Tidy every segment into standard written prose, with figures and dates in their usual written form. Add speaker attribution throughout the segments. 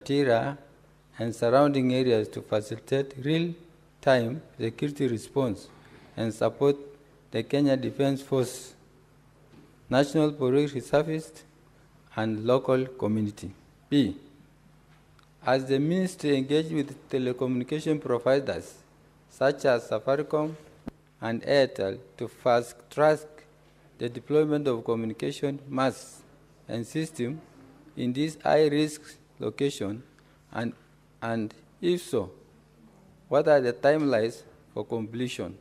Speaker 1: Tira and surrounding areas to facilitate real-time security response and support the Kenya Defence Force, National Police Service, and local community. B. As the Ministry engaged with telecommunication providers such as Safaricom and Airtel to fast-track the deployment of communication masts and systems in these high-risk locations, and if so, what are the timelines for completion?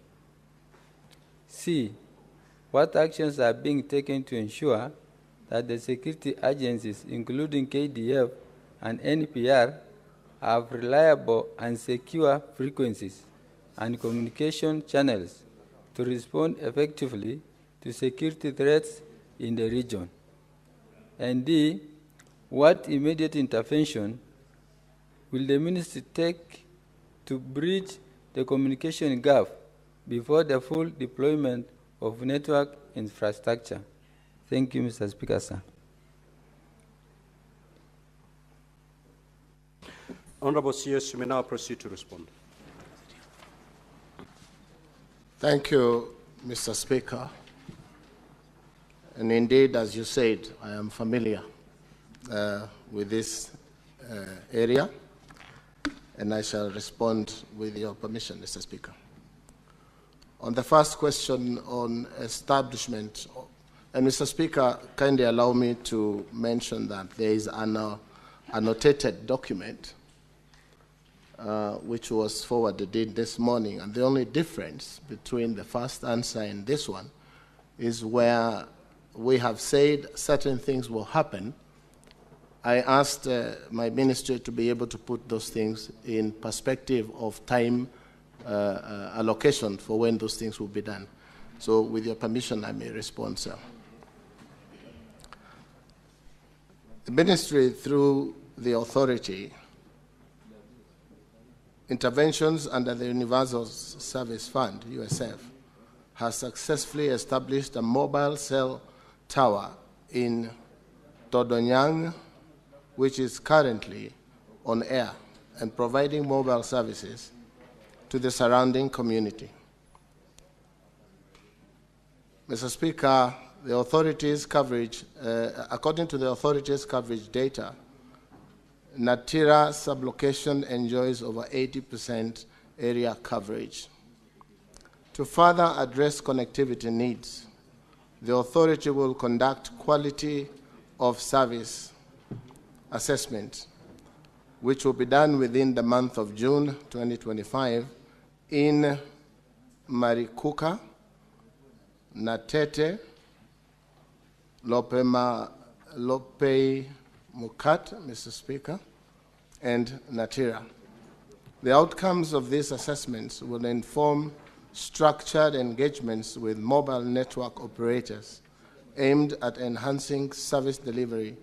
Speaker 1: C. What actions are being taken to ensure that the security agencies, including KDF and NPR, have reliable and secure frequencies and communication channels to respond effectively to security threats in the region? And D. What immediate intervention will the Ministry take to bridge the communication gap before the full deployment of network infrastructure? Thank you, Mr. Speaker, sir.
Speaker 2: Honorable CS, you may now proceed to respond.
Speaker 3: Thank you, Mr. Speaker. And indeed, as you said, I am familiar with this area, and I shall respond with your permission, Mr. Speaker. On the first question on establishment, and Mr. Speaker, kindly allow me to mention that there is an annotated document which was forwarded in this morning, and the only difference between the first answer and this one is where we have said certain things will happen. I asked my ministry to be able to put those things in perspective of time allocation for when those things will be done. So with your permission, I may respond, sir. The ministry, through the authority, interventions under the Universal Service Fund, USF, has successfully established a mobile cell tower in Todonyang, which is currently on air and providing mobile services to the surrounding community. Mr. Speaker, the authorities' coverage, according to the authorities' coverage data, Natira sublocation enjoys over 80% area coverage. To further address connectivity needs, the authority will conduct quality of service assessment, which will be done within the month of June 2025 in Marikuka, Natete, Lopei Mukat, Mr. Speaker, and Natira. The outcomes of these assessments will inform structured engagements with mobile network operators aimed at enhancing service delivery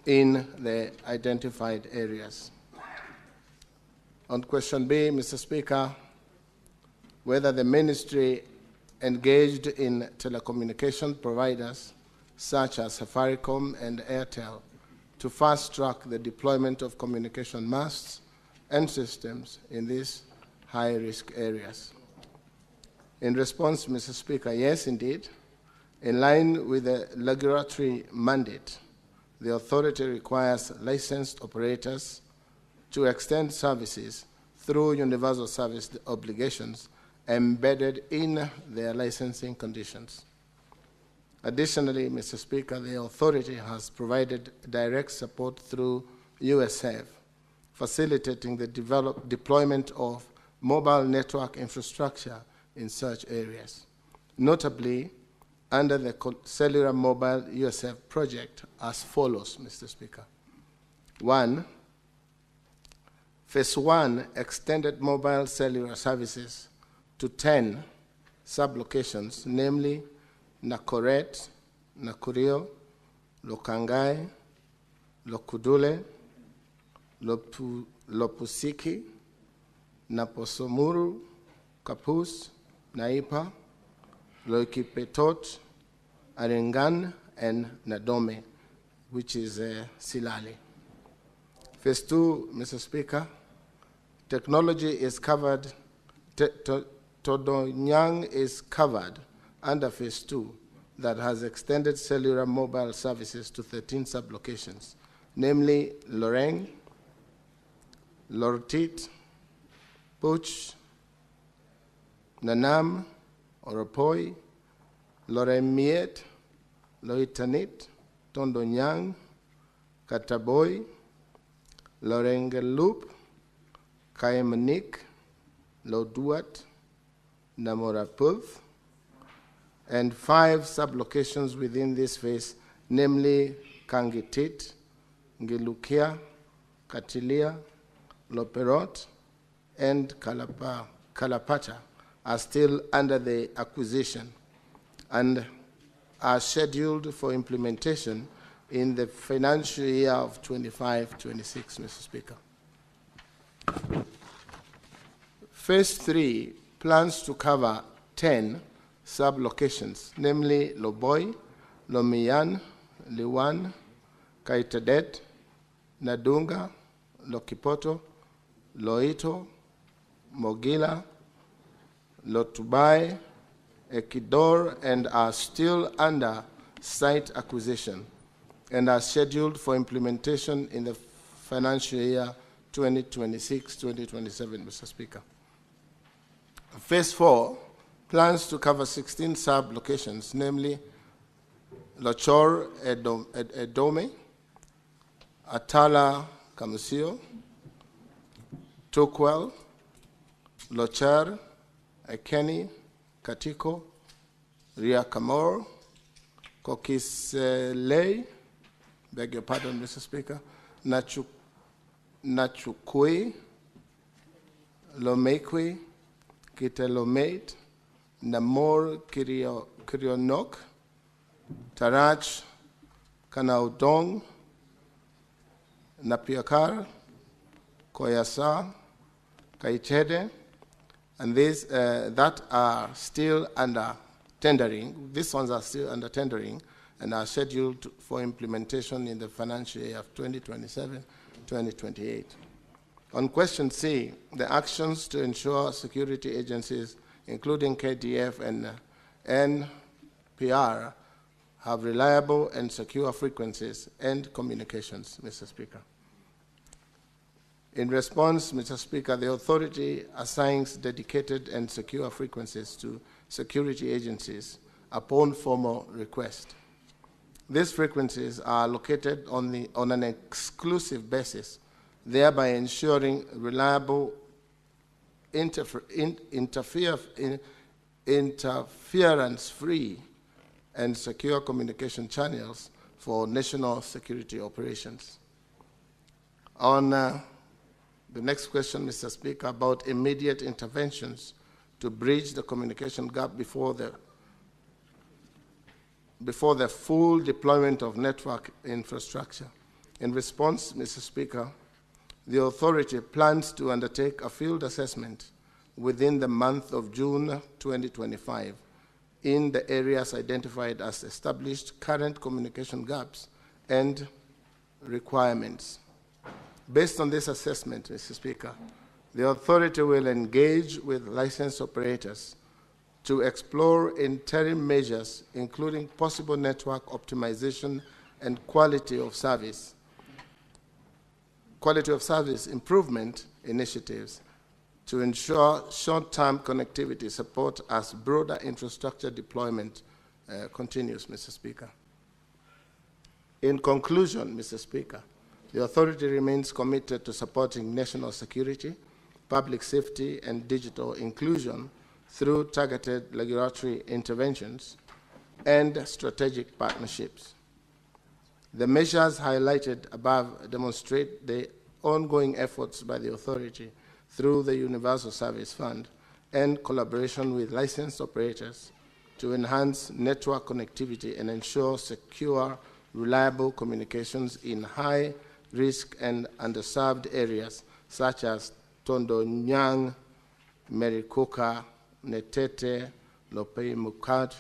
Speaker 3: in the identified areas. On question B, Mr. Speaker, whether the ministry engaged in telecommunication providers such as Safaricom and Airtel to fast-track the deployment of communication masts and systems in these high-risk areas. In response, Mr. Speaker, yes, indeed. In line with the regulatory mandate, the authority requires licensed operators to extend services through universal service obligations embedded in their licensing conditions. Additionally, Mr. Speaker, the authority has provided direct support through USF, facilitating the deployment of mobile network infrastructure in such areas, notably under the Cellular Mobile USF project as follows, Mr. Speaker. 1, Phase 1 extended mobile cellular services to 10 sublocations, namely Nakoret, Nakurio, Lokangai, Lokudule, Lopusiki, Naposomuru, Kapus, Naipa, Loikipetot, Arengan, and Nadome, which is Silale. Phase 2, Mr. Speaker, technology is covered, Todonyang is covered under Phase 2 that has extended cellular mobile services to 13 sub-locations, namely Loreng, Lortit, Puch, Nanam, Oropoi, Loremiet, Loitanit, Tondonyang, Kataboy, Lorengelup, Kaemanik, Loduat, Namoraputh, and 5 sub-locations within this phase, namely Kangitit, Ngilukia, Katilia, Loperot, and Kalapata, are still under the acquisition and are scheduled for implementation in the financial year of 25-26, Mr. Speaker. Phase 3 plans to cover 10 sub-locations, namely Loboy, Lomiyan, Liwan, Kaitadet, Nadunga, Lokipoto, Loito, Mogila, Lotubai, Ekidor, and are still under site acquisition and are scheduled for implementation in the financial year 2026-2027, Mr. Speaker. Phase 4 plans to cover 16 sub-locations, namely Lochor, Edome, Atala, Kamusio, Tukwel, Locher, Ekeni, Katiko, Riakamor, Kokiselei, beg your pardon, Mr. Speaker, Nachukui, Lomekwi, Kitelomate, Namor Kirionok, Tarach, Kanaudong, Napiakar, Koyasa, Kaichede, and these that are still under tendering. These ones are still under tendering and are scheduled for implementation in the financial year of 2027-2028. On question C, the actions to ensure security agencies, including KDF and NPR, have reliable and secure frequencies and communications, Mr. Speaker. In response, Mr. Speaker, the authority assigns dedicated and secure frequencies to security agencies upon formal request. These frequencies are located on an exclusive basis, thereby ensuring reliable interference-free and secure communication channels for national security operations. On the next question, Mr. Speaker, about immediate interventions to bridge the communication gap before the full deployment of network infrastructure. In response, Mr. Speaker, the authority plans to undertake a field assessment within the month of June 2025 in the areas identified as established current communication gaps and requirements. Based on this assessment, Mr. Speaker, the authority will engage with licensed operators to explore interim measures, including possible network optimization and quality of service improvement initiatives to ensure short-term connectivity support as broader infrastructure deployment continues, Mr. Speaker. In conclusion, Mr. Speaker, the authority remains committed to supporting national security, public safety, and digital inclusion through targeted regulatory interventions and strategic partnerships. The measures highlighted above demonstrate the ongoing efforts by the authority through the Universal Service Fund and collaboration with licensed operators to enhance network connectivity and ensure secure, reliable communications in high-risk and underserved areas such as Tondonyang, Merikuka, Netete, Lopei Mukad,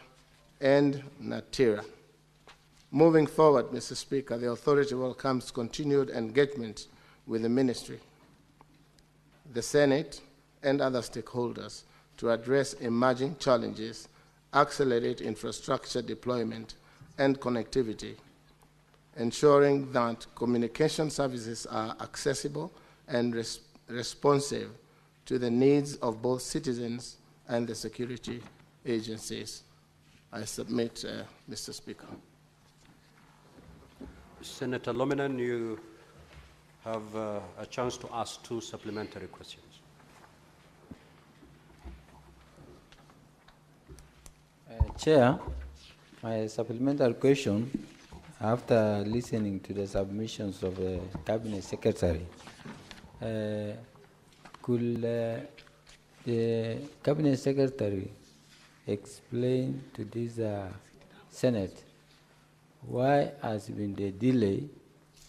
Speaker 3: and Natira. Moving forward, Mr. Speaker, the authority welcomes continued engagement with the Ministry, the Senate, and other stakeholders to address emerging challenges, accelerate infrastructure deployment and connectivity, ensuring that communication services are accessible and responsive to the needs of both citizens and the security agencies. I submit, Mr. Speaker.
Speaker 2: Senator Lominen, you have a chance to ask 2 supplementary questions.
Speaker 1: Chair, my supplementary question, after listening to the submissions of the Cabinet Secretary, could the Cabinet Secretary explain to this Senate why has been the delay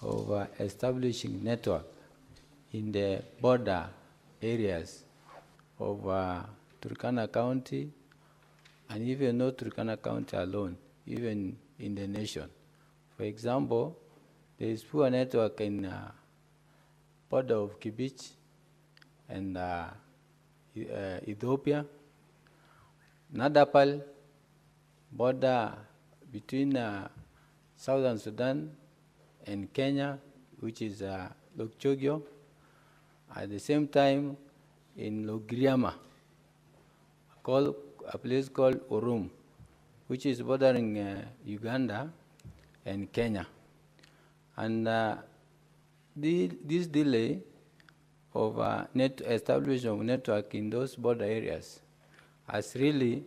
Speaker 1: of establishing network in the border areas of Turkana County, and even not Turkana County alone, even in the nation? For example, there is poor network in border of Kibich and Ethiopia, Nadapal, border between Southern Sudan and Kenya, which is Lokchogyo. At the same time, in Logriama, a place called Orum, which is bordering Uganda and Kenya. And this delay of establishment of network in those border areas has really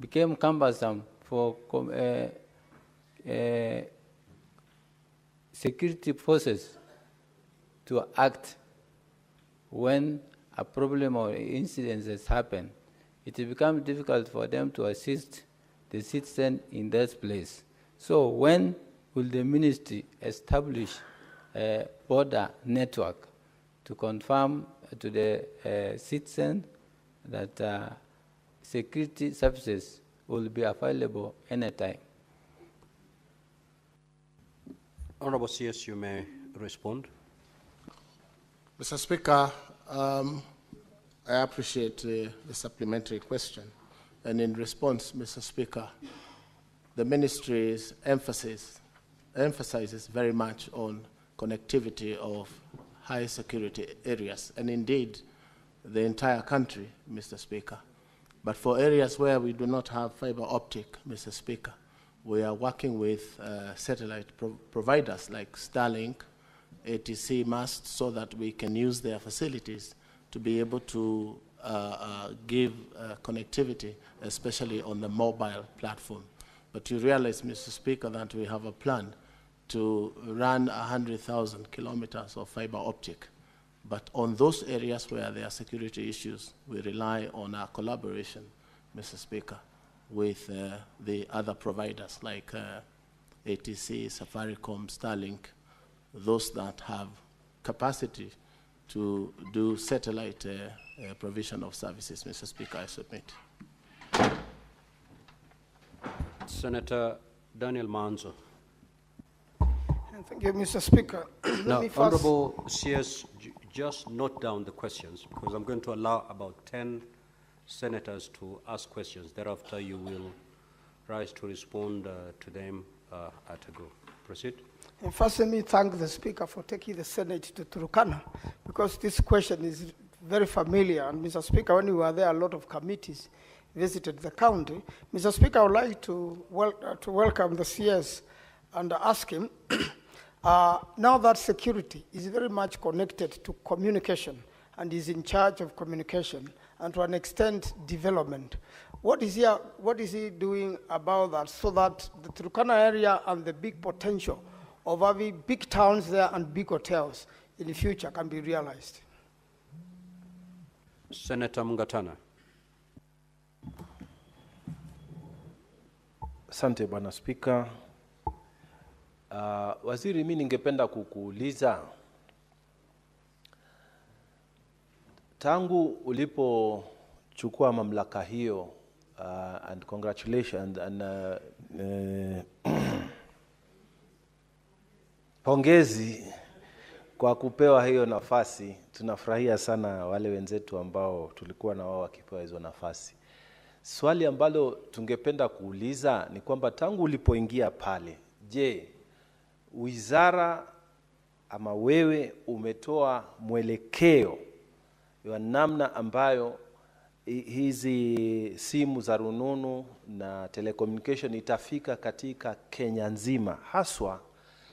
Speaker 1: became cumbersome for security forces to act when a problem or incidents has happened. It becomes difficult for them to assist the citizen in that place. So when will the ministry establish a border network to confirm to the citizen that security services will be available anytime?
Speaker 2: Honorable CS, you may respond.
Speaker 3: Mr. Speaker, I appreciate the supplementary question. And in response, Mr. Speaker, the ministry's emphasizes very much on connectivity of high security areas, and indeed the entire country, Mr. Speaker. But for areas where we do not have fiber optic, Mr. Speaker, we are working with satellite providers like Starlink, ATC Mast, so that we can use their facilities to be able to give connectivity, especially on the mobile platform. But you realize, Mr. Speaker, that we have a plan to run 100,000 kilometers of fiber optic. But on those areas where there are security issues, we rely on our collaboration, Mr. Speaker, with the other providers like ATC, Safaricom, Starlink, those that have capacity to do satellite provision of services. Mr. Speaker, I submit.
Speaker 2: Senator Daniel Manzo.
Speaker 4: Thank you, Mr. Speaker.
Speaker 2: Now, Honorable CS, just note down the questions, because I'm going to allow about 10 senators to ask questions. Thereafter, you will rise to respond to them at a go. Proceed.
Speaker 4: And first, let me thank the Speaker for taking the Senate to Turkana, because this question is very familiar. And Mr. Speaker, when we were there, a lot of committees visited the county. Mr. Speaker, I would like to welcome the CS and ask him, now that security is very much connected to communication and is in charge of communication and to an extent development, what is he doing about that so that the Turkana area and the big potential of having big towns there and big hotels in the future can be realized?
Speaker 2: Senator Mungatana.
Speaker 5: Asante Bwana Spika. Waziri, mimi ningependa kukuuliza, tangu ulipochukua mamlaka hiyo, and congratulations, and Pongezi kwa kupewa hiyo nafasi. Tunafurahia sana wale wenzetu ambao tulikuwa na wao wakipewa hizo nafasi. Swali ambalo tungependa kuuliza ni kwamba tangu ulipoingia pale, je, wizara ama wewe umetoa mwelekeo wa namna ambayo hizi simu za rununu na telecommunication itafika katika Kenya nzima, haswa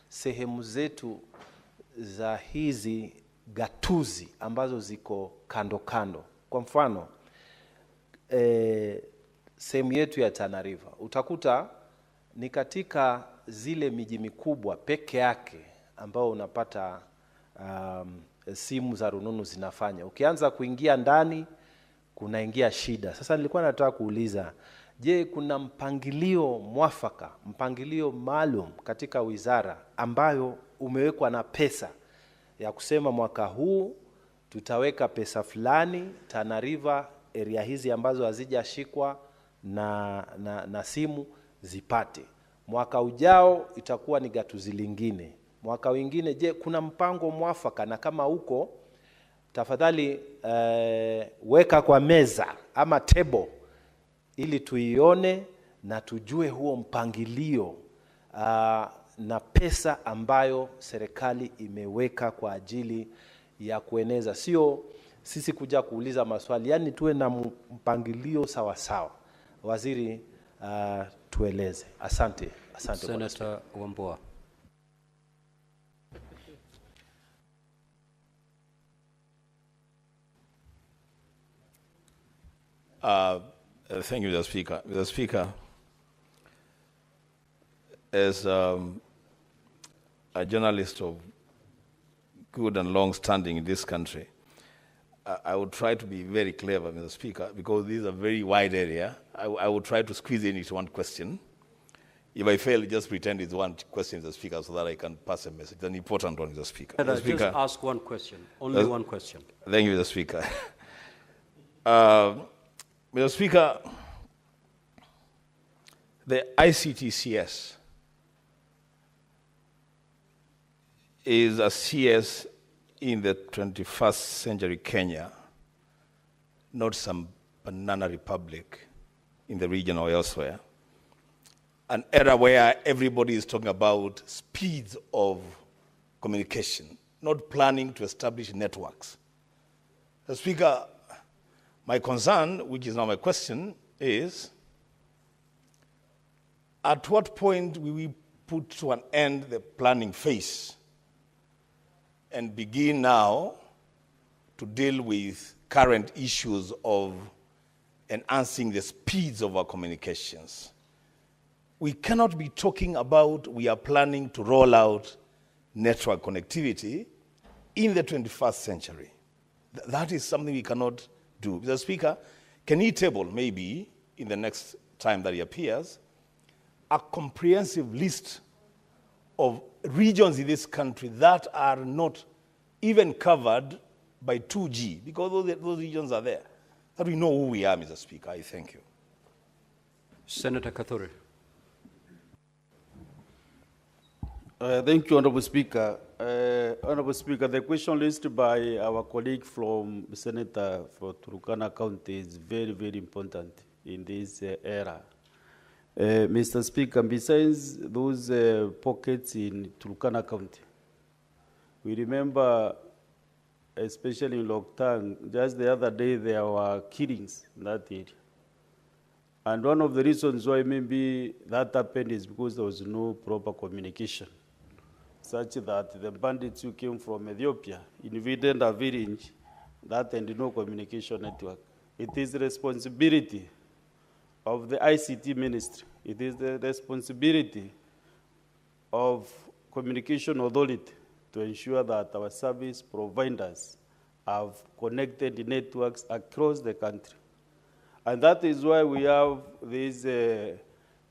Speaker 5: sehemu zetu za hizi gatuzi ambazo ziko kando kando? Kwa mfano, sehemu yetu ya Tana River, utakuta ni katika zile miji mikubwa peke yake ambao unapata simu za rununu zinafanya. Ukianza kuingia ndani, kunaingia shida. Sasa nilikuwa nataka kuuliza, je, kuna mpangilio mwafaka, mpangilio maalum katika wizara ambayo umewekwa na pesa ya kusema mwaka huu tutaweka pesa fulani Tana River, area hizi ambazo hazijashikwa na simu zipate. Mwaka ujao itakuwa ni gatuzi lingine. Mwaka wengine, je, kuna mpango mwafaka? Na kama huko, tafadhali weka kwa meza ama table ili tuione na tujue huo mpangilio na pesa ambayo serikali imeweka kwa ajili ya kueneza. Sio sisi kuja kuuliza maswali, yani tuwe na mpangilio sawa sawa. Waziri, tueleze. Asante. Asante.
Speaker 2: Senator Wambua.
Speaker 6: Thank you, Mr. Speaker. Mr. Speaker, as a journalist of good and long standing in this country, I would try to be very clever, Mr. Speaker, because this is a very wide area. I would try to squeeze in it one question. If I fail, just pretend it's one question, Mr. Speaker, so that I can pass a message. It's an important one, Mr. Speaker. Mr. Speaker,
Speaker 2: just ask one question, only one question.
Speaker 6: Thank you, Mr. Speaker. Mr. Speaker, the ICTCS is a CS in the 21st century Kenya, not some banana republic in the region or elsewhere. An era where everybody is talking about speeds of communication, not planning to establish networks. Mr. Speaker, my concern, which is now my question, is at what point will we put to an end the planning phase and begin now to deal with current issues of enhancing the speeds of our communications? We cannot be talking about we are planning to roll out network connectivity in the 21st century. That is something we cannot do. Mr. Speaker, can he table, maybe in the next time that he appears, a comprehensive list of regions in this country that are not even covered by 2G, because those regions are there, that we know who we are, Mr. Speaker. I thank you.
Speaker 2: Senator Kathuri.
Speaker 7: Thank you, Honorable Speaker. Honorable Speaker, the question listed by our colleague from Senator for Turkana County is very, very important in this era. Mr. Speaker, besides those pockets in Turkana County, we remember, especially in Loktang, just the other day there were killings in that area. And one of the reasons why maybe that happened is because there was no proper communication, such that the bandits who came from Ethiopia invaded a village that had no communication network. It is the responsibility of the ICT ministry. It is the responsibility of communication authority to ensure that our service providers have connected networks across the country. And that is why we have this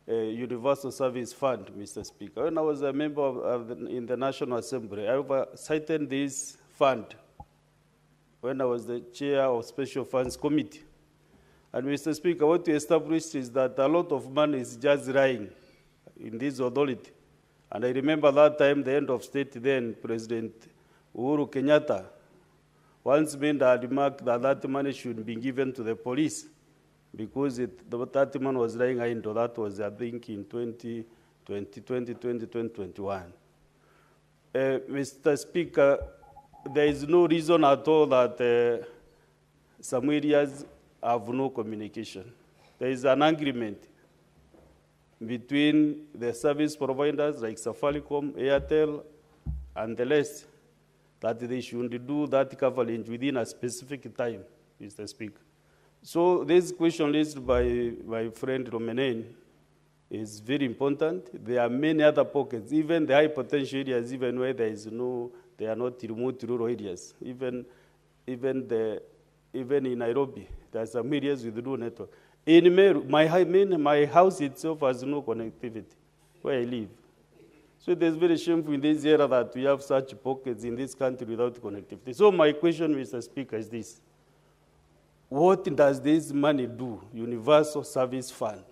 Speaker 7: Universal Service Fund, Mr. Speaker. When I was a member in the National Assembly, I cited this fund when I was the chair of Special Funds Committee. And Mr. Speaker, what we established is that a lot of money is just lying in this authority. And I remember that time, the end of state then, President Uhuru Kenyatta once made a remark that that money should be given to the police because that money was lying idle. That was, I think, in 2021. Mr. Speaker, there is no reason at all that some areas have no communication. There is an agreement between the service providers like Safaricom, Airtel, and the rest that they should do that coverage within a specific time, Mr. Speaker. So this question raised by my friend Romanen is very important. There are many other pockets, even the high potential areas, even where there is no, they are not remote rural areas. Even in Nairobi, there are some areas with no network. In Meru, my house itself has no connectivity where I live. So it is very shameful in this era that we have such pockets in this country without connectivity. So my question, Mr. Speaker, is this. What does this money do, Universal Service Fund?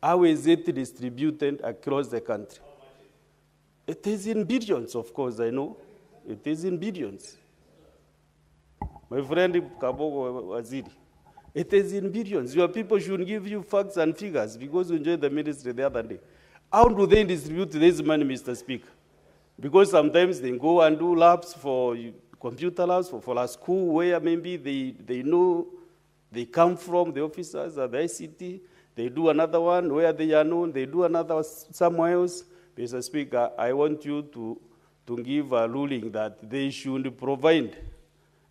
Speaker 7: How is it distributed across the country? It is in billions, of course, I know. It is in billions. My friend KAbogo Waziri, it is in billions. Your people should give you facts and figures because we enjoyed the ministry the other day. How do they distribute this money, Mr. Speaker? Because sometimes they go and do labs for computer labs for a school where maybe they know they come from, the officers at the ICT. They do another one where they are known. They do another somewhere else. Mr. Speaker, I want you to give a ruling that they should provide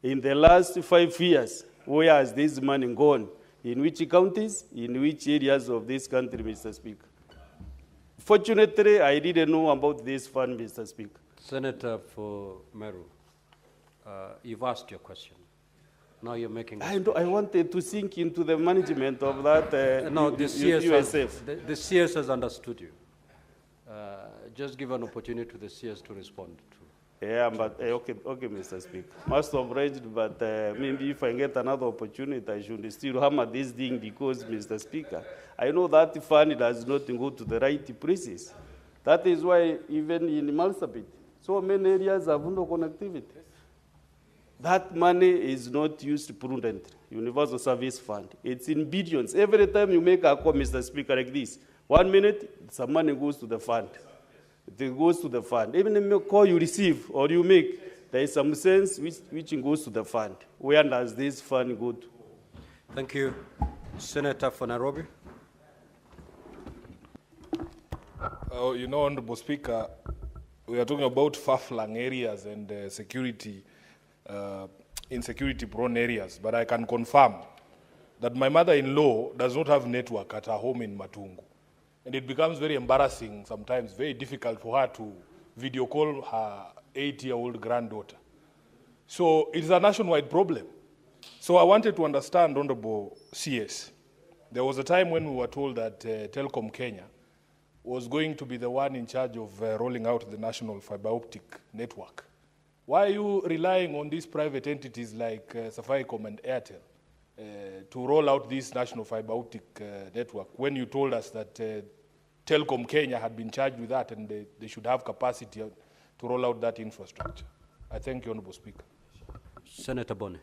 Speaker 7: in the last 5 years, where has this money gone? In which counties? In which areas of this country, Mr. Speaker? Fortunately, I didn't know about this fund, Mr. Speaker.
Speaker 2: Senator for Meru, you've asked your question. Now you're making.
Speaker 7: I wanted to sink into the management of that
Speaker 2: no, the CS
Speaker 7: USF.
Speaker 2: The CS has understood you. Just give an opportunity to the CS to respond to.
Speaker 7: Yeah, but okay, Mr. Speaker. Must have raised, but maybe if I get another opportunity, I should still hammer this thing because, Mr. Speaker, I know that fund does not go to the right places. That is why even in Marsabit, so many areas have no connectivity. That money is not used prudently. Universal Service Fund. It's in billions. Every time you make a call, Mr. Speaker, like this, 1 minute, some money goes to the fund. It goes to the fund. Even if a call you receive or you make, there is some sense which goes to the fund. Where does this fund go to?
Speaker 2: Thank you. Senator for Nairobi.
Speaker 8: You know, Honorable Speaker, we are talking about far-flung areas and security, insecurity-prone areas, but I can confirm that my mother-in-law does not have network at her home in Matungu. And it becomes very embarrassing, sometimes very difficult for her to video call her 8-year-old granddaughter. So it is a nationwide problem. So I wanted to understand, Honorable CS, there was a time when we were told that Telkom Kenya was going to be the one in charge of rolling out the national fiber optic network. Why are you relying on these private entities like Safaricom and Airtel to roll out this national fiber optic network when you told us that Telkom Kenya had been charged with that and they should have capacity to roll out that infrastructure? I thank you, Honorable Speaker.
Speaker 2: Senator Boni.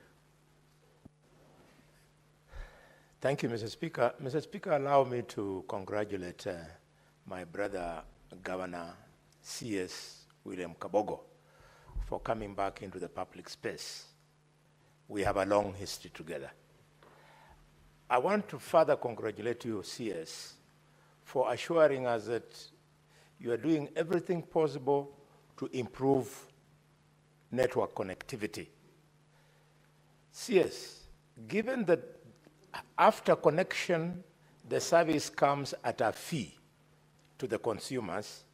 Speaker 9: Thank you, Mr. Speaker. Mr. Speaker, allow me to congratulate my brother, Governor CS William KAbogo, for coming back into the public space. We have a long history together. I want to further congratulate you, CS, for assuring us that you are doing everything possible to improve network connectivity. CS, given that after connection, the service comes at a fee to the consumers,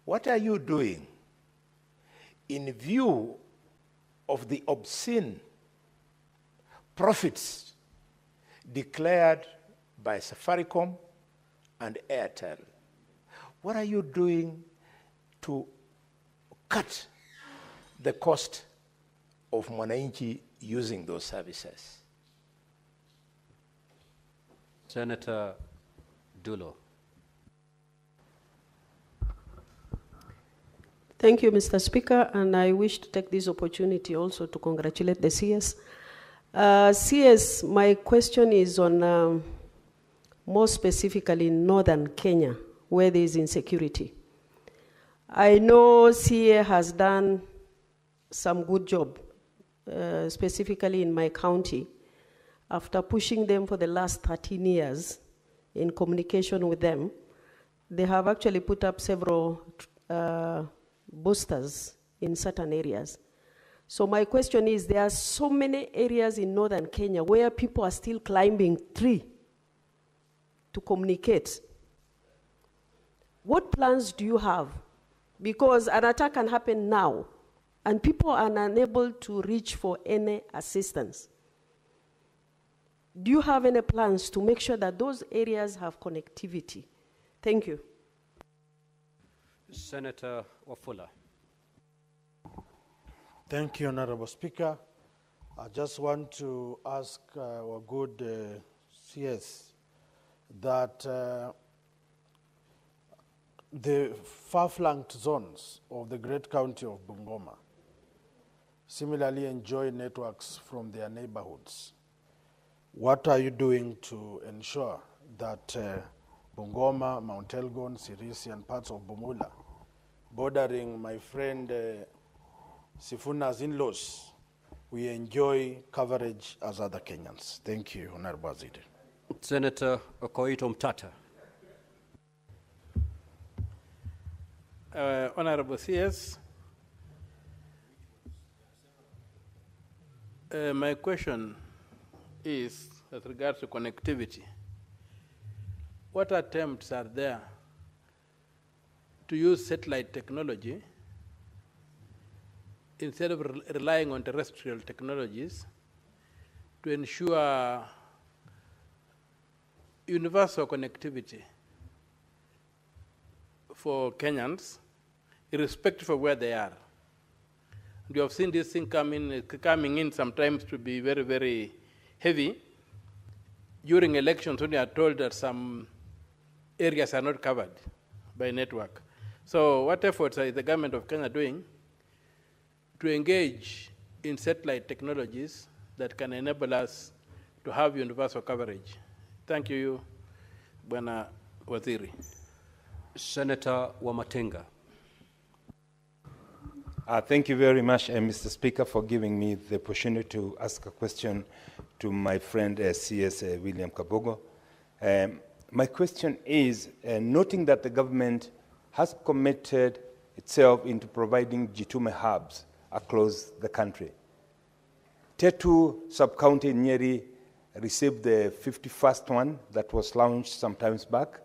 Speaker 9: what are you doing in view of the obscene profits declared by Safaricom and Airtel? What are you doing to cut the cost of mwananchi using those services?
Speaker 2: Senator Dulo.
Speaker 10: Thank you, Mr. Speaker, and I wish to take this opportunity also to congratulate the CS. CS, my question is on more specifically northern Kenya, where there is insecurity. I know CA has done some good job, specifically in my county, after pushing them for the last 13 years in communication with them. They have actually put up several boosters in certain areas. So my question is, there are so many areas in northern Kenya where people are still climbing tree to communicate. What plans do you have? Because an attack can happen now, and people are unable to reach for any assistance. Do you have any plans to make sure that those areas have connectivity? Thank you.
Speaker 2: Senator Wafula.
Speaker 11: Thank you, Honorable Speaker. I just want to ask our good CS that the far-flanked zones of the great county of Bungoma similarly enjoy networks from their neighborhoods. What are you doing to ensure that Bungoma, Mount Elgon, Sirisi, and parts of Bumula, bordering my friend Sifuna's in-laws, we enjoy coverage as other Kenyans? Thank you, Honorable Azide.
Speaker 2: Senator Okoito Mtata.
Speaker 12: Honorable CS, my question is with regards to connectivity. What attempts are there to use satellite technology instead of relying on terrestrial technologies to ensure universal connectivity for Kenyans, irrespective of where they are? You have seen this thing coming in sometimes to be very, very heavy. During elections, when you are told that some areas are not covered by network. So what efforts is the government of Kenya doing to engage in satellite technologies that can enable us to have universal coverage? Thank you, Bwana Waziri.
Speaker 2: Senator Wamatenga.
Speaker 13: Thank you very much, Mr. Speaker, for giving me the opportunity to ask a question to my friend CS William KAbogo. My question is, noting that the government has committed itself into providing Jitume hubs across the country. Tetu sub-county in Nyeri received the 51st one that was launched some times back.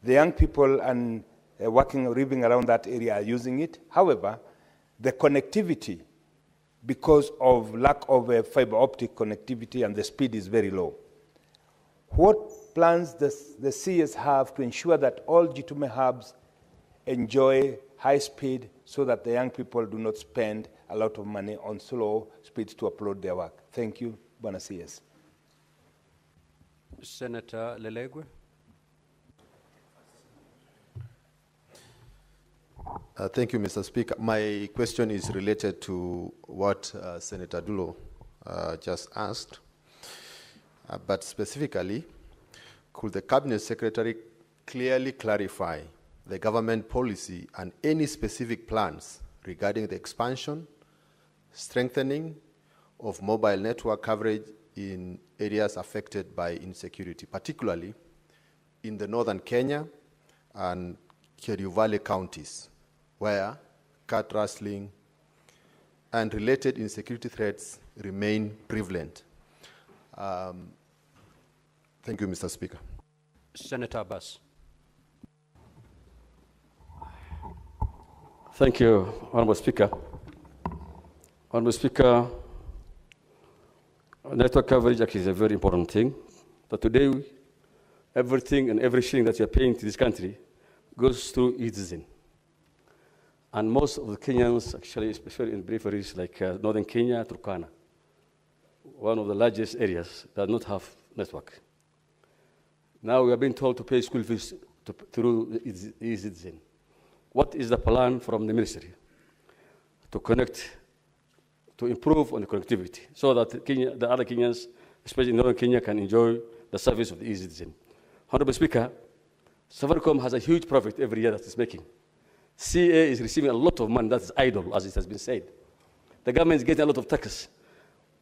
Speaker 13: The young people and living around that area are using it. However, the connectivity, because of lack of fiber optic connectivity, and the speed is very low. What plans does the CS have to ensure that all Jitume hubs enjoy high speed so that the young people do not spend a lot of money on slow speeds to upload their work? Thank you, Bwana CS.
Speaker 2: Senator Lelegwe.
Speaker 14: Thank you, Mr. Speaker. My question is related to what Senator Dulo just asked. But specifically, could the Cabinet Secretary clearly clarify the government policy and any specific plans regarding the expansion, strengthening of mobile network coverage in areas affected by insecurity, particularly in the northern Kenya and Kerio Valley counties, where cat rustling and related insecurity threats remain prevalent? Thank you, Mr. Speaker.
Speaker 2: Senator Abbas.
Speaker 15: Thank you, Honorable Speaker. Honorable Speaker, network coverage actually is a very important thing. But today, everything and every shilling that you're paying to this country goes through e-citizen. And most of the Kenyans, actually, especially in peripheries like northern Kenya, Turkana, one of the largest areas, does not have network. Now we are being told to pay school fees through e-citizen. What is the plan from the ministry to connect, to improve on the connectivity, so that Kenya, the other Kenyans, especially in northern Kenya, can enjoy the service of the e-citizen. Honorable Speaker, Safaricom has a huge profit every year that it's making. CA is receiving a lot of money that is idle, as it has been said. The government is getting a lot of taxes.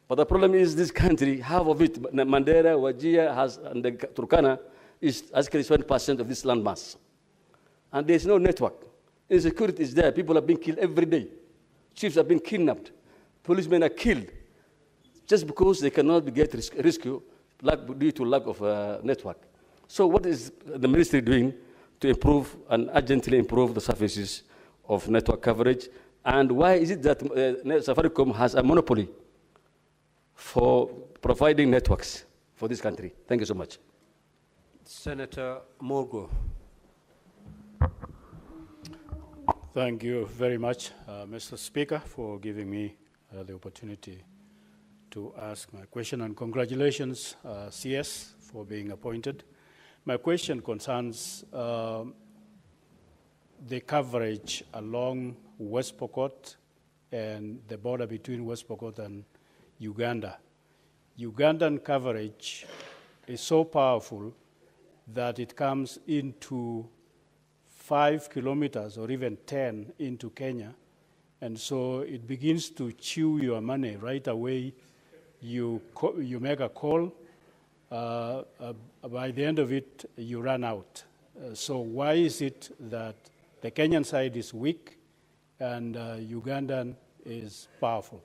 Speaker 15: But the problem is this country, half of it, Mandera, Wajir, and the Turkana, is actually 20% of this landmass. And there's no network. Insecurity is there. People are being killed every day. Chiefs are being kidnapped. Policemen are killed just because they cannot get rescue due to lack of network. So what is the ministry doing to improve and urgently improve the services of network coverage? And why is it that Safaricom has a monopoly for providing networks for this country? Thank you so much.
Speaker 2: Senator Morgo.
Speaker 16: Thank you very much, Mr. Speaker, for giving me the opportunity to ask my question. And congratulations, CS, for being appointed. My question concerns the coverage along West Pokot and the border between West Pokot and Uganda. Ugandan coverage is so powerful that it comes into 5 kilometers or even 10 into Kenya. And so it begins to chew your money right away. You make a call. By the end of it, you run out. So why is it that the Kenyan side is weak and Ugandan is powerful?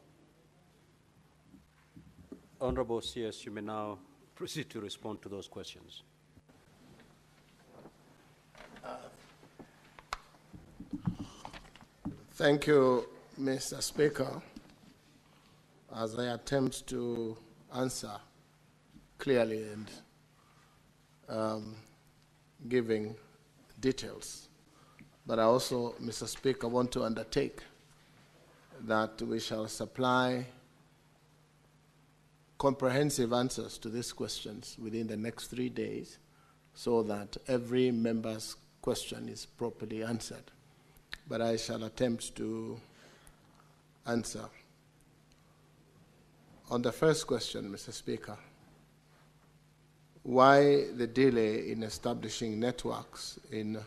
Speaker 2: Honorable CS, you may now proceed to respond to those questions.
Speaker 3: Thank you, Mr. Speaker. As I attempt to answer clearly and giving details, but I also, Mr. Speaker, want to undertake that we shall supply comprehensive answers to these questions within the next 3 days so that every member's question is properly answered. But I shall attempt to answer. On the first question, Mr. Speaker, why the delay in establishing networks in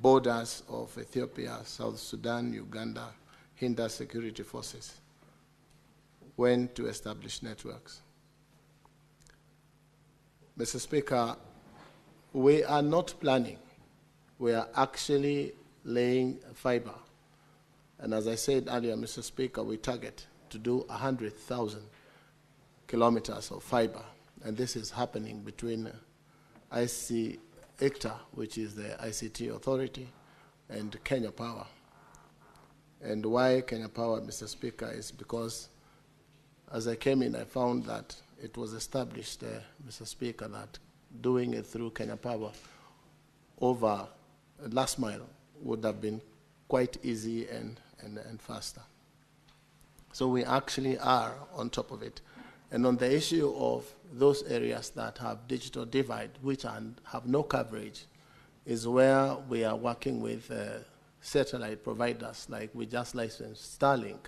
Speaker 3: borders of Ethiopia, South Sudan, Uganda, hinder security forces? When to establish networks? Mr. Speaker, we are not planning. We are actually laying fiber. And as I said earlier, Mr. Speaker, we target to do 100,000 kilometers of fiber. And this is happening between ICTA, which is the ICT authority, and Kenya Power. And why Kenya Power, Mr. Speaker, is because as I came in, I found that it was established, Mr. Speaker, that doing it through Kenya Power over last mile would have been quite easy and faster. So we actually are on top of it. And on the issue of those areas that have digital divide, which have no coverage, is where we are working with satellite providers, like we just licensed Starlink,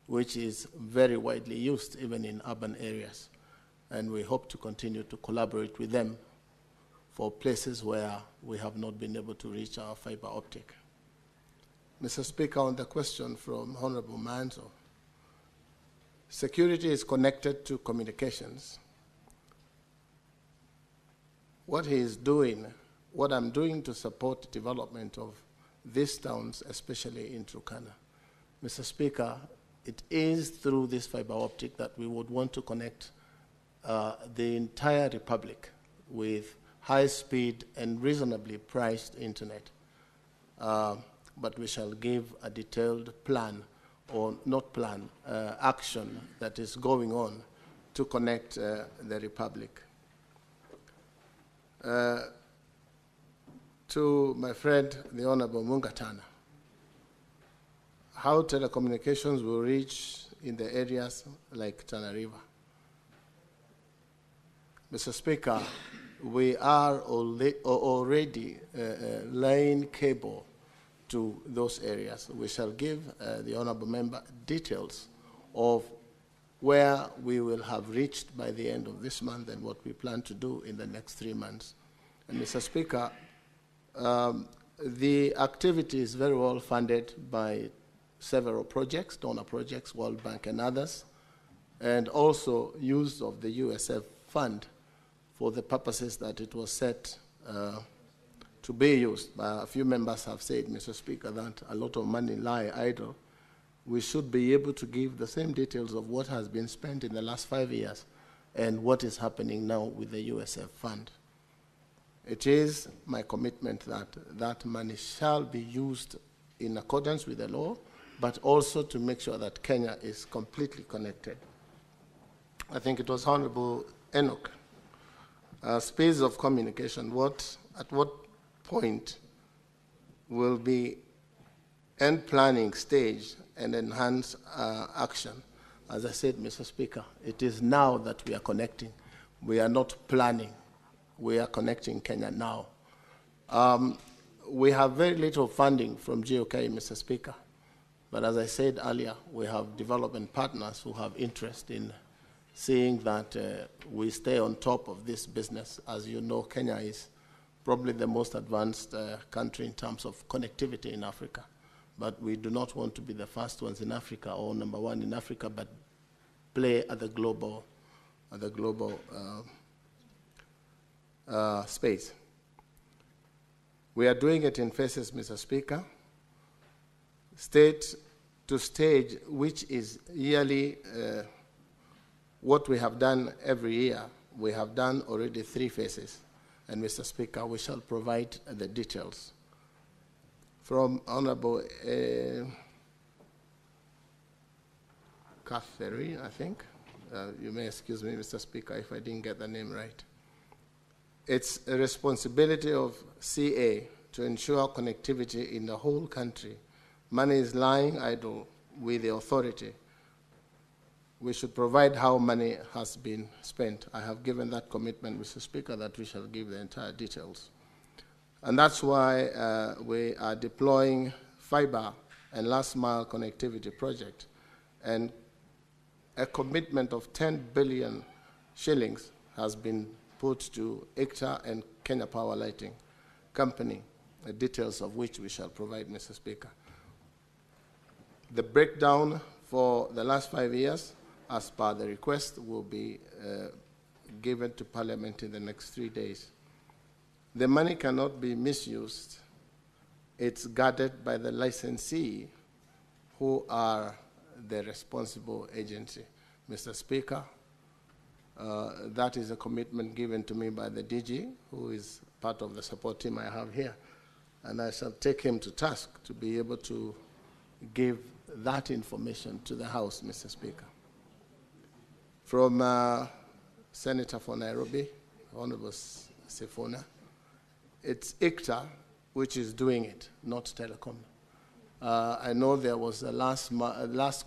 Speaker 3: which is very widely used even in urban areas. And we hope to continue to collaborate with them for places where we have not been able to reach our fiber optic. Mr. Speaker, on the question from Honorable Manzo, security is connected to communications. What he is doing, what I'm doing to support development of these towns, especially in Turkana, Mr. Speaker, it is through this fiber optic that we would want to connect the entire republic with high-speed and reasonably priced internet. But we shall give a detailed plan, or not plan, action that is going on to connect the republic. To my friend, the Honorable Mungatana, how telecommunications will reach in the areas like Tana River. Mr. Speaker, we are already laying cable to those areas. We shall give the honorable member details of where we will have reached by the end of this month and what we plan to do in the next 3 months. And Mr. Speaker, the activity is very well funded by several projects, donor projects, World Bank and others, and also use of the USF fund for the purposes that it was set to be used. A few members have said, Mr. Speaker, that a lot of money lie idle. We should be able to give the same details of what has been spent in the last 5 years and what is happening now with the USF fund. It is my commitment that that money shall be used in accordance with the law, but also to make sure that Kenya is completely connected. I think it was Honorable Enoch. Space of communication, at what point will be end planning stage and enhance action? As I said, Mr. Speaker, it is now that we are connecting. We are not planning. We are connecting Kenya now. We have very little funding from GOK, Mr. Speaker. But as I said earlier, we have development partners who have interest in seeing that we stay on top of this business. As you know, Kenya is probably the most advanced country in terms of connectivity in Africa. But we do not want to be the first ones in Africa or number one in Africa, but play at the global space. We are doing it in phases, Mr. Speaker. State to stage, which is yearly what we have done every year. We have done already 3 phases. And Mr. Speaker, we shall provide the details. From Honorable Catherine, I think. You may excuse me, Mr. Speaker, if I didn't get the name right. It's a responsibility of CA to ensure connectivity in the whole country. Money is lying idle with the authority. We should provide how money has been spent. I have given that commitment, Mr. Speaker, that we shall give the entire details. And that's why we are deploying fiber and last mile connectivity project. And a commitment of 10 billion shillings has been put to ICTA and Kenya Power Lighting Company, the details of which we shall provide, Mr. Speaker. The breakdown for the last 5 years, as per the request, will be given to Parliament in the next 3 days. The money cannot be misused. It's guarded by the licensee, who are the responsible agency. Mr. Speaker, that is a commitment given to me by the DG, who is part of the support team I have here. And I shall take him to task to be able to give that information to the House, Mr. Speaker. From Senator for Nairobi, Honorable Sifuna, it's ICTA which is doing it, not Telecom. I know there was a last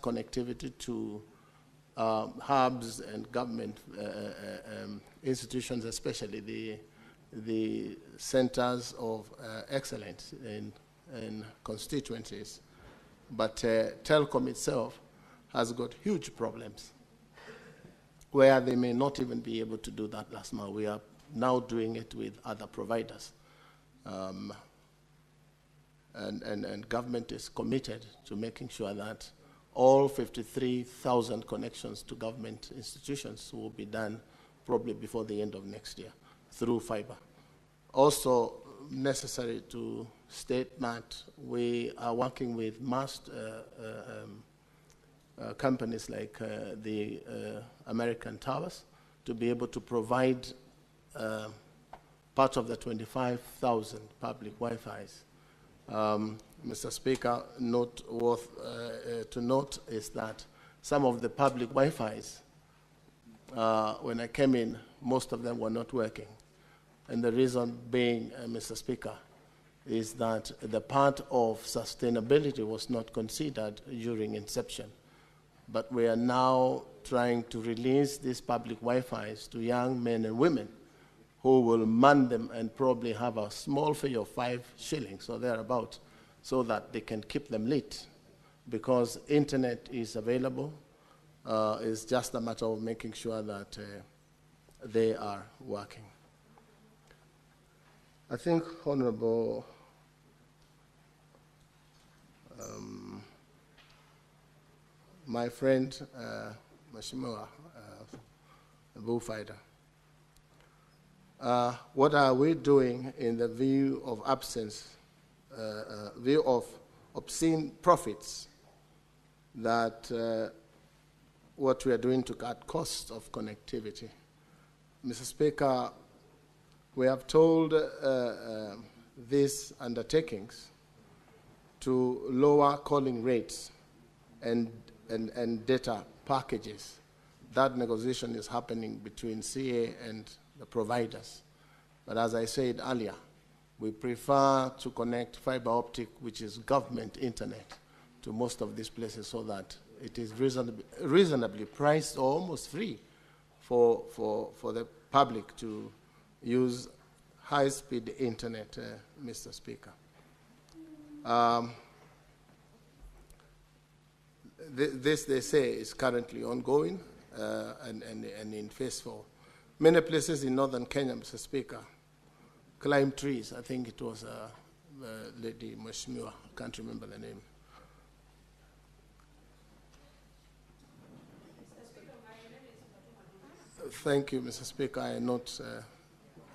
Speaker 3: connectivity to hubs and government institutions, especially the centers of excellence in constituencies. But Telecom itself has got huge problems where they may not even be able to do that last mile. We are now doing it with other providers. And government is committed to making sure that all 53,000 connections to government institutions will be done probably before the end of next year through fiber. Also necessary to state that we are working with mass companies like the American Towers to be able to provide part of the 25,000 public Wi-Fis. Mr. Speaker, worth to note is that some of the public Wi-Fis, when I came in, most of them were not working. And the reason being, Mr. Speaker, is that the part of sustainability was not considered during inception. But we are now trying to release these public Wi-Fis to young men and women who will man them and probably have a small fee of 5 shillings or thereabout so that they can keep them lit, because internet is available. It's just a matter of making sure that they are working. I think Honorable my friend Mheshimiwa, the bullfighter, what are we doing in the view of view of obscene profits, that what we are doing to cut costs of connectivity? Mr. Speaker, we have told these undertakings to lower calling rates and data packages. That negotiation is happening between CA and the providers. But as I said earlier, we prefer to connect fiber optic, which is government internet, to most of these places so that it is reasonably priced or almost free for the public to use high-speed internet, Mr. Speaker. This, they say, is currently ongoing and in phase 4. Many places in northern Kenya, Mr. Speaker, climb trees. I think it was Lady Mheshimiwa, I can't remember the name. Thank you, Mr. Speaker. I note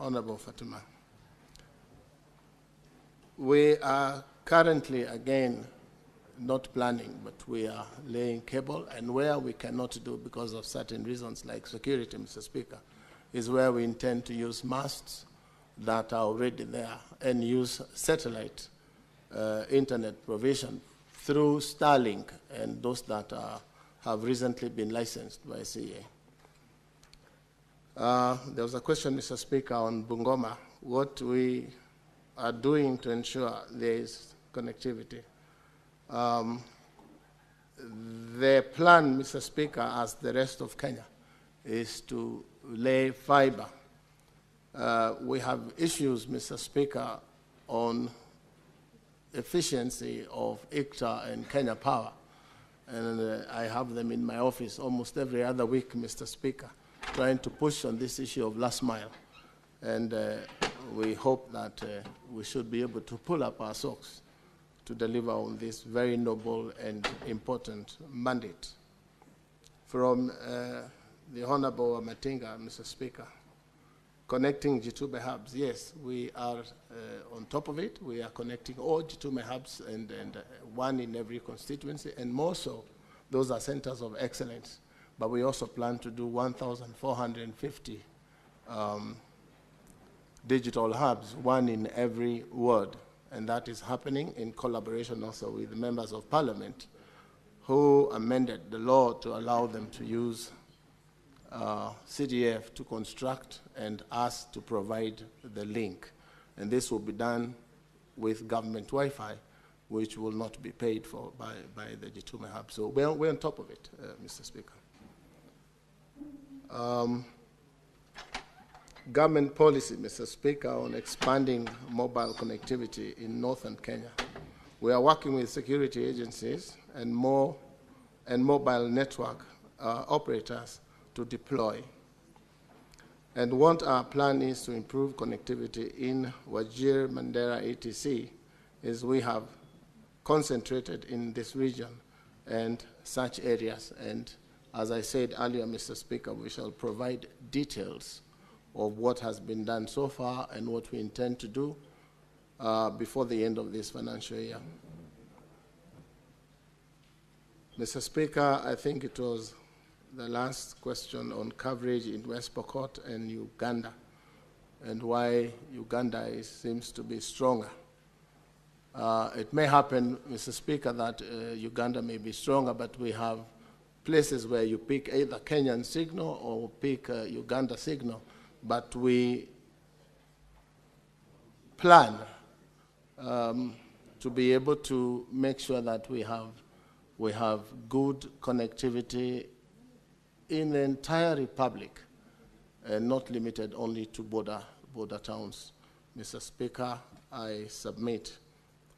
Speaker 3: Honorable Fatima. We are currently, again, not planning, but we are laying cable, and where we cannot do because of certain reasons like security, Mr. Speaker, is where we intend to use masts that are already there and use satellite internet provision through Starlink and those that have recently been licensed by CA. There was a question, Mr. Speaker, on Bungoma, what we are doing to ensure there is connectivity. The plan, Mr. Speaker, as the rest of Kenya, is to lay fiber. We have issues, Mr. Speaker, on efficiency of ICTA and Kenya Power. And I have them in my office almost every other week, Mr. Speaker, trying to push on this issue of last mile. And we hope that we should be able to pull up our socks to deliver on this very noble and important mandate. From the Honorable Matinga, Mr. Speaker, connecting Gitume hubs, yes, we are on top of it. We are connecting all Gitume hubs and one in every constituency, and more so, those are centers of excellence. But we also plan to do 1,450 digital hubs, one in every ward. And that is happening in collaboration also with the members of parliament who amended the law to allow them to use CDF to construct and us to provide the link. And this will be done with government Wi-Fi, which will not be paid for by the Gitume hub. So we're on top of it, Mr. Speaker. Government policy, Mr. Speaker, on expanding mobile connectivity in northern Kenya. We are working with security agencies and mobile network operators to deploy. And what our plan is to improve connectivity in Wajir, Mandera, etc. is we have concentrated in this region and such areas. And as I said earlier, Mr. Speaker, we shall provide details of what has been done so far and what we intend to do before the end of this financial year. Mr. Speaker, I think it was the last question on coverage in West Pokot and Uganda and why Uganda seems to be stronger. It may happen, Mr. Speaker, that Uganda may be stronger, but we have places where you pick either Kenyan signal or pick Uganda signal, but we plan to be able to make sure that we have good connectivity in the entire republic and not limited only to border towns. Mr. Speaker, I submit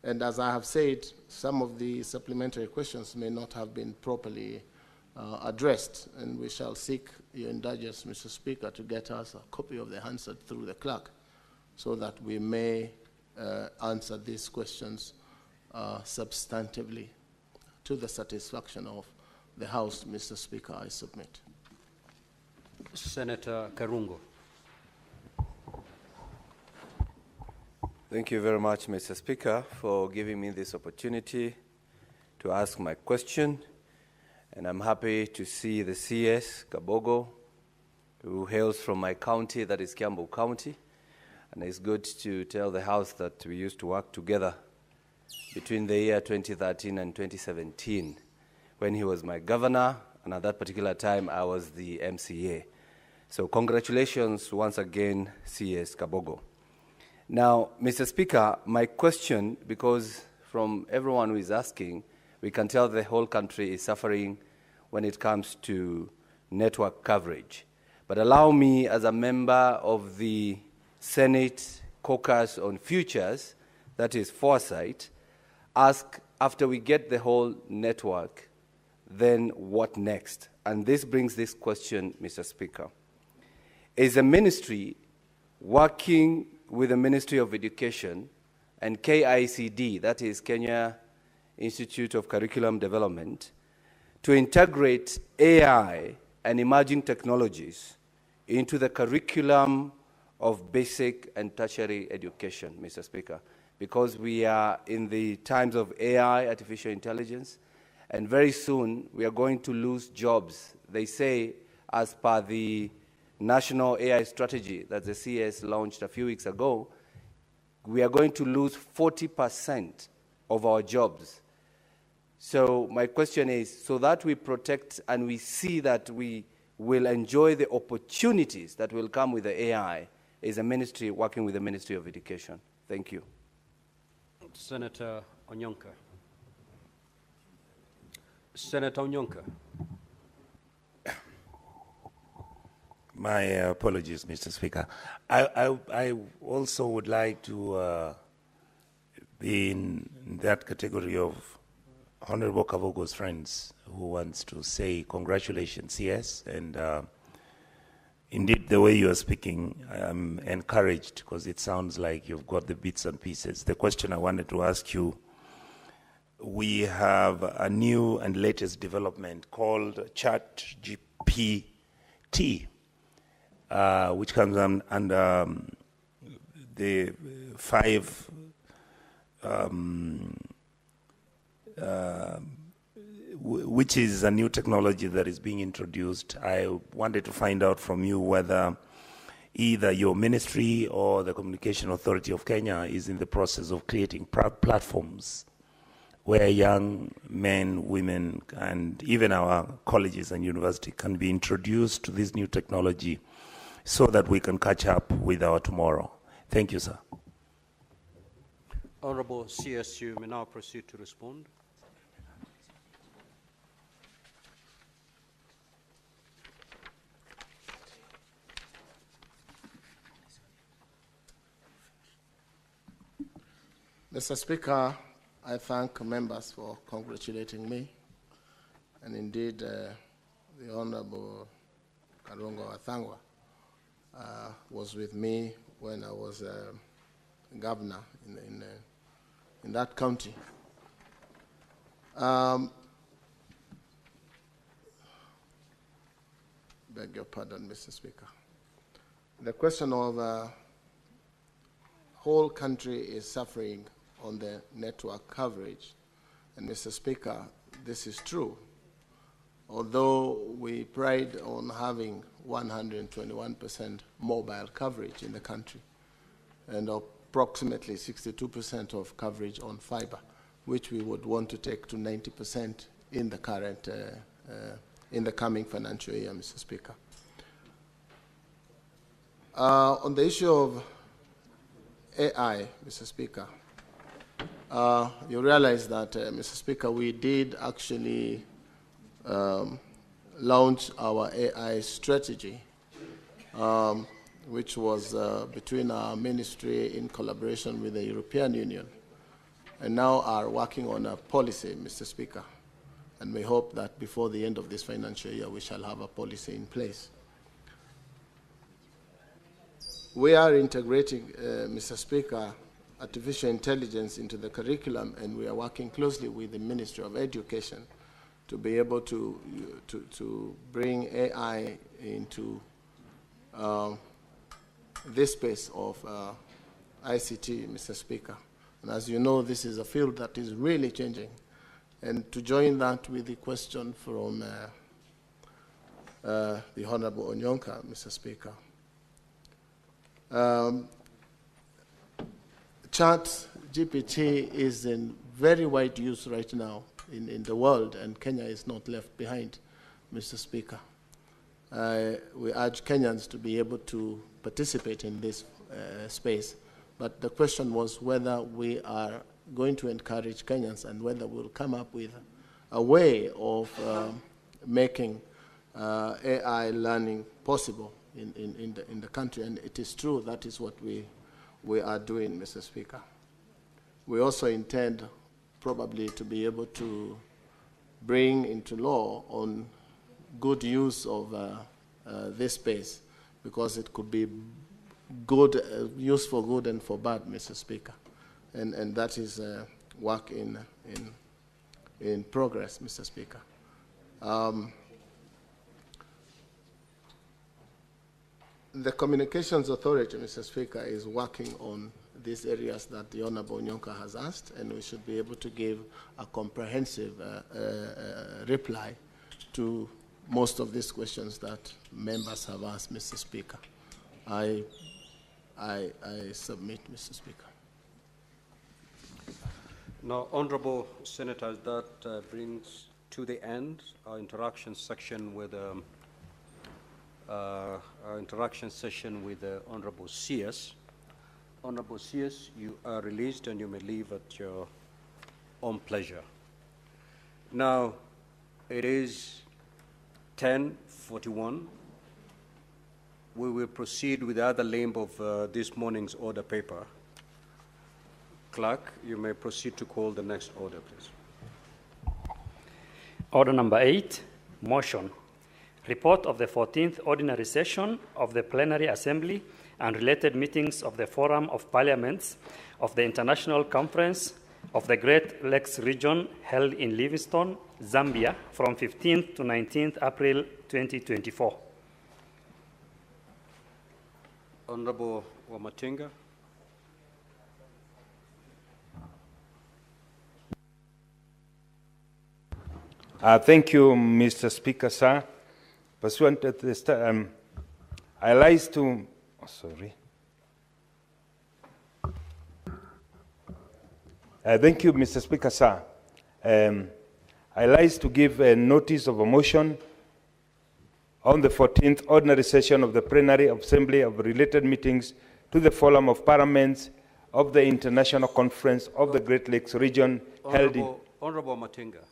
Speaker 3: And as I have said, some of the supplementary questions may not have been properly addressed, and we shall seek your indulgence, Mr. Speaker, to get us a copy of the answer through the clerk so that we may answer these questions substantively to the satisfaction of the House. Mr. Speaker, I submit.
Speaker 2: Senator Karungo.
Speaker 17: Thank you very much, Mr. Speaker, for giving me this opportunity to ask my question. And I'm happy to see the CS, KAbogo, who hails from my county, that is Kiambu County. And it's good to tell the House that we used to work together between the year 2013 and 2017, when he was my governor, and at that particular time, I was the MCA. So congratulations once again, CS KAbogo. Now, Mr. Speaker, my question, because from everyone who is asking, we can tell the whole country is suffering when it comes to network coverage. But allow me, as a member of the Senate Caucus on Futures, that is Foresight, ask, after we get the whole network, then what next? And this brings this question, Mr. Speaker. Is the ministry working with the Ministry of Education and KICD, that is Kenya Institute of Curriculum Development, to integrate AI and emerging technologies into the curriculum of basic and tertiary education, Mr. Speaker? Because we are in the times of AI, artificial intelligence, and very soon we are going to lose jobs. They say, as per the national AI strategy that the CS launched a few weeks ago, we are going to lose 40% of our jobs. So my question is, so that we protect and we see that we will enjoy the opportunities that will come with the AI, is the ministry working with the Ministry of Education? Thank you.
Speaker 2: Senator Onyonka. Senator Onyonka.
Speaker 6: My apologies, Mr. Speaker. I also would like to be in that category of Honorable KAbogo's friends who wants to say congratulations, yes. And indeed, the way you are speaking, I'm encouraged because it sounds like you've got the bits and pieces. The question I wanted to ask you, we have a new and latest development called ChatGPT, which comes under the 5 which is a new technology that is being introduced. I wanted to find out from you whether either your ministry or the Communication Authority of Kenya is in the process of creating platforms where young men, women, and even our colleges and universities can be introduced to this new technology so that we can catch up with our tomorrow. Thank you, sir.
Speaker 2: Honorable CSU may now proceed to respond.
Speaker 3: Mr. Speaker, I thank members for congratulating me, and indeed the Honorable Karungo Athangwa was with me when I was governor in that county. Beg your pardon, Mr. Speaker. The question of whole country is suffering on the network coverage. And Mr. Speaker, this is true. Although we pride on having 121% mobile coverage in the country and approximately 62% of coverage on fiber, which we would want to take to 90% in the current, in the coming financial year, Mr. Speaker. On the issue of AI, Mr. Speaker, you realize that, Mr. Speaker, we did actually launch our AI strategy, which was between our ministry in collaboration with the European Union. and now are working on a policy, Mr. Speaker. And we hope that before the end of this financial year, we shall have a policy in place. We are integrating, Mr. Speaker, artificial intelligence into the curriculum, and we are working closely with the Ministry of Education to be able to bring AI into this space of ICT, Mr. Speaker. And as you know, this is a field that is really changing. And to join that with the question from the Honorable Onyonka, Mr. Speaker. Chat GPT is in very wide use right now in the world, and Kenya is not left behind, Mr. Speaker. We urge Kenyans to be able to participate in this space, but the question was whether we are going to encourage Kenyans and whether we'll come up with a way of making AI learning possible in the country, and it is true that is what we are doing, Mr. Speaker. We also intend probably to be able to bring into law on good use of this space, because it could be good, used for good and for bad, Mr. Speaker. And that is work in progress, Mr. Speaker. The Communications Authority, Mr. Speaker, is working on these areas that the Honorable Nyonka has asked, and we should be able to give a comprehensive reply to most of these questions that members have asked, Mr. Speaker. I submit, Mr. Speaker.
Speaker 2: Now, Honorable Senators, that brings to the end our interaction section with the Honorable CS. Honorable CS, you are released and you may leave at your own pleasure. Now, it is 10:41. We will proceed with the other limb of this morning's order paper. Clerk, you may proceed to call the next order, please.
Speaker 18: Order number 8, motion. Report of the 14th Ordinary Session of the Plenary Assembly and related meetings of the Forum of Parliaments of the International Conference of the Great Lakes Region held in Livingstone, Zambia from 15th to 19th April 2024.
Speaker 2: Honorable Wamatinga.
Speaker 13: Thank you, Mr. Speaker, sir. Pursuant to this, I rise to, thank you, Mr. Speaker, sir. I rise to give a notice of a motion on the 14th Ordinary Session of the Plenary Assembly of related meetings to the Forum of Parliaments of the International Conference of the Great Lakes Region held in...
Speaker 2: Honorable Matinga,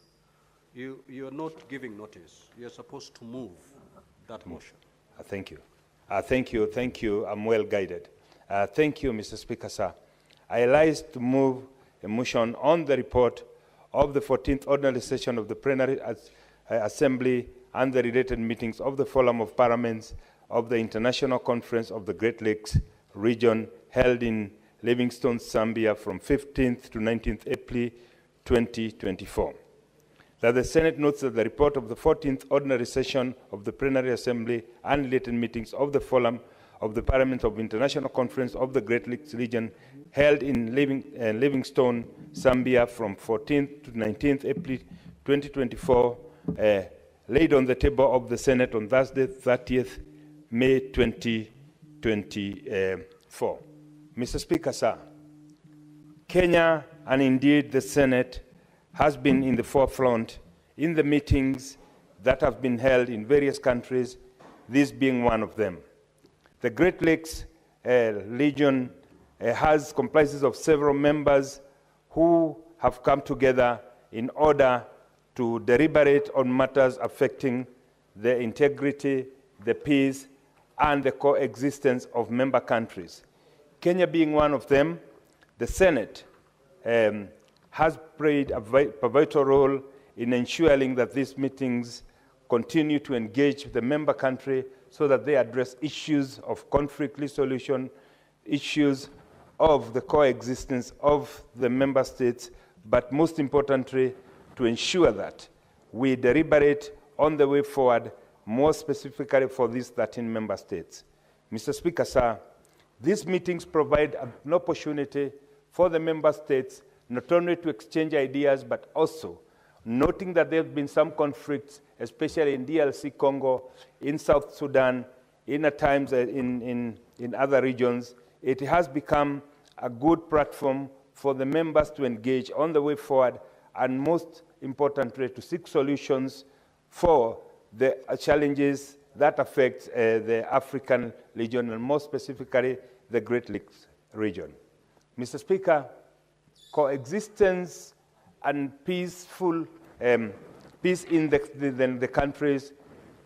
Speaker 2: you are not giving notice. You are supposed to move that motion.
Speaker 13: Thank you. Thank you. I'm well guided. Thank you, Mr. Speaker, sir. I rise to move a motion on the report of the 14th Ordinary Session of the Plenary Assembly and the related meetings of the Forum of Parliaments of the International Conference of the Great Lakes Region held in Livingstone, Zambia from 15th to 19th April 2024. That the Senate notes that the report of the 14th Ordinary Session of the Plenary Assembly and related meetings of the Forum of the Parliament of International Conference of the Great Lakes Region held in Livingstone, Zambia from 14th to 19th April 2024 laid on the table of the Senate on Thursday, 30th May 2024. Mr. Speaker, sir, Kenya and indeed the Senate has been in the forefront in the meetings that have been held in various countries, this being one of them. The Great Lakes region comprises of several members who have come together in order to deliberate on matters affecting the integrity, the peace, and the coexistence of member countries. Kenya being one of them, the Senate has played a pivotal role in ensuring that these meetings continue to engage the member country so that they address issues of conflict resolution, issues of the coexistence of the member states, but most importantly, to ensure that we deliberate on the way forward, more specifically for these 13 member states. Mr. Speaker, sir, these meetings provide an opportunity for the member states not only to exchange ideas, but also noting that there have been some conflicts, especially in DRC Congo, in South Sudan, at times in other regions. It has become a good platform for the members to engage on the way forward, and most importantly, to seek solutions for the challenges that affect the African region, and more specifically, the Great Lakes region. Mr. Speaker, coexistence and peace in the countries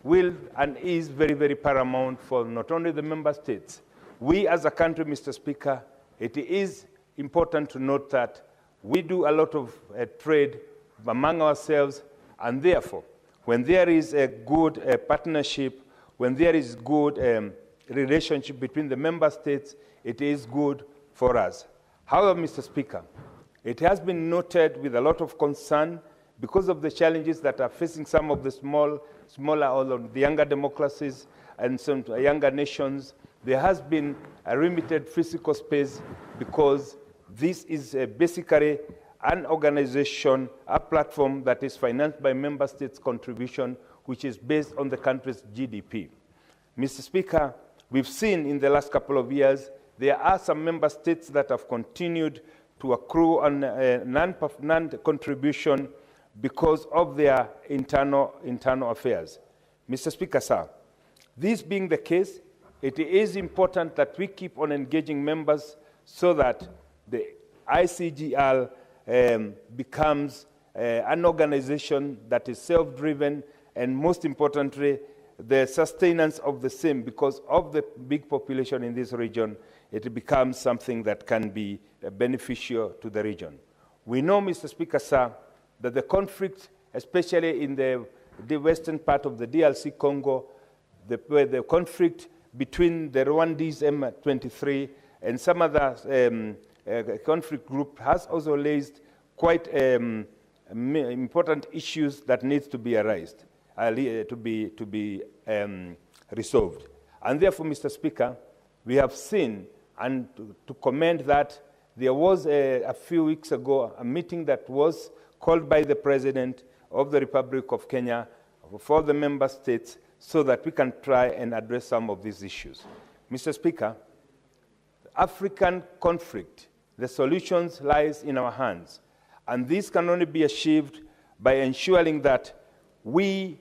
Speaker 13: will and is very, very paramount for not only the member states. We as a country, Mr. Speaker, it is important to note that we do a lot of trade among ourselves, and therefore, when there is a good partnership, when there is good relationship between the member states, it is good for us. However, Mr. Speaker, it has been noted with a lot of concern because of the challenges that are facing some of the smaller or the younger democracies and some younger nations. There has been a limited physical space because this is basically an organization, a platform that is financed by member states' contribution, which is based on the country's GDP. Mr. Speaker, we've seen in the last couple of years, there are some member states that have continued to accrue on non-contribution because of their internal affairs. Mr. Speaker, sir, this being the case, it is important that we keep on engaging members so that the ICGL becomes an organization that is self-driven, and most importantly, the sustenance of the same, because of the big population in this region, it becomes something that can be beneficial to the region. We know, Mr. Speaker, sir, that the conflict, especially in the western part of the DRC Congo, the conflict between the Rwandese M23 and some other conflict group has also raised quite important issues that needs to be raised, to be resolved. And therefore, Mr. Speaker, we have seen, and to commend that, there was a few weeks ago a meeting that was called by the President of the Republic of Kenya for the member states so that we can try and address some of these issues. Mr. Speaker, African conflict, the solutions lies in our hands, and this can only be achieved by ensuring that we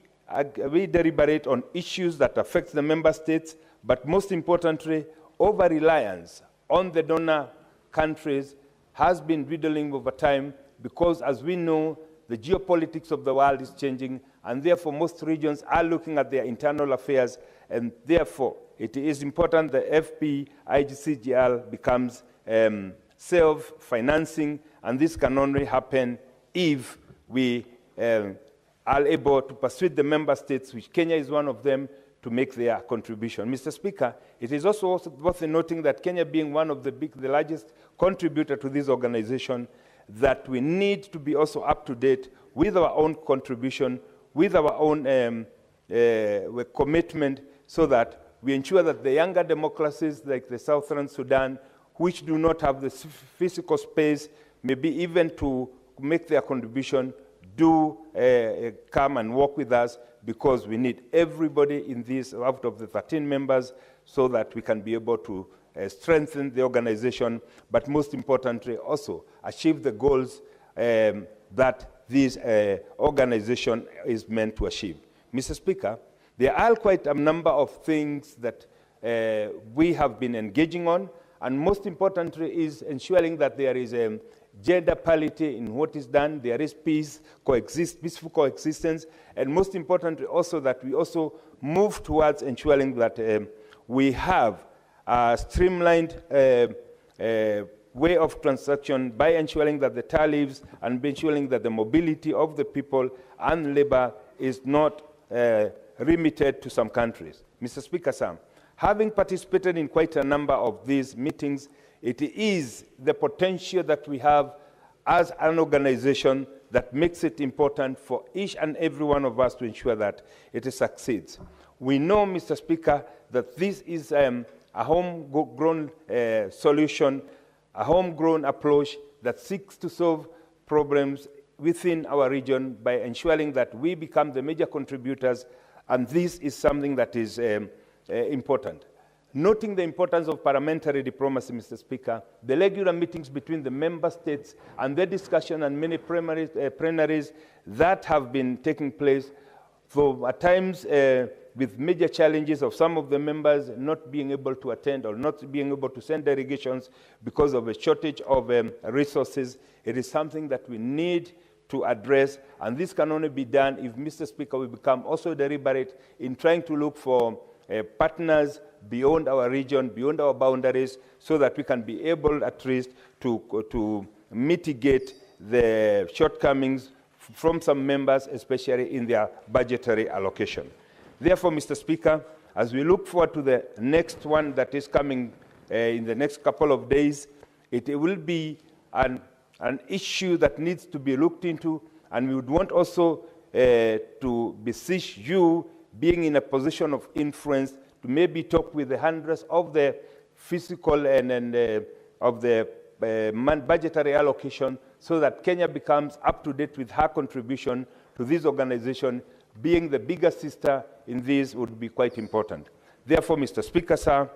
Speaker 13: deliberate on issues that affect the member states, but most importantly, over-reliance on the donor countries has been dwindling over time because, as we know, the geopolitics of the world is changing, and therefore most regions are looking at their internal affairs, and therefore it is important that ICGL becomes self-financing, and this can only happen if we are able to persuade the member states, which Kenya is one of them, to make their contribution. Mr. Speaker, it is also worth noting that Kenya, being one of the largest contributor to this organization, that we need to be also up to date with our own contribution, with our own commitment, so that we ensure that the younger democracies like the Southern Sudan, which do not have the physical space, maybe even to make their contribution, do come and work with us, because we need everybody in this, out of the 13 members, so that we can be able to strengthen the organization, but most importantly also achieve the goals that this organization is meant to achieve. Mr. Speaker, there are quite a number of things that we have been engaging on, and most importantly is ensuring that there is gender parity in what is done, there is peaceful coexistence, and most importantly also that we also move towards ensuring that we have a streamlined way of transaction by ensuring that the tariffs and by ensuring that the mobility of the people and labor is not limited to some countries. Mr. Speaker, sir, having participated in quite a number of these meetings, it is the potential that we have as an organization that makes it important for each and every one of us to ensure that it succeeds. We know, Mr. Speaker, that this is a homegrown solution, a homegrown approach that seeks to solve problems within our region by ensuring that we become the major contributors, and this is something that is important. Noting the importance of parliamentary diplomacy, Mr. Speaker, the regular meetings between the member states and the discussion and many plenaries that have been taking place, for at times with major challenges of some of the members not being able to attend or not being able to send delegations because of a shortage of resources, it is something that we need to address, and this can only be done if, Mr. Speaker, we become also deliberate in trying to look for partners beyond our region, beyond our boundaries, so that we can be able at least to mitigate the shortcomings from some members, especially in their budgetary allocation. Therefore, Mr. Speaker, as we look forward to the next one that is coming in the next couple of days, it will be an issue that needs to be looked into, and we would want also to beseech you, being in a position of influence, to maybe talk with the hundreds of the physical and of the budgetary allocation, so that Kenya becomes up to date with her contribution to this organization. Being the bigger sister in this would be quite important. Therefore, Mr. Speaker, sir,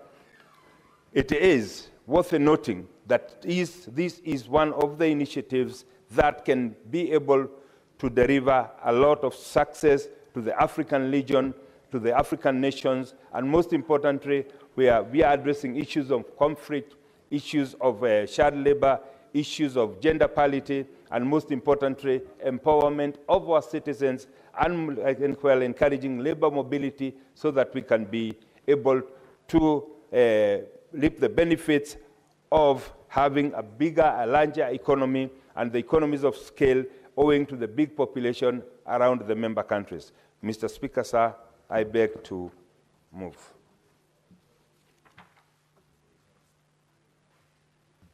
Speaker 13: it is worth noting that this is one of the initiatives that can be able to deliver a lot of success to the African region, to the African nations, and most importantly, we are addressing issues of conflict, issues of child labor, issues of gender parity, and most importantly, empowerment of our citizens, and while encouraging labor mobility, so that we can be able to reap the benefits of having a bigger, a larger economy, and the economies of scale owing to the big population around the member countries. Mr. Speaker, sir, I beg to move.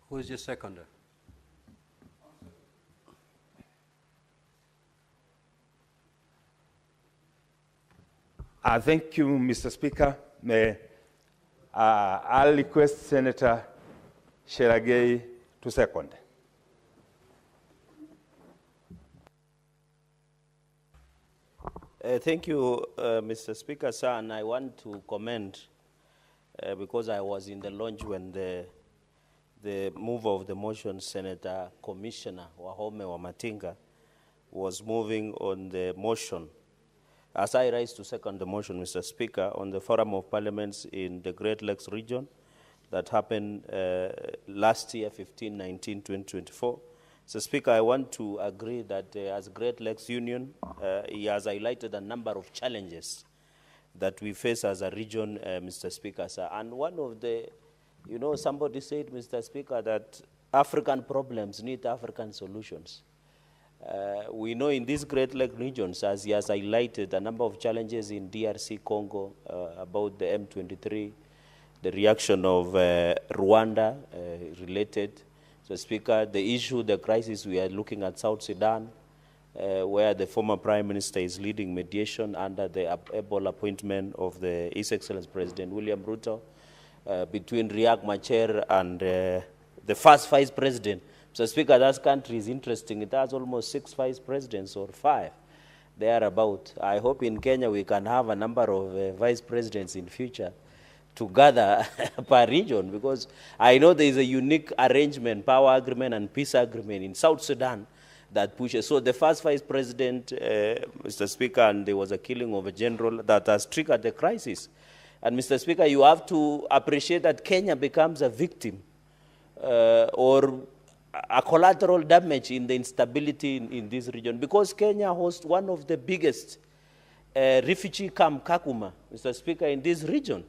Speaker 2: Who is your seconder?
Speaker 13: Thank you, Mr. Speaker. I'll request Senator Sheragei to second.
Speaker 19: Thank you, Mr. Speaker, sir, and I want to comment because I was in the launch when the mover of the motion, Senator Commissioner Wahome Wamatinga, was moving on the motion. As I rise to second the motion, Mr. Speaker, on the Forum of Parliaments in the Great Lakes region that happened last year, 15-19, 2024, Mr. Speaker, I want to agree that as Great Lakes Union, he has highlighted a number of challenges that we face as a region, Mr. Speaker, sir. And one of the, somebody said, Mr. Speaker, that African problems need African solutions. We know in these Great Lake regions, as he has highlighted, a number of challenges in DRC Congo about the M23, the reaction of Rwanda related. So, Speaker, the issue, the crisis we are looking at South Sudan, where the former Prime Minister is leading mediation under the able appointment of the His Excellency President William Ruto, between Riek Machar and the first Vice President. So, Speaker, that country is interesting. It has almost 6 vice presidents or 5 thereabout. I hope in Kenya we can have a number of vice presidents in future together per region, because I know there is a unique arrangement, power agreement and peace agreement in South Sudan that pushes. So the first vice president, Mr. Speaker, and there was a killing of a general that has triggered the crisis. And Mr. Speaker, you have to appreciate that Kenya becomes a victim or a collateral damage in the instability in this region, because Kenya hosts one of the biggest refugee camp, Kakuma, Mr. Speaker, in this region.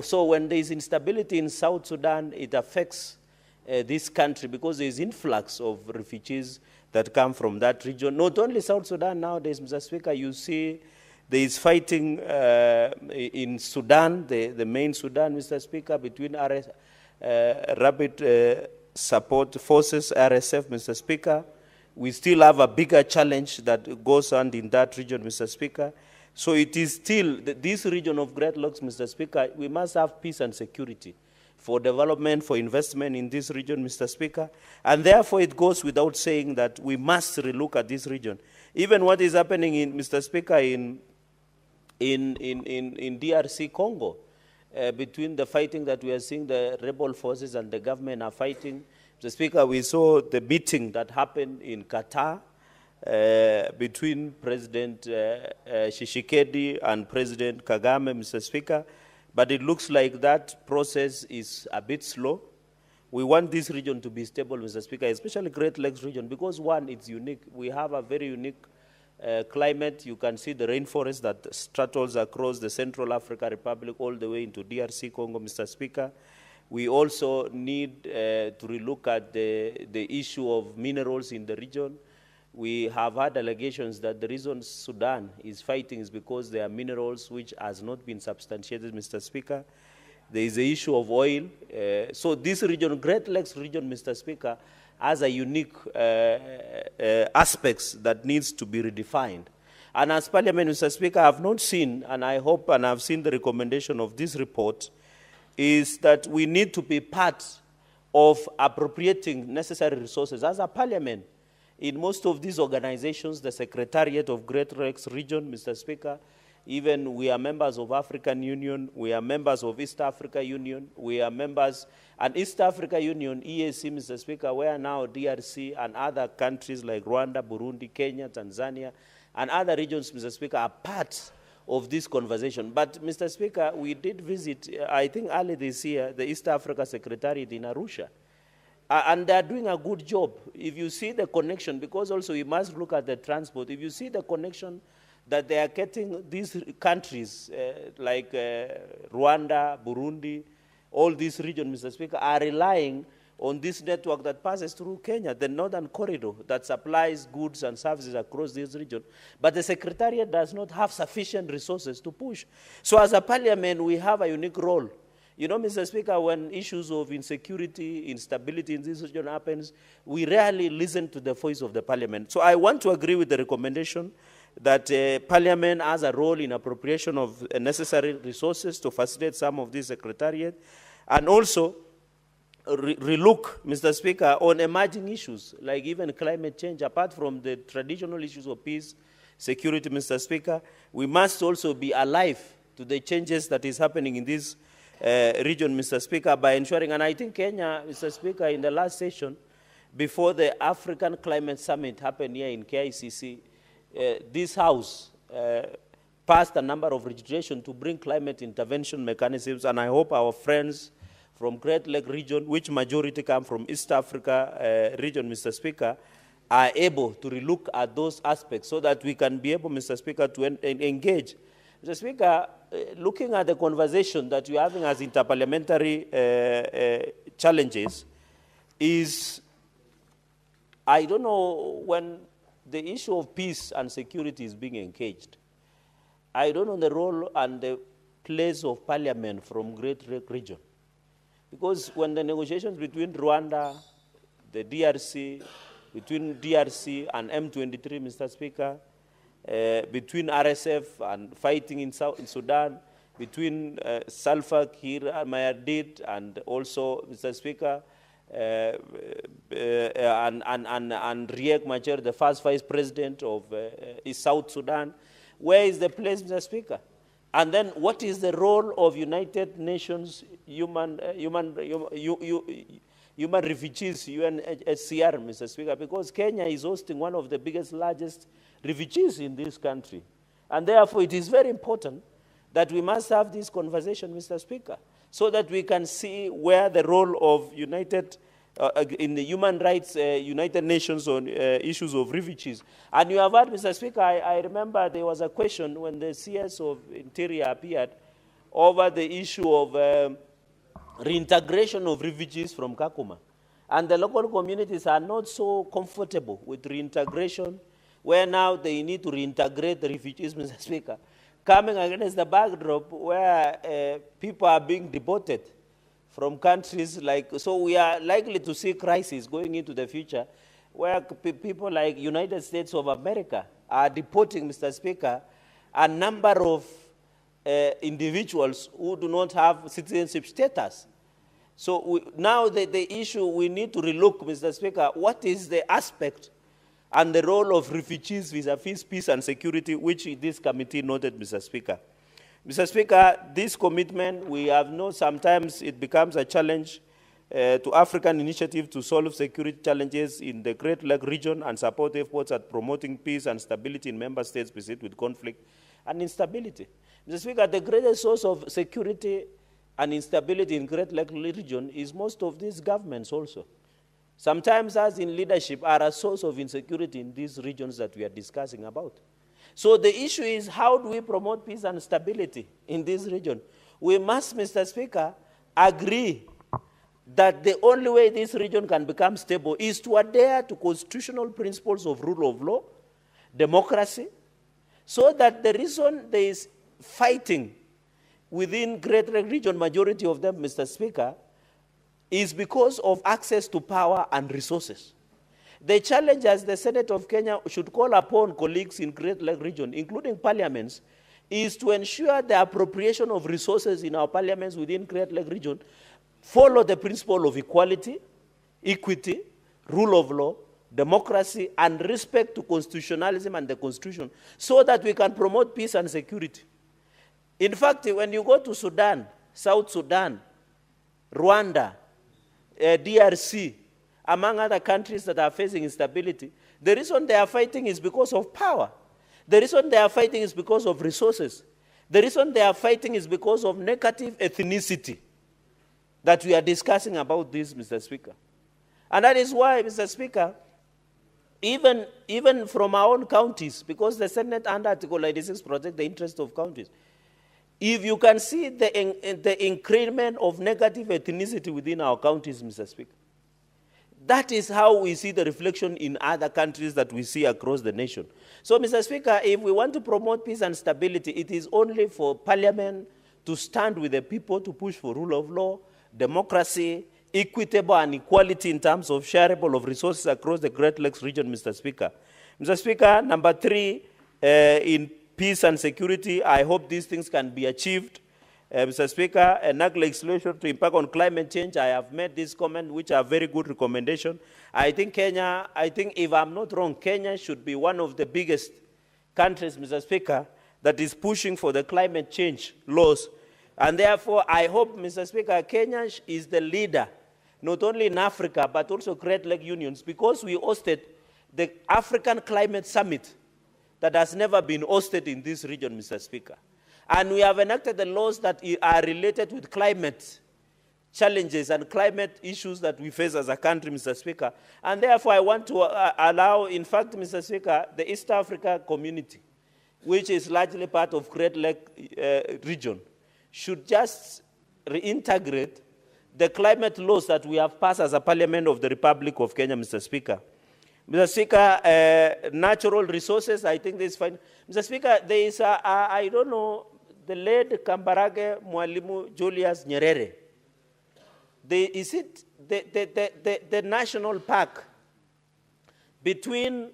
Speaker 19: So when there is instability in South Sudan, it affects this country, because there is influx of refugees that come from that region. Not only South Sudan nowadays, Mr. Speaker, you see there is fighting in Sudan, the main Sudan, Mr. Speaker, between Rapid Support Forces, RSF, Mr. Speaker. We still have a bigger challenge that goes on in that region, Mr. Speaker. So it is still, this region of Great Lakes, Mr. Speaker, we must have peace and security for development, for investment in this region, Mr. Speaker. And therefore, it goes without saying that we must relook at this region. Even what is happening in, Mr. Speaker, in DRC Congo, between the fighting that we are seeing, the rebel forces and the government are fighting. Mr. Speaker, we saw the meeting that happened in Qatar between President Tshisekedi and President Kagame, Mr. Speaker. But it looks like that process is a bit slow. We want this region to be stable, Mr. Speaker, especially Great Lakes region, because one, it's unique. We have a very unique climate. You can see the rainforest that straddles across the Central African Republic all the way into DRC Congo, Mr. Speaker. We also need to relook at the issue of minerals in the region. We have had allegations that the reason Sudan is fighting is because there are minerals which has not been substantiated, Mr. Speaker. There is the issue of oil. So this region, Great Lakes region, Mr. Speaker, has a unique aspects that needs to be redefined. And as Parliament, Mr. Speaker, I have not seen, and I hope and I have seen the recommendation of this report, is that we need to be part of appropriating necessary resources as a Parliament. In most of these organizations, the Secretariat of Great Lakes Region, Mr. Speaker, even we are members of African Union, we are members of East Africa Union, we are members, and East Africa Union, EAC, Mr. Speaker, where now DRC and other countries like Rwanda, Burundi, Kenya, Tanzania, and other regions, Mr. Speaker, are part of this conversation. But, Mr. Speaker, we did visit, I think early this year, the East Africa Secretariat in Arusha. And they are doing a good job. If you see the connection, because also we must look at the transport, if you see the connection that they are getting, these countries like Rwanda, Burundi, all these regions, Mr. Speaker, are relying on this network that passes through Kenya, the northern corridor that supplies goods and services across this region. But the Secretariat does not have sufficient resources to push. So as a Parliament, we have a unique role. You know, Mr. Speaker, when issues of insecurity, instability in this region happens, we rarely listen to the voice of the Parliament. So I want to agree with the recommendation that Parliament has a role in appropriation of necessary resources to facilitate some of this Secretariat, and also relook, Mr. Speaker, on emerging issues, like even climate change, apart from the traditional issues of peace, security, Mr. Speaker. We must also be alive to the changes that is happening in this region, Mr. Speaker, by ensuring, and I think Kenya, Mr. Speaker, in the last session, before the African Climate Summit happened here in KICC, this House passed a number of legislation to bring climate intervention mechanisms, and I hope our friends from Great Lake region, which majority come from East Africa region, Mr. Speaker, are able to relook at those aspects so that we can be able, Mr. Speaker, to engage. Mr. Speaker, looking at the conversation that we're having as interparliamentary challenges is, I don't know, when the issue of peace and security is being engaged, I don't know the role and the place of Parliament from Great Lake region. Because when the negotiations between Rwanda, the DRC, between DRC and M23, Mr. Speaker, between RSF and fighting in Sudan, between Salva Kiir and Mayardit, and also, Mr. Speaker, and Riek Machar, the first vice president of South Sudan. Where is the place, Mr. Speaker? And then what is the role of United Nations human refugees, UNHCR, Mr. Speaker? Because Kenya is hosting one of the largest refugees in this country. And therefore, it is very important that we must have this conversation, Mr. Speaker, so that we can see where the role of in the human rights, United Nations on issues of refugees. And you have heard, Mr. Speaker, I remember there was a question when the CS of Interior appeared over the issue of reintegration of refugees from Kakuma. And the local communities are not so comfortable with reintegration, where now they need to reintegrate the refugees, Mr. Speaker, coming against the backdrop where people are being deported from countries like, so we are likely to see crisis going into the future where people like United States of America are deporting, Mr. Speaker, a number of individuals who do not have citizenship status. So now the issue we need to relook, Mr. Speaker, what is the aspect and the role of refugees vis-a-vis peace and security, which this committee noted, Mr. Speaker. Mr. Speaker, this commitment, we have known sometimes it becomes a challenge to African initiative to solve security challenges in the Great Lake region and support efforts at promoting peace and stability in member states beset with conflict and instability. Mr. Speaker, the greatest source of security and instability in Great Lake region is most of these governments also. Sometimes us in leadership are a source of insecurity in these regions that we are discussing about. So the issue is, how do we promote peace and stability in this region? We must, Mr. Speaker, agree that the only way this region can become stable is to adhere to constitutional principles of rule of law, democracy, so that the reason there is fighting within Great Lake region, majority of them, Mr. Speaker, is because of access to power and resources. The challenge as the Senate of Kenya should call upon colleagues in Great Lake region, including parliaments, is to ensure the appropriation of resources in our parliaments within Great Lake region follow the principle of equality, equity, rule of law, democracy, and respect to constitutionalism and the Constitution, so that we can promote peace and security. In fact, when you go to Sudan, South Sudan, Rwanda, DRC, among other countries that are facing instability, the reason they are fighting is because of power. The reason they are fighting is because of resources. The reason they are fighting is because of negative ethnicity that we are discussing about this, Mr. Speaker. And that is why, Mr. Speaker, even from our own counties, because the Senate under Article 96 protects the interest of counties, if you can see the increment of negative ethnicity within our counties, Mr. Speaker, that is how we see the reflection in other countries that we see across the nation. So, Mr. Speaker, if we want to promote peace and stability, it is only for Parliament to stand with the people to push for rule of law, democracy, equitable and equality in terms of shareable of resources across the Great Lakes region, Mr. Speaker. Mr. Speaker, number 3, in peace and security, I hope these things can be achieved. Mr. Speaker, enact legislation to impact on climate change. I have made this comment, which are very good recommendation. I think if I'm not wrong, Kenya should be one of the biggest countries, Mr. Speaker, that is pushing for the climate change laws. And therefore, I hope, Mr. Speaker, Kenya is the leader, not only in Africa, but also Great Lake unions, because we hosted the African Climate Summit that has never been hosted in this region, Mr. Speaker. And we have enacted the laws that are related with climate challenges and climate issues that we face as a country, Mr. Speaker. And therefore, I want to allow, in fact, Mr. Speaker, the East Africa community, which is largely part of Great Lake region, should just reintegrate the climate laws that we have passed as a Parliament of the Republic of Kenya, Mr. Speaker. Mr. Speaker, natural resources, I think this is fine. Mr. Speaker, there is I don't know, the late Kambarage Mwalimu Julius Nyerere. Is it the national park between,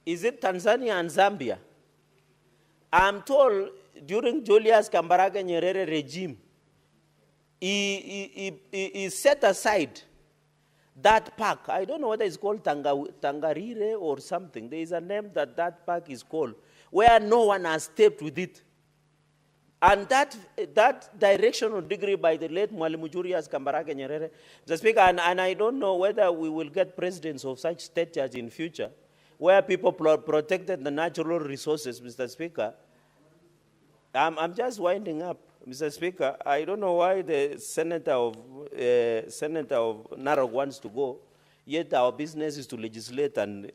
Speaker 19: is it Tanzania and Zambia? I'm told during Julius Kambarage Nyerere regime, he set aside that park. I don't know whether it's called Tangarire or something. There is a name that park is called, where no one has stepped with it. And that directional degree by the late Mwalimu Julius Kambarage Nyerere, Mr. Speaker, and I don't know whether we will get presidents of such statures in future, where people protected the natural resources, Mr. Speaker. I'm just winding up, Mr. Speaker. I don't know why the senator of Narok wants to go, yet our business is to legislate and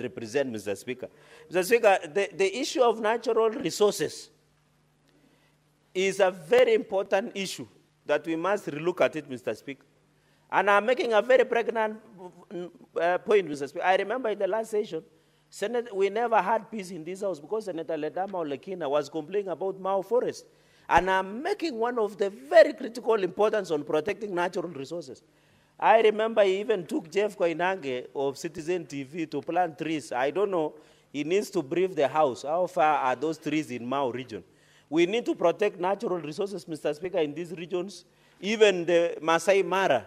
Speaker 19: represent, Mr. Speaker. Mr. Speaker, the issue of natural resources is a very important issue that we must relook at it, Mr. Speaker. And I'm making a very pregnant point, Mr. Speaker. I remember in the last session, Senate, we never had peace in this house because Senator Ledama Olekina was complaining about Mao Forest. And I'm making one of the very critical importance on protecting natural resources. I remember he even took Jeff Koinange of Citizen TV to plant trees. I don't know, he needs to brief the House. How far are those trees in Mao region? We need to protect natural resources, Mr. Speaker, in these regions. Even the Masai Mara,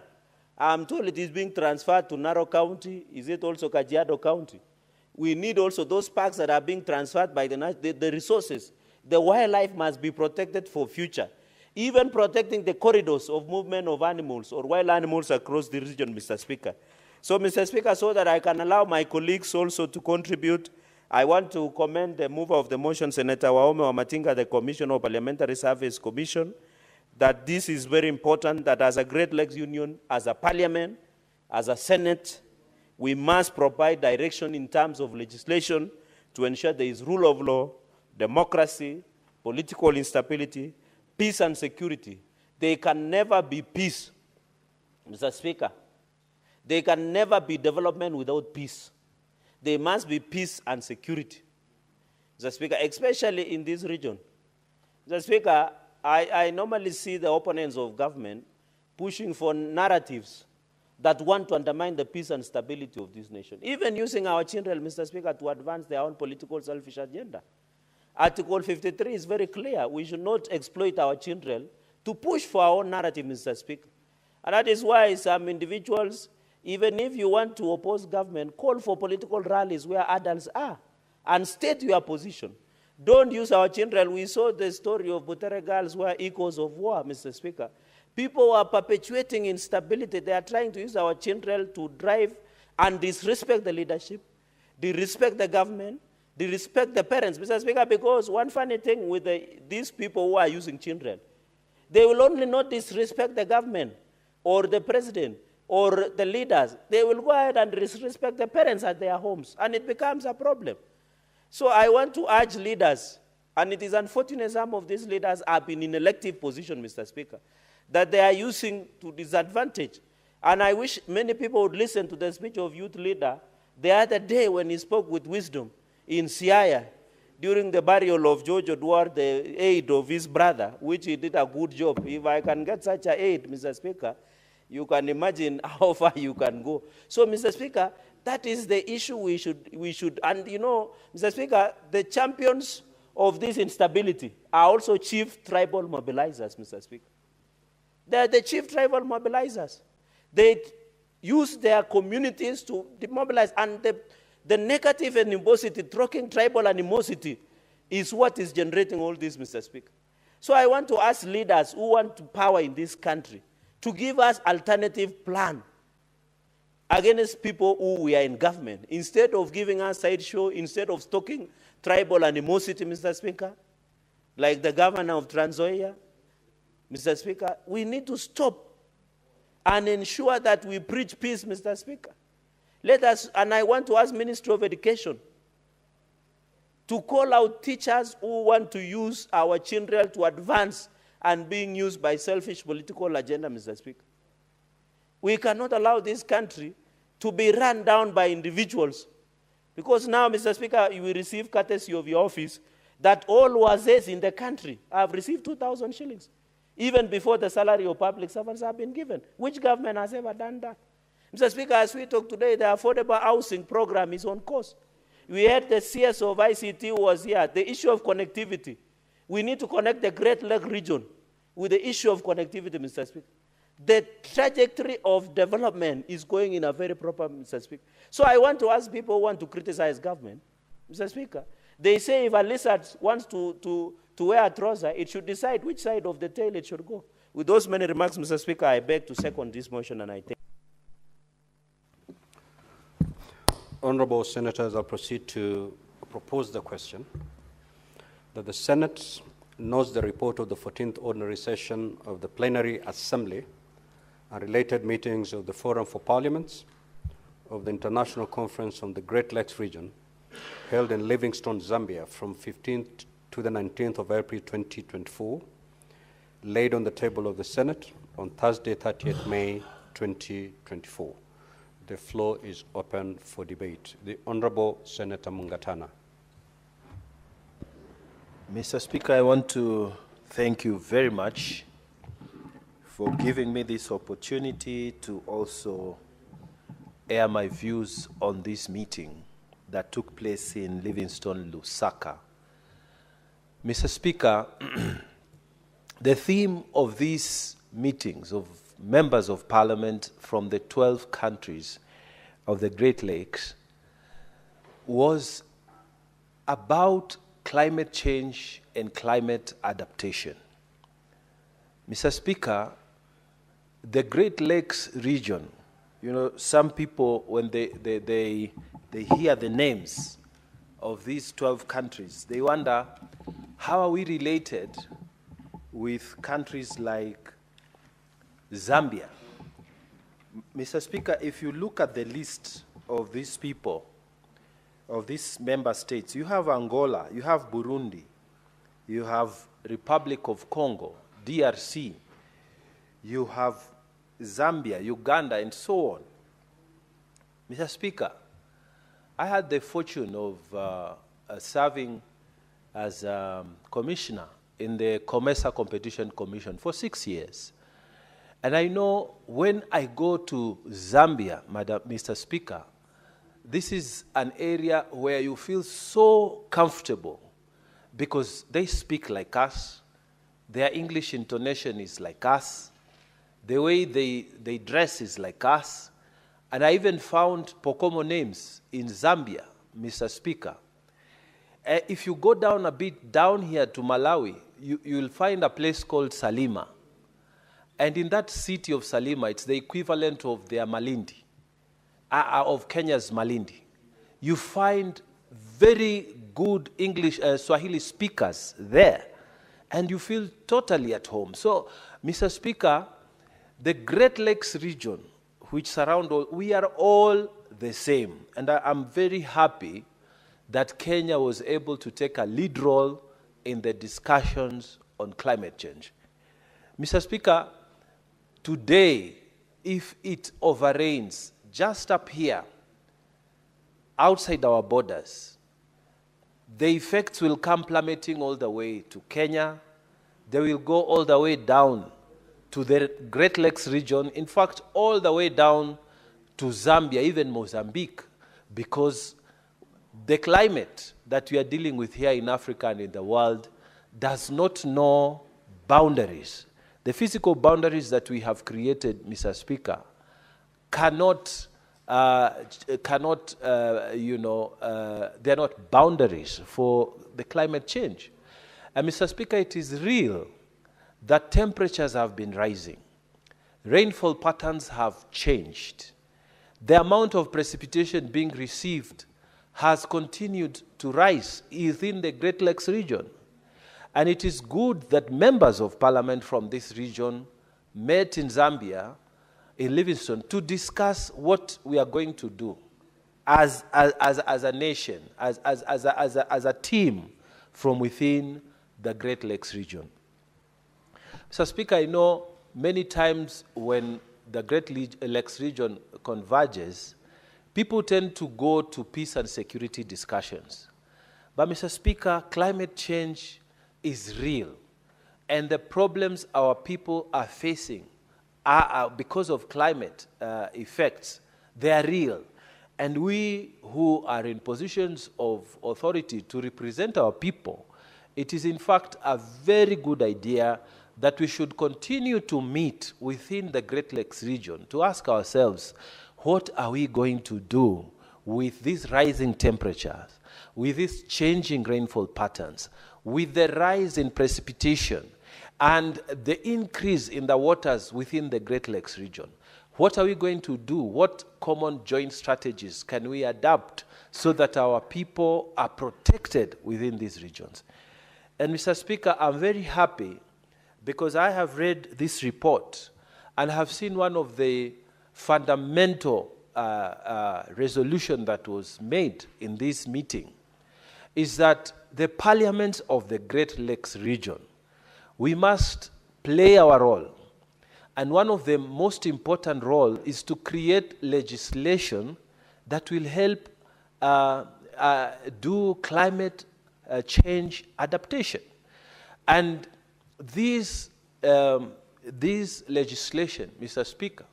Speaker 19: I'm told it is being transferred to Narok County. Is it also Kajiado County? We need also those parks that are being transferred by the resources. The wildlife must be protected for future. Even protecting the corridors of movement of animals or wild animals across the region, Mr. Speaker. So, Mr. Speaker, so that I can allow my colleagues also to contribute, I want to commend the mover of the motion, Senator Wahome Wamatinga, the Commissioner of Parliamentary Service Commission, that this is very important, that as a Great Lakes Union, as a Parliament, as a Senate, we must provide direction in terms of legislation to ensure there is rule of law, democracy, political instability, peace and security. There can never be peace, Mr. Speaker. There can never be development without peace. There must be peace and security, Mr. Speaker, especially in this region. Mr. Speaker, I normally see the opponents of government pushing for narratives that want to undermine the peace and stability of this nation, even using our children, Mr. Speaker, to advance their own political selfish agenda. Article 53 is very clear. We should not exploit our children to push for our own narrative, Mr. Speaker. And that is why some individuals, even if you want to oppose government, call for political rallies where adults are and state your position. Don't use our children. We saw the story of Butere girls were echoes of war, Mr. Speaker. People are perpetuating instability. They are trying to use our children to drive and disrespect the leadership, disrespect the government, disrespect the parents, Mr. Speaker, because one funny thing with these people who are using children, they will only not disrespect the government or the president or the leaders. They will go ahead and disrespect the parents at their homes, and it becomes a problem. So I want to urge leaders, and it is unfortunate some of these leaders have been in elective position, Mr. Speaker, that they are using to disadvantage. And I wish many people would listen to the speech of youth leader the other day when he spoke with wisdom in Siaya during the burial of George Odwar, the aide of his brother, which he did a good job. If I can get such an aide, Mr. Speaker, you can imagine how far you can go. So, Mr. Speaker, that is the issue we should, and you know, Mr. Speaker, the champions of this instability are also chief tribal mobilizers, Mr. Speaker. They are the chief tribal mobilizers. They use their communities to demobilize, and the negative animosity, troking tribal animosity, is what is generating all this, Mr. Speaker. So I want to ask leaders who want power in this country to give us alternative plan against people who we are in government. Instead of giving us sideshow, instead of stoking tribal animosity, Mr. Speaker, like the governor of Trans Nzoia, Mr. Speaker, we need to stop and ensure that we preach peace, Mr. Speaker. Let us, and I want to ask Ministry of Education to call out teachers who want to use our children to advance and being used by selfish political agenda, Mr. Speaker. We cannot allow this country to be run down by individuals, because now, Mr. Speaker, you will receive courtesy of your office that all wazes in the country have received 2,000 shillings, even before the salary of public servants have been given. Which government has ever done that? Mr. Speaker, as we talk today, the affordable housing program is on course. We had the CS of ICT was here, the issue of connectivity. We need to connect the Great Lake region with the issue of connectivity, Mr. Speaker. The trajectory of development is going in a very proper, Mr. Speaker. So I want to ask people who want to criticize government, Mr. Speaker, they say if a lizard wants to wear a trouser, it should decide which side of the tail it should go. With those many remarks, Mr. Speaker, I beg to second this motion, and I thank.
Speaker 2: Honorable Senators, I'll proceed to propose the question that the Senate notes the report of the 14th Ordinary Session of the Plenary Assembly and related meetings of the Forum for Parliaments of the International Conference on the Great Lakes region held in Livingstone, Zambia from 15th to the 19th of April 2024, laid on the table of the Senate on Thursday, 30th May 2024. The floor is open for debate. The Honorable Senator Mungatana.
Speaker 5: Mr. Speaker, I want to thank you very much for giving me this opportunity to also air my views on this meeting that took place in Livingstone, Lusaka. Mr. Speaker, the theme of these meetings of members of parliament from the 12 countries of the Great Lakes was about climate change and climate adaptation. Mr. Speaker, the Great Lakes region, you know, some people, when they hear the names of these 12 countries, they wonder, how are we related with countries like Zambia? Mr. Speaker, if you look at the list of these people, of these member states, you have Angola, you have Burundi, you have Republic of Congo, DRC, you have Zambia, Uganda, and so on. Mr. Speaker, I had the fortune of serving as commissioner in the COMESA Competition Commission for 6 years. And I know when I go to Zambia, Mr. Speaker, this is an area where you feel so comfortable because they speak like us, their English intonation is like us, the way they dress is like us, and I even found Pokomo names in Zambia, Mr. Speaker. If you go down a bit down here to Malawi, you'll find a place called Salima. And in that city of Salima, it's the equivalent of their Malindi, of Kenya's Malindi. You find very good English, Swahili speakers there, and you feel totally at home. So, Mr. Speaker, the Great Lakes region, which surround all, we are all the same. And I'm very happy that Kenya was able to take a lead role in the discussions on climate change. Mr. Speaker, today, if it overrains just up here, outside our borders, the effects will come plummeting all the way to Kenya. They will go all the way down to the Great Lakes region, in fact, all the way down to Zambia, even Mozambique, because the climate that we are dealing with here in Africa and in the world does not know boundaries. The physical boundaries that we have created, Mr. Speaker, cannot, they're not boundaries for the climate change. And Mr. Speaker, it is real that temperatures have been rising. Rainfall patterns have changed. The amount of precipitation being received has continued to rise within the Great Lakes region. And it is good that members of parliament from this region met in Zambia, in Livingstone, to discuss what we are going to do as a nation, as a team from within the Great Lakes region. Mr. Speaker, I know many times when the Great Lakes region converges, people tend to go to peace and security discussions. But Mr. Speaker, climate change is real. And the problems our people are facing are because of climate effects. They are real. And we who are in positions of authority to represent our people, it is in fact a very good idea that we should continue to meet within the Great Lakes region to ask ourselves, what are we going to do with these rising temperatures, with these changing rainfall patterns, with the rise in precipitation, and the increase in the waters within the Great Lakes region? What are we going to do? What common joint strategies can we adopt so that our people are protected within these regions? And Mr. Speaker, I'm very happy because I have read this report and have seen one of the fundamental resolution that was made in this meeting is that the parliaments of the Great Lakes region, we must play our role And one of the most important role is to create legislation that will help do climate change adaptation. And this legislation, Mr. Speaker,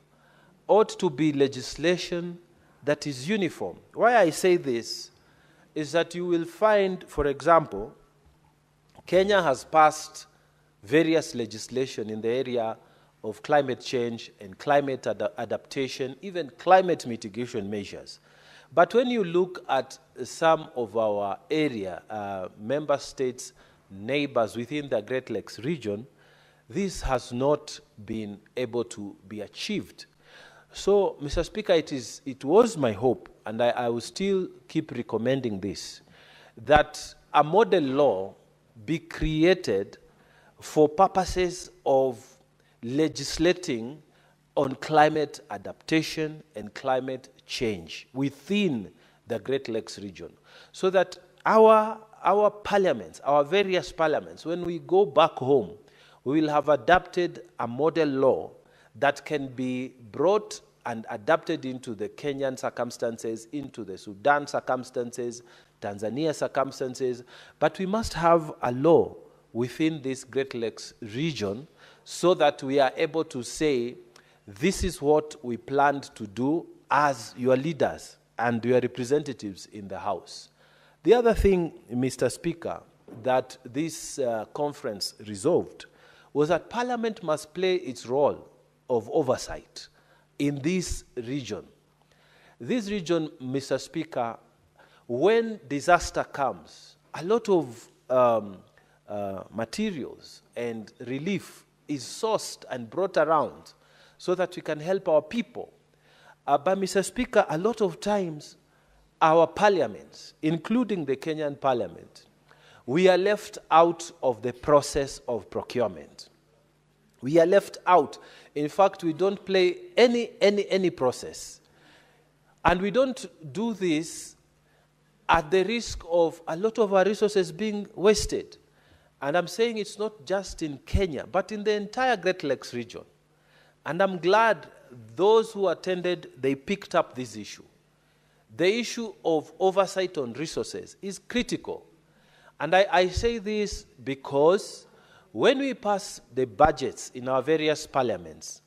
Speaker 5: ought to be legislation that is uniform. Why I say this is that you will find, for example, Kenya has passed various legislation in the area of climate change and climate adaptation, even climate mitigation measures. But when you look at some of our area, member states, neighbors within the Great Lakes region, this has not been able to be achieved. So, Mr. Speaker, it was my hope, and I will still keep recommending this, that a model law be created for purposes of legislating on climate adaptation and climate change within the Great Lakes region, so that our parliaments, our various parliaments, when we go back home, we will have adapted a model law that can be brought and adapted into the Kenyan circumstances, into the Sudan circumstances, Tanzania circumstances, but we must have a law within this Great Lakes region so that we are able to say, this is what we planned to do as your leaders and your representatives in the House. The other thing, Mr. Speaker, that this conference resolved was that Parliament must play its role of oversight in this region. This region, Mr. Speaker, when disaster comes, a lot of materials and relief is sourced and brought around so that we can help our people. But Mr. Speaker, a lot of times our parliaments, including the Kenyan parliament, we are left out of the process of procurement. We are left out. In fact, we don't play any process. And we don't do this at the risk of a lot of our resources being wasted. And I'm saying it's not just in Kenya, but in the entire Great Lakes region. And I'm glad those who attended, they picked up this issue. The issue of oversight on resources is critical. And I say this because when we pass the budgets in our various parliaments,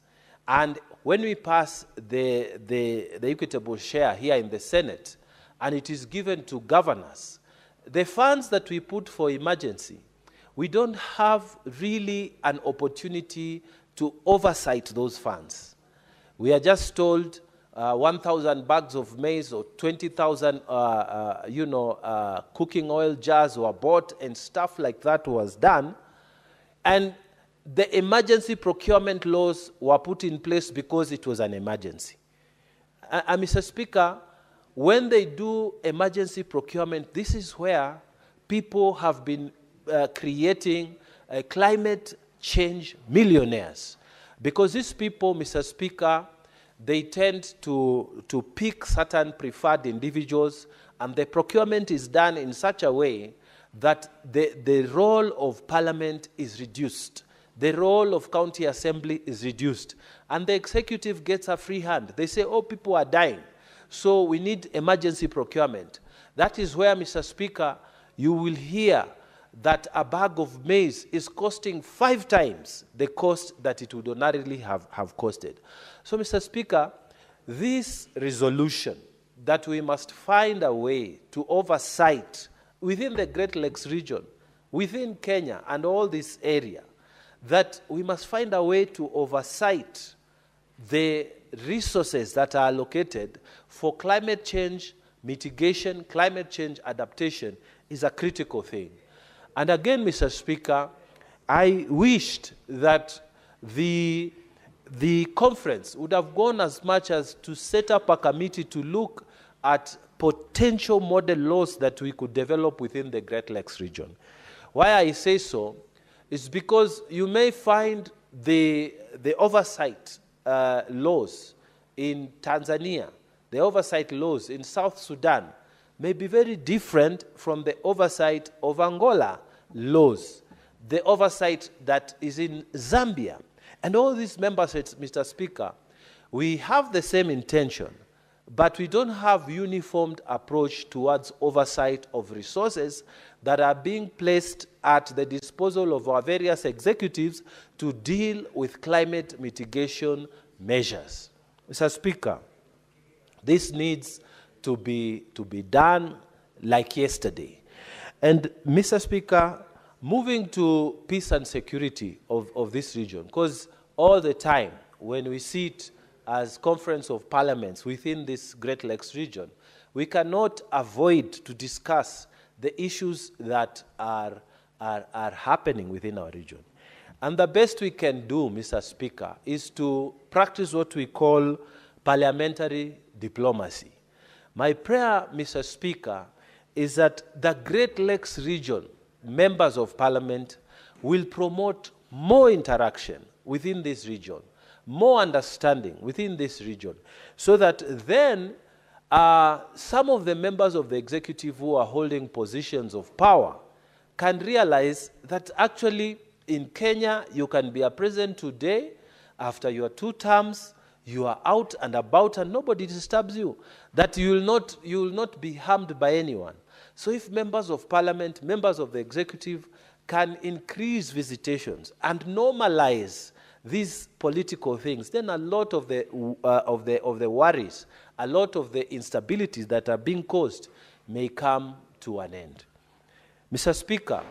Speaker 5: and when we pass the equitable share here in the Senate, and it is given to governors, the funds that we put for emergency, we don't have really an opportunity to oversight those funds. We are just told 1,000 bags of maize or 20,000, cooking oil jars were bought and stuff like that was done. And the emergency procurement laws were put in place because it was an emergency. Mr. Speaker, when they do emergency procurement, this is where people have been creating climate change millionaires. Because these people, Mr. Speaker, they tend to pick certain preferred individuals, and the procurement is done in such a way that the role of parliament is reduced. The role of county assembly is reduced. And the executive gets a free hand. They say, oh, people are dying, so we need emergency procurement. That is where, Mr. Speaker, you will hear that a bag of maize is costing 5 times the cost that it would ordinarily have costed. So, Mr. Speaker, this resolution that we must find a way to oversight within the Great Lakes region, within Kenya and all this area, that we must find a way to oversight the resources that are allocated for climate change mitigation, climate change adaptation is a critical thing. And again, Mr. Speaker, I wished that the conference would have gone as much as to set up a committee to look at potential model laws that we could develop within the Great Lakes region. Why I say so is because you may find the oversight laws in Tanzania, the oversight laws in South Sudan, may be very different from the oversight of Angola laws, the oversight that is in Zambia. And all these member states, Mr. Speaker, we have the same intention, but we don't have uniformed approach towards oversight of resources that are being placed at the disposal of our various executives to deal with climate mitigation measures. Mr. Speaker, this needs to be done like yesterday. And Mr. Speaker, moving to peace and security of this region, because all the time when we sit as Conference of Parliaments within this Great Lakes region, we cannot avoid to discuss the issues that are happening within our region. And the best we can do, Mr. Speaker, is to practice what we call parliamentary diplomacy. My prayer, Mr. Speaker, is that the Great Lakes region, members of Parliament, will promote more interaction within this region, more understanding within this region, so that then some of the members of the executive who are holding positions of power can realize that actually in Kenya you can be a president today, after your 2 terms, you are out and about and nobody disturbs you, that you will not be harmed by anyone. So if members of Parliament, members of the executive can increase visitations and normalize these political things, then a lot of the worries, a lot of the instabilities that are being caused may come to an end. Mr. Speaker,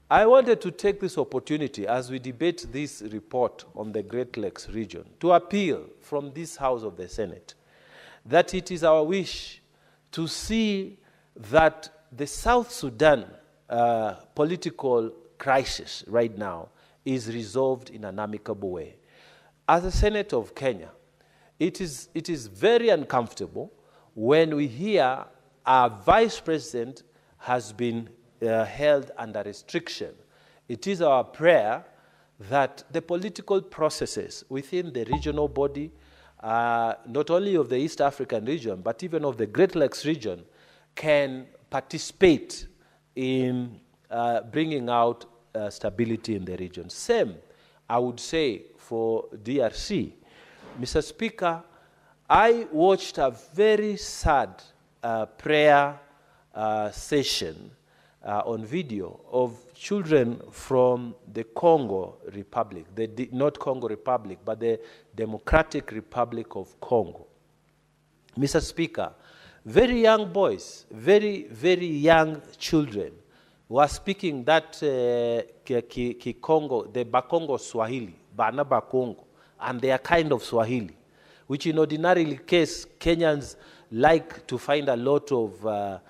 Speaker 5: I wanted to take this opportunity as we debate this report on the Great Lakes region to appeal from this House of the Senate that it is our wish to see that the South Sudan political crisis right now is resolved in an amicable way. As a Senate of Kenya, it is very uncomfortable when we hear our Vice President has been held under restriction. It is our prayer that the political processes within the regional body, not only of the East African region, but even of the Great Lakes region, can participate in bringing out stability in the region. Same, I would say, for DRC. Mr. Speaker, I watched a very sad prayer session on video of children from the Congo Republic, not Congo Republic, but the Democratic Republic of Congo. Mr. Speaker, very young boys, very, very young children were speaking that Kikongo, the Bakongo Swahili, Bana Bakongo, and they are kind of Swahili, which in ordinary case, Kenyans like to find a lot of,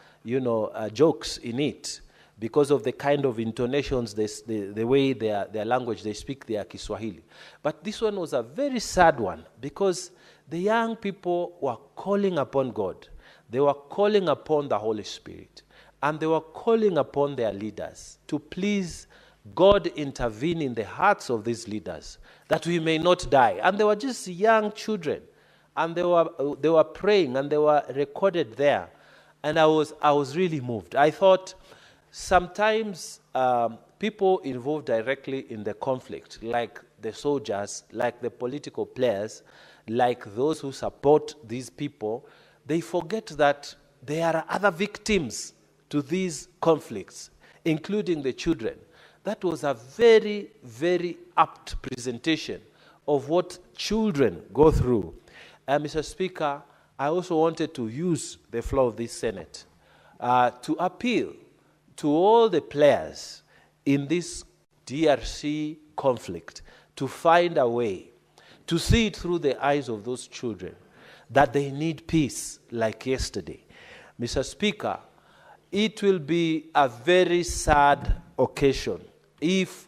Speaker 5: jokes in it because of the kind of intonations, the way their language, they speak their Kiswahili. But this one was a very sad one because the young people were calling upon God. They were calling upon the Holy Spirit. And they were calling upon their leaders to please God intervene in the hearts of these leaders that we may not die. And they were just young children. And they were praying and they were recorded there. And I was really moved. I thought sometimes people involved directly in the conflict, like the soldiers, like the political players, like those who support these people, they forget that there are other victims to these conflicts, including the children. That was a very, very apt presentation of what children go through. Mr. Speaker, I also wanted to use the floor of this Senate to appeal to all the players in this DRC conflict to find a way to see it through the eyes of those children, that they need peace like yesterday. Mr. Speaker, it will be a very sad occasion if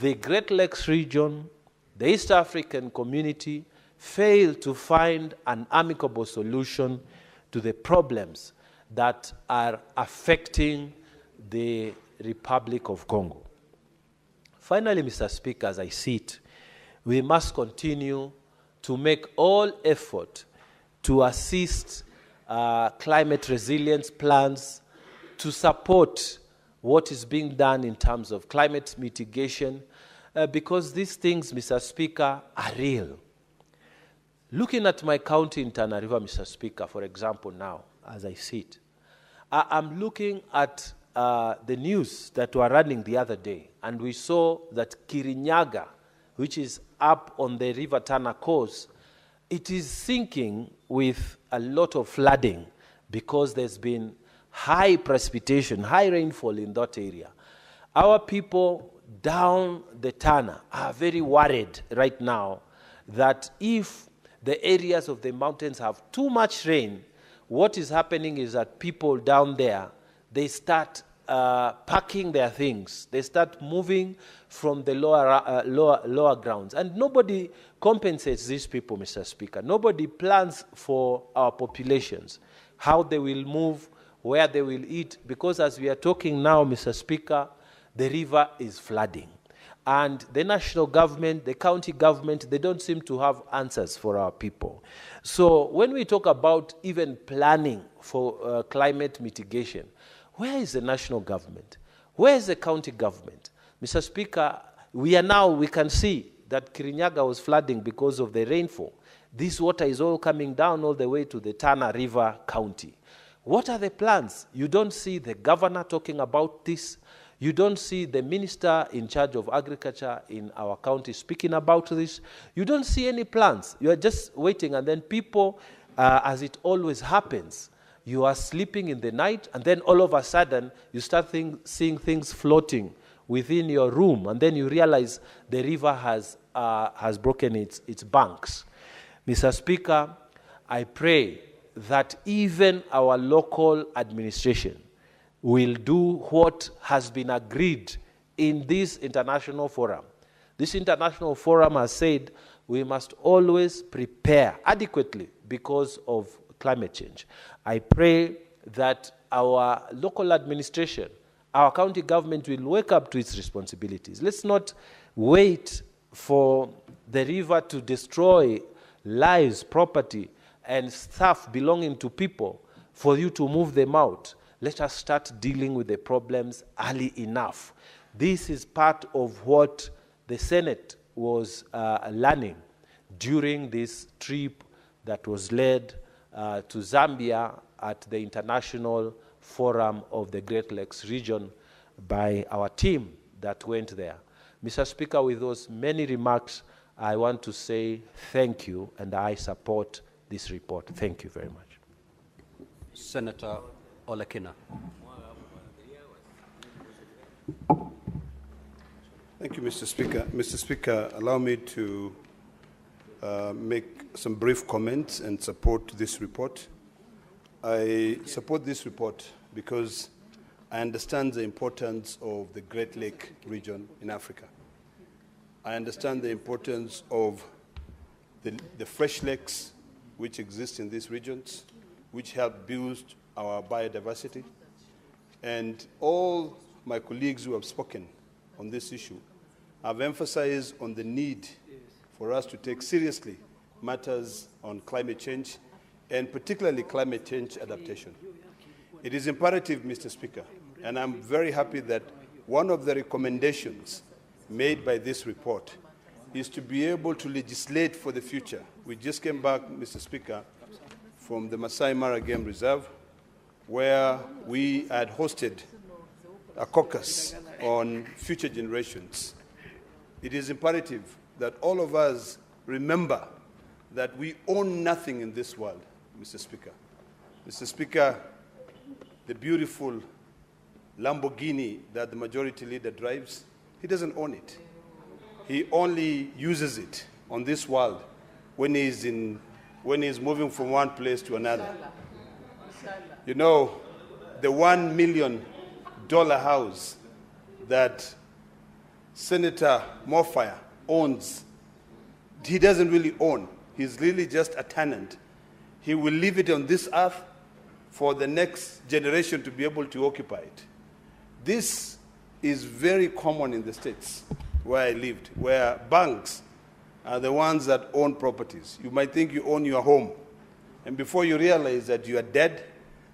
Speaker 5: the Great Lakes region, the East African community, fail to find an amicable solution to the problems that are affecting the Republic of Congo. Finally, Mr. Speaker, as I see it, we must continue to make all effort to assist climate resilience plans, to support what is being done in terms of climate mitigation, because these things, Mr. Speaker, are real. Looking at my county in Tana River, Mr. Speaker, for example, now, as I sit, I'm looking at the news that were running the other day, and we saw that Kirinyaga, which is up on the River Tana coast, it is sinking with a lot of flooding because there's been high precipitation, high rainfall in that area. Our people down the Tana are very worried right now that if the areas of the mountains have too much rain, what is happening is that people down there, they start packing their things. They start moving from the lower grounds. And nobody compensates these people, Mr. Speaker. Nobody plans for our populations, how they will move, where they will eat, because as we are talking now, Mr. Speaker, the river is flooding. And the national government, the county government, they don't seem to have answers for our people. So when we talk about even planning for climate mitigation, where is the national government? Where is the county government? Mr. Speaker, we can see that Kirinyaga was flooding because of the rainfall. This water is all coming down all the way to the Tana River County. What are the plans? You don't see the governor talking about this. You don't see the minister in charge of agriculture in our county speaking about this. You don't see any plans. You are just waiting, and then people, as it always happens, you are sleeping in the night, and then all of a sudden, you start seeing things floating within your room, and then you realize the river has broken its banks. Mr. Speaker, I pray that even our local administration will do what has been agreed in this international forum. This international forum has said we must always prepare adequately because of climate change. I pray that our local administration, our county government will wake up to its responsibilities. Let's not wait for the river to destroy lives, property, and stuff belonging to people for you to move them out. Let us start dealing with the problems early enough. This is part of what the Senate was learning during this trip that was led to Zambia at the International Forum of the Great Lakes region by our team that went there. Mr. Speaker, with those many remarks, I want to say thank you, and I support this report. Thank you very much.
Speaker 2: Senator Olekina.
Speaker 20: Thank you, Mr. Speaker. Mr. Speaker, allow me to make some brief comments and support this report. I support this report because I understand the importance of the Great Lake region in Africa. I understand the importance of the fresh lakes which exist in these regions, which help build our biodiversity. And all my colleagues who have spoken on this issue have emphasized on the need for us to take seriously matters on climate change, and particularly climate change adaptation. It is imperative, Mr. Speaker, and I'm very happy that one of the recommendations made by this report is to be able to legislate for the future. We just came back, Mr. Speaker, from the Masai Mara Game Reserve, where we had hosted a caucus on future generations. It is imperative that all of us remember that we own nothing in this world, Mr. Speaker. Mr. Speaker, the beautiful Lamborghini that the majority leader drives, he doesn't own it. He only uses it on this world when he's moving from one place to another. You know, the $1 million house that Senator Mofire owns, he doesn't really own. He's really just a tenant. He will leave it on this earth for the next generation to be able to occupy it. This is very common in the States where I lived, where banks are the ones that own properties. You might think you own your home, and before you realize that you are dead,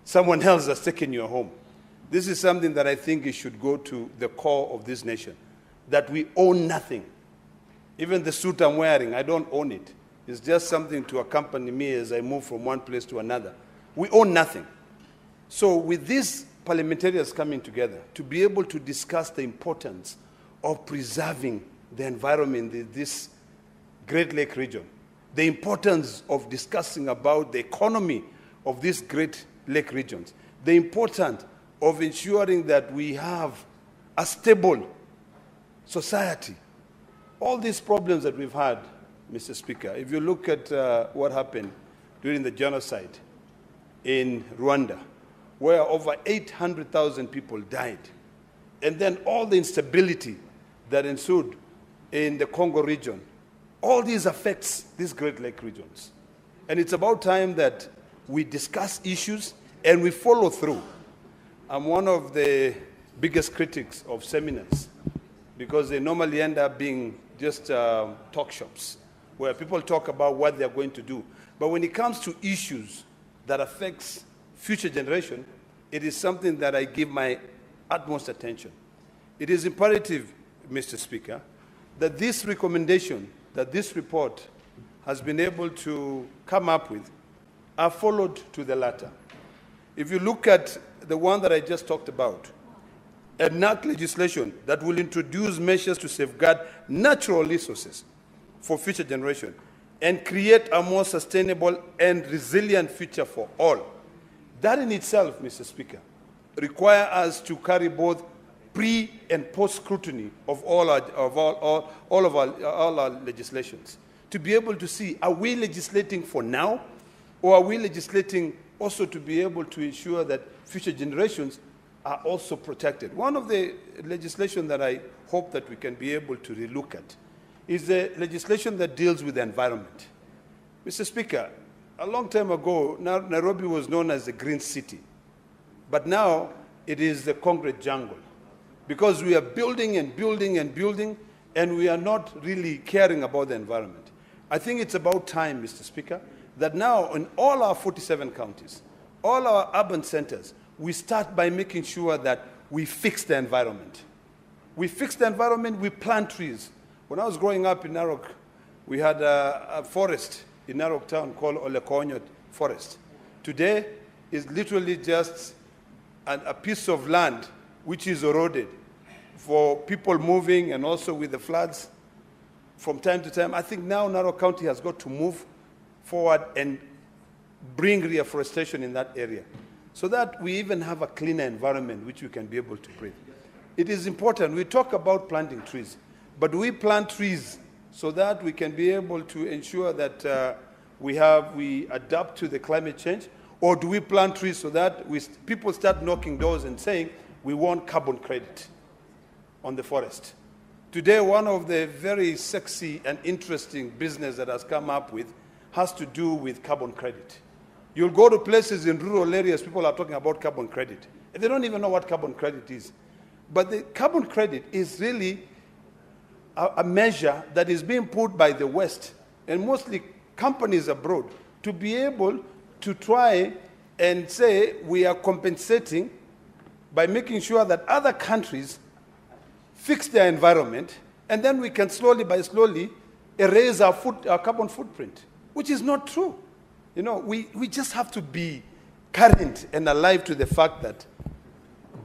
Speaker 20: someone else has taken your home. This is something that I think it should go to the core of this nation. that we own nothing. Even the suit I'm wearing, I don't own it. It's just something to accompany me as I move from one place to another. We own nothing. So with these parliamentarians coming together to be able to discuss the importance of preserving the environment in this Great Lake region, the importance of discussing about the economy of these Great Lake regions, the importance of ensuring that we have a stable society. All these problems that we've had, Mr. Speaker, if you look at what happened during the genocide in Rwanda, where over 800,000 people died, and then all the instability that ensued in the Congo region, all these affects these Great Lake regions. And it's about time that we discuss issues and we follow through. I'm one of the biggest critics of seminars because they normally end up being just talk shops where people talk about what they're going to do. But when it comes to issues that affects future generation, it is something that I give my utmost attention. It is imperative, Mr. Speaker, that this recommendation, that this report has been able to come up with, are followed to the latter. If you look at the one that I just talked about, enact legislation that will introduce measures to safeguard natural resources for future generation and create a more sustainable and resilient future for all. That in itself, Mr. Speaker, requires us to carry both pre and post scrutiny of all our legislations to be able to see, are we legislating for now, or are we legislating also to be able to ensure that future generations are also protected? One of the legislation that I hope that we can be able to relook at is the legislation that deals with the environment. Mr. Speaker, a long time ago, Nairobi was known as the Green City, but now it is the concrete jungle because we are building and building and building, and we are not really caring about the environment. I think it's about time, Mr. Speaker, that now in all our 47 counties, all our urban centers, we start by making sure that we fix the environment. We fix the environment, we plant trees. When I was growing up in Narok, we had a forest in Narok town called Olekonyo Forest. Today is literally just a piece of land which is eroded for people moving and also with the floods from time to time. I think now Narok County has got to move forward and bring reforestation in that area so that we even have a cleaner environment which we can be able to breathe. It is important. We talk about planting trees, but we plant trees so that we can be able to ensure that we adapt to the climate change, or do we plant trees so that people start knocking doors and saying, we want carbon credit on the forest? Today, one of the very sexy and interesting business that has come up with has to do with carbon credit. You'll go to places in rural areas, people are talking about carbon credit. And they don't even know what carbon credit is. But the carbon credit is really a measure that is being put by the West and mostly companies abroad to be able to try and say we are compensating by making sure that other countries fix their environment, and then we can slowly erase our carbon footprint, which is not true. You know, we just have to be current and alive to the fact that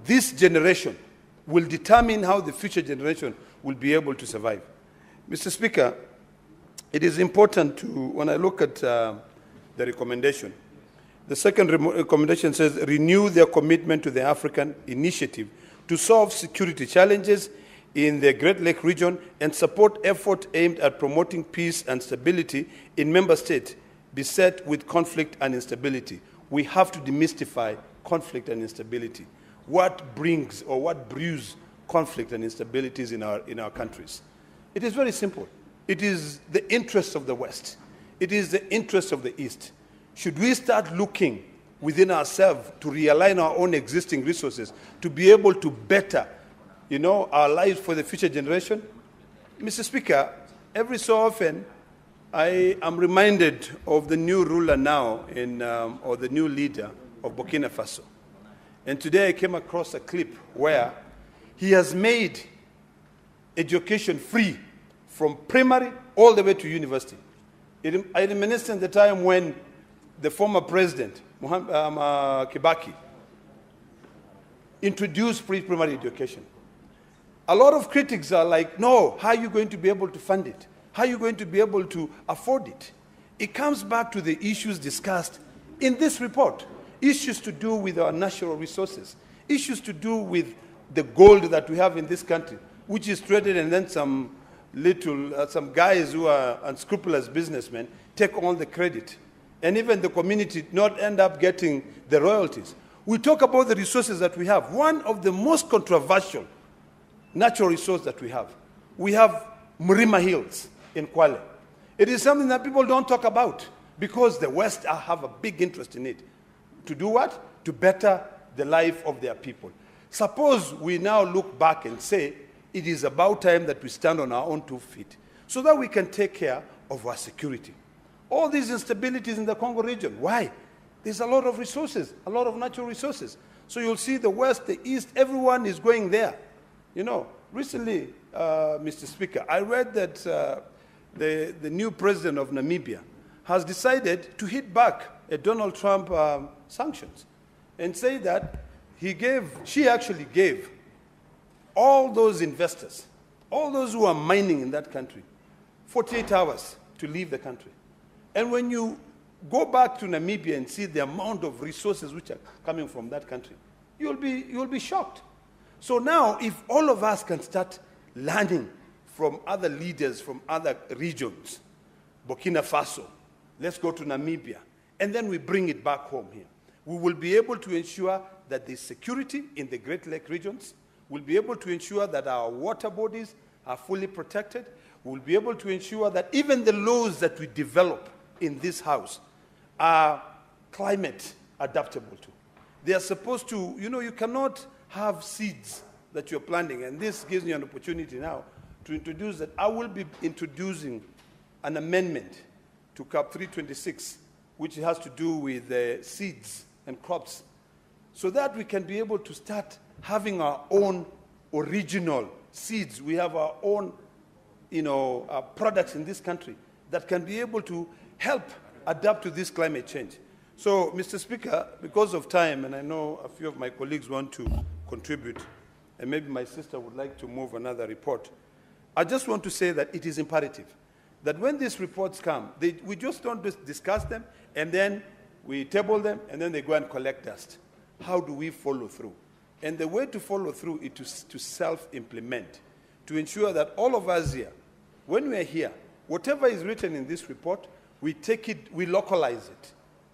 Speaker 20: this generation will determine how the future generation will be able to survive. Mr. Speaker, it is important to, when I look at the recommendation, the second recommendation says, renew their commitment to the African initiative to solve security challenges in the Great Lake region and support efforts aimed at promoting peace and stability in member states beset with conflict and instability. We have to demystify conflict and instability. What brings or what brews conflict and instabilities in our countries? It is very simple. It is the interests of the West. It is the interests of the East. Should we start looking within ourselves to realign our own existing resources to be able to better, our lives for the future generation? Mr. Speaker, every so often, I am reminded of the new ruler now, or the new leader of Burkina Faso. And today I came across a clip where he has made education free from primary all the way to university. I reminisce in the time when the former president, Kibaki, introduced pre-primary education. A lot of critics are like, no, how are you going to be able to fund it? How are you going to be able to afford it? It comes back to the issues discussed in this report. Issues to do with our natural resources. Issues to do with the gold that we have in this country, which is traded, and then some guys who are unscrupulous businessmen take all the credit. And even the community not end up getting the royalties. We talk about the resources that we have. One of the most controversial natural resources that we have Murima Hills in Kwale. It is something that people don't talk about because the West have a big interest in it. To do what? To better the life of their people. Suppose we now look back and say, it is about time that we stand on our own 2 feet so that we can take care of our security. All these instabilities in the Congo region, why? There's a lot of resources, a lot of natural resources. So you'll see the West, the East, everyone is going there. You know, recently, Mr. Speaker, I read that the new president of Namibia has decided to hit back at Donald Trump sanctions and say that she actually gave all those investors, all those who are mining in that country, 48 hours to leave the country. And when you go back to Namibia and see the amount of resources which are coming from that country, you'll be shocked. So now, if all of us can start learning from other leaders from other regions, Burkina Faso, let's go to Namibia, and then we bring it back home here, we will be able to ensure that there's security in the Great Lake regions. We'll be able to ensure that our water bodies are fully protected. We'll be able to ensure that even the laws that we develop in this house are climate adaptable to. They are supposed to, you cannot have seeds that you're planting, and this gives me an opportunity now to introduce that I will be introducing an amendment to CAP 326, which has to do with seeds and crops, so that we can be able to start having our own original seeds. We have our own, products in this country that can be able to help adapt to this climate change. So, Mr. Speaker, because of time, and I know a few of my colleagues want to contribute, and maybe my sister would like to move another report, I just want to say that it is imperative that when these reports come, we just don't discuss them, and then we table them, and then they go and collect dust. How do we follow through? And the way to follow through is to self-implement, to ensure that all of us here, when we're here, whatever is written in this report, we take it, we localize it,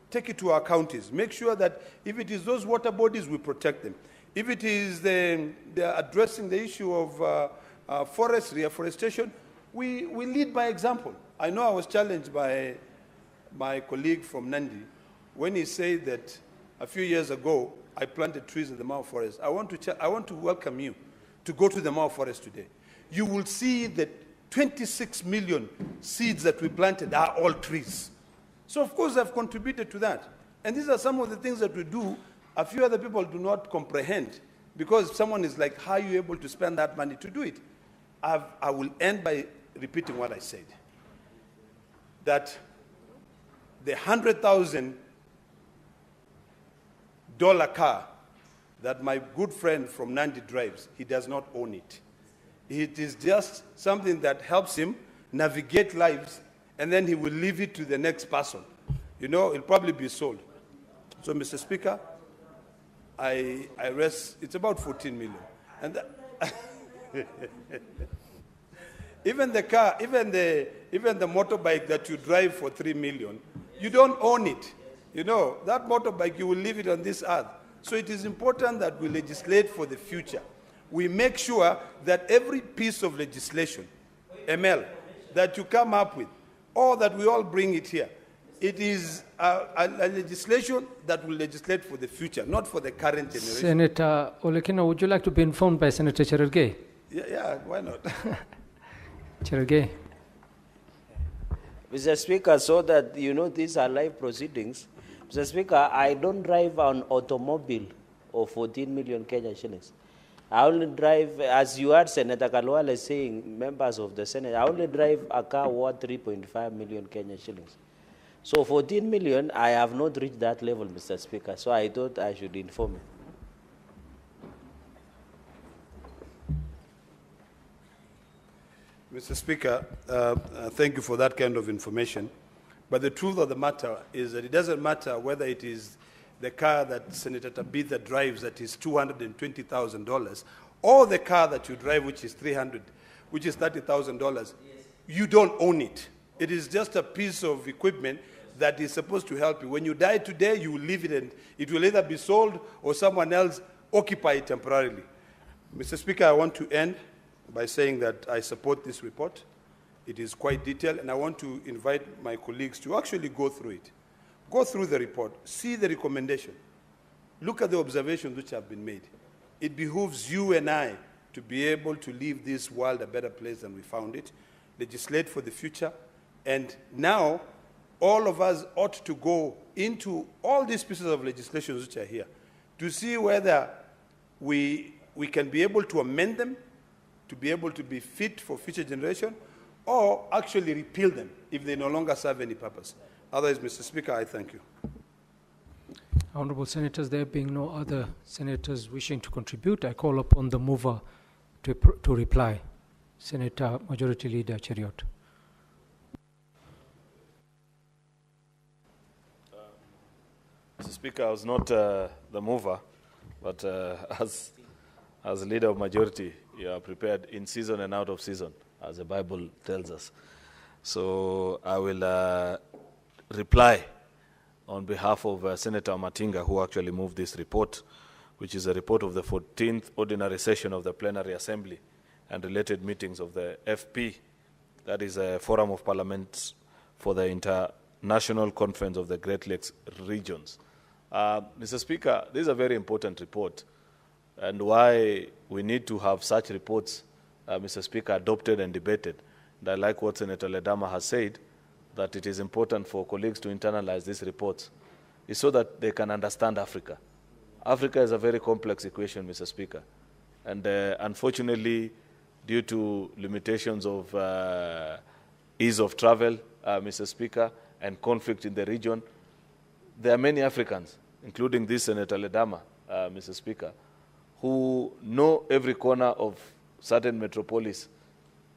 Speaker 20: take it to our counties, make sure that if it is those water bodies, we protect them. If it is they're addressing the issue of forestry, afforestation, we lead by example. I know I was challenged by my colleague from Nandi when he said that a few years ago, I planted trees in the Mao Forest. I want to welcome you to go to the Mao Forest today. You will see that 26 million seeds that we planted are all trees. So of course I've contributed to that. And these are some of the things that we do. A few other people do not comprehend, because someone is like, how are you able to spend that money to do it? I will end by repeating what I said. That the $100,000 car that my good friend from Nandi drives, he does not own it. It is just something that helps him navigate lives, and then he will leave it to the next person. It'll probably be sold. So, Mr. Speaker, I rest, it's about 14 million. And even the car, even the motorbike that you drive for 3 million, you don't own it. That motorbike, you will leave it on this earth. So it is important that we legislate for the future. We make sure that every piece of legislation, ML, that you come up with, or that we all bring it here, it is a legislation that will legislate for the future, not for the current generation.
Speaker 21: Senator Olekina, would you like to be informed by Senator Cherargei?
Speaker 20: Yeah, why not?
Speaker 21: Cherargei.
Speaker 19: Mr. Speaker, so that these are live proceedings, Mr. Speaker, I don't drive an automobile of 14 million Kenya shillings. I only drive, as you heard Senator Kalwale saying, members of the Senate, I only drive a car worth 3.5 million Kenya shillings. So 14 million, I have not reached that level, Mr. Speaker, so I thought I should inform you.
Speaker 20: Mr. Speaker, thank you for that kind of information. But the truth of the matter is that it doesn't matter whether it is the car that Senator Tabitha drives that is $220,000 or the car that you drive which is $30,000. You don't own it. It is just a piece of equipment that is supposed to help you. When you die today, you will leave it and it will either be sold or someone else occupy it temporarily. Mr. Speaker, I want to end by saying that I support this report. It is quite detailed, and I want to invite my colleagues to actually go through it. Go through the report, see the recommendation, look at the observations which have been made. It behooves you and I to be able to leave this world a better place than we found it, legislate for the future, and now all of us ought to go into all these pieces of legislation which are here to see whether we can be able to amend them to be able to be fit for future generation, or actually repeal them if they no longer serve any purpose. Otherwise, Mr. Speaker, I thank you.
Speaker 21: Honourable Senators, there being no other senators wishing to contribute, I call upon the mover to reply. Senator Majority Leader Cheriot.
Speaker 5: Mr. Speaker, I was not the mover, but as leader of majority, you are prepared in season and out of season, as the Bible tells us. So I will reply on behalf of Senator Matinga, who actually moved this report, which is a report of the 14th ordinary session of the Plenary Assembly and related meetings of the FP, that is a Forum of Parliaments for the International Conference of the Great Lakes Regions. Mr. Speaker, this is a very important report, and why we need to have such reports, Mr. Speaker, adopted and debated. And I like what Senator Ledama has said, that it is important for colleagues to internalize these reports, is so that they can understand Africa. Africa is a very complex equation, Mr. Speaker. And unfortunately, due to limitations of ease of travel, Mr. Speaker, and conflict in the region, there are many Africans, including this Senator Ledama, Mr. Speaker, who know every corner of certain metropolis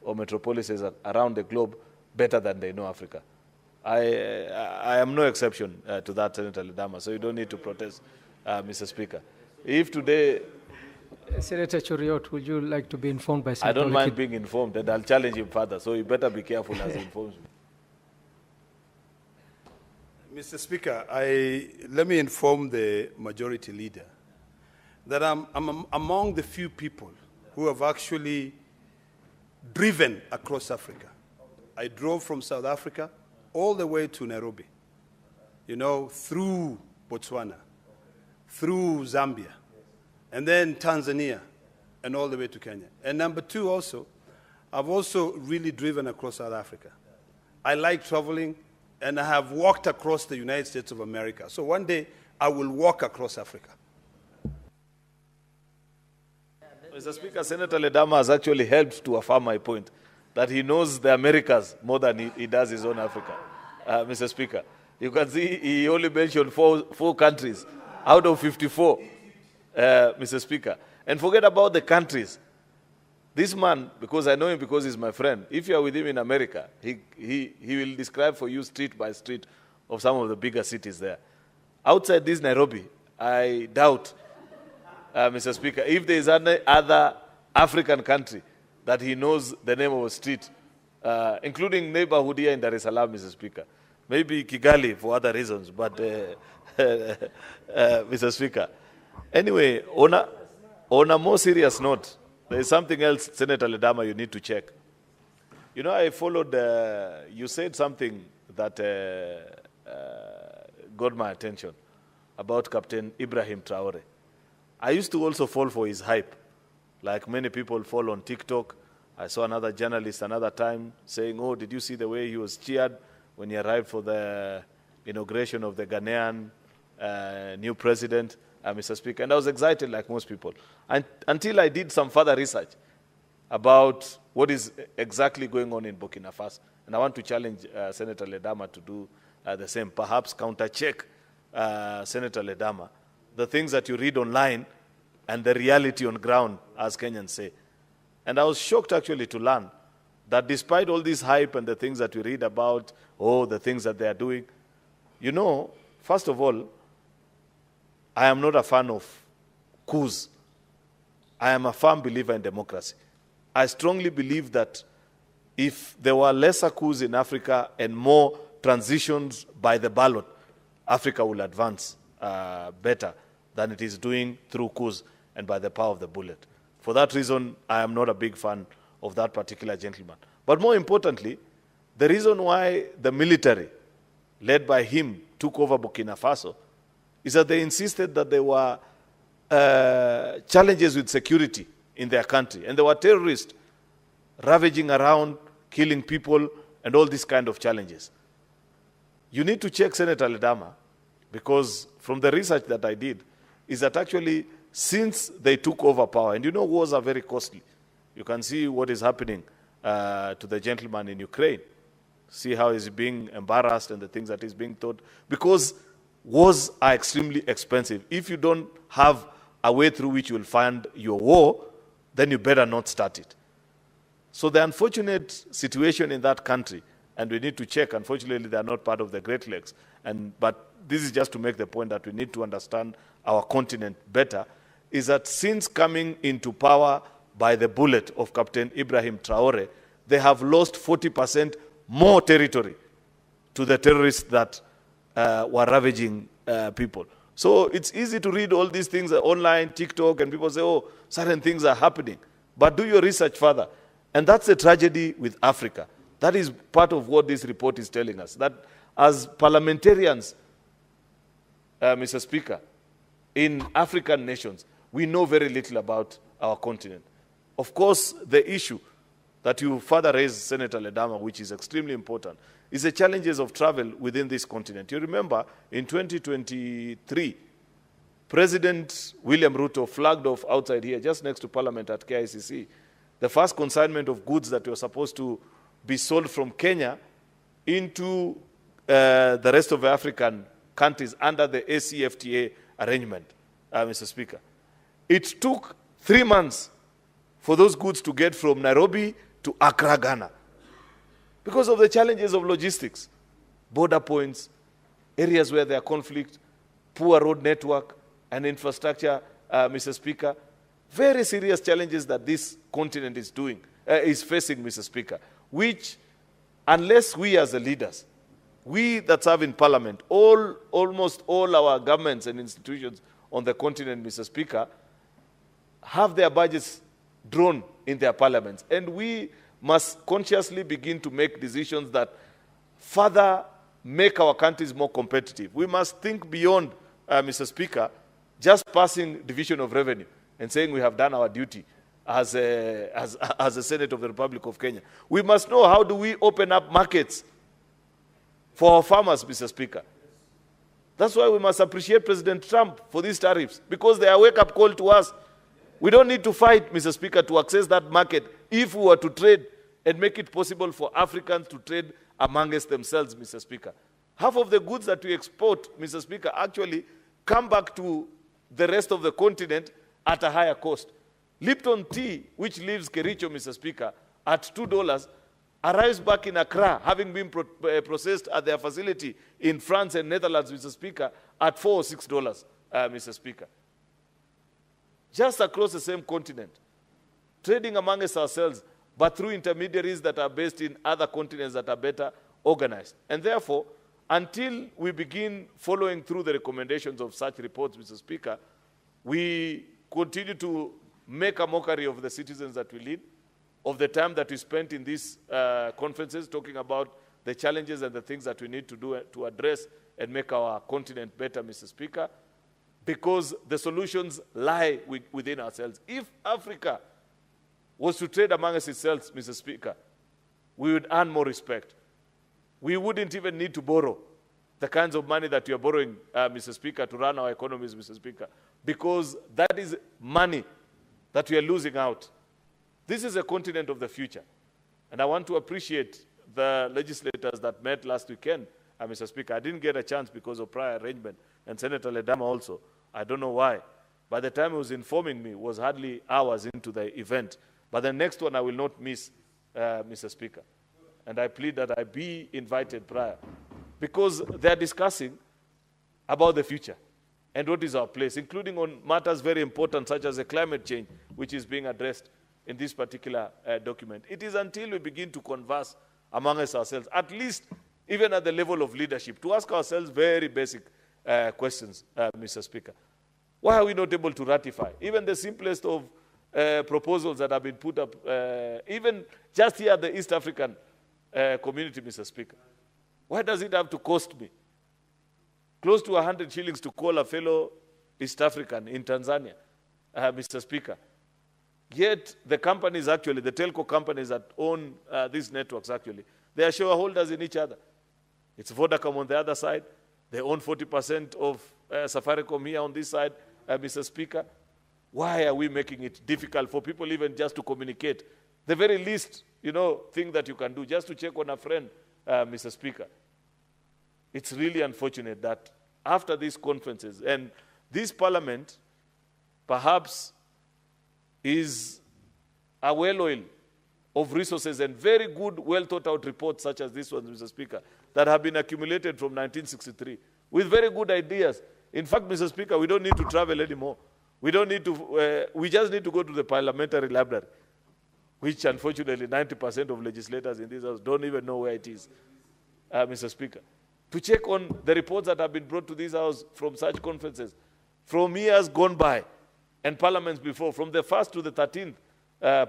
Speaker 5: or metropolises around the globe better than they know Africa. I am no exception to that, Senator Ledama, so you don't need to protest, Mr. Speaker. If today...
Speaker 21: Senator Cheriot, would you like to be informed by Senator
Speaker 5: I don't mind being informed, and I'll challenge him further, so you better be careful as he informs me.
Speaker 20: Mr. Speaker, let me inform the majority leader that I'm among the few people who have actually driven across Africa. I drove from South Africa all the way to Nairobi, through Botswana, through Zambia, and then Tanzania, and all the way to Kenya. And number two also, I've also really driven across South Africa. I like traveling, and I have walked across the United States of America. So one day, I will walk across Africa.
Speaker 5: Mr. Speaker, Senator Ledama has actually helped to affirm my point, that he knows the Americas more than he does his own Africa. Mr. Speaker, you can see he only mentioned four countries out of 54, Mr. Speaker. And forget about the countries. This man, because I know him because he's my friend, if you are with him in America, he will describe for you street by street of some of the bigger cities there. Outside this Nairobi, I doubt, Mr. Speaker, if there is any other African country that he knows the name of a street, including neighborhood here in Dar es Salaam, Mr. Speaker. Maybe Kigali for other reasons, but Mr. Speaker. Anyway, on a more serious note, there is something else, Senator Ledama, you need to check. I followed, you said something that got my attention about Captain Ibrahim Traore. I used to also fall for his hype, like many people fall on TikTok. I saw another journalist another time saying, oh, did you see the way he was cheered when he arrived for the inauguration of the Ghanaian new president? Mr. Speaker, and I was excited like most people, until I did some further research about what is exactly going on in Burkina Faso. And I want to challenge Senator Ledama to do the same, perhaps counter-check Senator Ledama, the things that you read online and the reality on ground, as Kenyans say. And I was shocked actually to learn that despite all this hype and the things that we read about, the things that they are doing, you know, first of all, I am not a fan of coups. I am a firm believer in democracy. I strongly believe that if there were lesser coups in Africa and more transitions by the ballot, Africa will advance better than it is doing through coups and by the power of the bullet. For that reason, I am not a big fan of that particular gentleman. But more importantly, the reason why the military, led by him, took over Burkina Faso is that they insisted that there were challenges with security in their country. And there were terrorists ravaging around, killing people, and all these kind of challenges. You need to check Senator Ledama, because from the research that I did, is that actually since they took over power, and you know wars are very costly. You can see what is happening to the gentleman in Ukraine. See how he's being embarrassed and the things that he's being taught. Because wars are extremely expensive. If you don't have a way through which you will fund your war, then you better not start it. So the unfortunate situation in that country, and we need to check, unfortunately they are not part of the Great Lakes, but this is just to make the point that we need to understand our continent better, is that since coming into power by the bullet of Captain Ibrahim Traore, they have lost 40% more territory to the terrorists that were ravaging people. So it's easy to read all these things online, TikTok, and people say, certain things are happening. But do your research further. And that's the tragedy with Africa. That is part of what this report is telling us, that as parliamentarians, Mr. Speaker, in African nations, we know very little about our continent. Of course, the issue that you further raised, Senator Ledama, which is extremely important, is the challenges of travel within this continent. You remember, in 2023, President William Ruto flagged off outside here, just next to Parliament at KICC, the first consignment of goods that were supposed to be sold from Kenya into the rest of the African countries under the ACFTA arrangement, Mr. Speaker. It took 3 months for those goods to get from Nairobi to Accra, Ghana, because of the challenges of logistics, border points, areas where there are conflict, poor road network and infrastructure, Mr. Speaker. Very serious challenges that this continent is facing, Mr. Speaker, which, unless we as the leaders, we that serve in Parliament, almost all our governments and institutions on the continent, Mr. Speaker, have their budgets drawn in their parliaments. And we must consciously begin to make decisions that further make our countries more competitive. We must think beyond, Mr. Speaker, just passing division of revenue and saying we have done our duty as a Senate of the Republic of Kenya. We must know, how do we open up markets for our farmers, Mr. Speaker? That's why we must appreciate President Trump for these tariffs, because they are a wake-up call to us. We don't need to fight, Mr. Speaker, to access that market if we were to trade and make it possible for Africans to trade amongst themselves, Mr. Speaker. Half of the goods that we export, Mr. Speaker, actually come back to the rest of the continent at a higher cost. Lipton tea, which leaves Kericho, Mr. Speaker, at $2, arrives back in Accra, having been processed at their facility in France and Netherlands, Mr. Speaker, at $4 or $6, Mr. Speaker. Just across the same continent, trading amongst ourselves, but through intermediaries that are based in other continents that are better organized. And therefore, until we begin following through the recommendations of such reports, Mr. Speaker, we continue to make a mockery of the citizens that we lead, of the time that we spent in these conferences talking about the challenges and the things that we need to do to address and make our continent better, Mr. Speaker, because the solutions lie within ourselves. If Africa was to trade amongst itself, Mr. Speaker, we would earn more respect. We wouldn't even need to borrow the kinds of money that we are borrowing, Mr. Speaker, to run our economies, Mr. Speaker.
Speaker 6: because that is money that we are losing out. This is a continent of the future. And I want to appreciate the legislators that met last weekend, Mr. Speaker. I didn't get a chance because of prior arrangement, and Senator Ledama also. I don't know why. By the time he was informing me, it was hardly hours into the event. But the next one I will not miss, Mr. Speaker. And I plead that I be invited prior, because they are discussing about the future and what is our place, including on matters very important such as the climate change, which is being addressed in this particular document. It is until we begin to converse among ourselves, at least even at the level of leadership, to ask ourselves very basic questions, Mr. Speaker. Why are we not able to ratify even the simplest of proposals that have been put up, even just here at the East African community, Mr. Speaker? Why does it have to cost me close to 100 shillings to call a fellow East African in Tanzania, Mr. Speaker? Yet the companies actually, the telco companies that own these networks actually, they are shareholders in each other. It's Vodacom on the other side. They own 40% of Safaricom here on this side, Mr. Speaker. Why are we making it difficult for people even just to communicate? The very least, thing that you can do, just to check on a friend, Mr. Speaker. It's really unfortunate that after these conferences, and this parliament perhaps is a well-oiled of resources and very good, well-thought-out reports such as this one, Mr. Speaker, that have been accumulated from 1963 with very good ideas. In fact, Mr. Speaker, we don't need to travel anymore. We don't need to, we just need to go to the parliamentary library, which unfortunately 90% of legislators in this house don't even know where it is, Mr. Speaker, to check on the reports that have been brought to this house from such conferences, from years gone by, and parliaments before, from the 1st to the 13th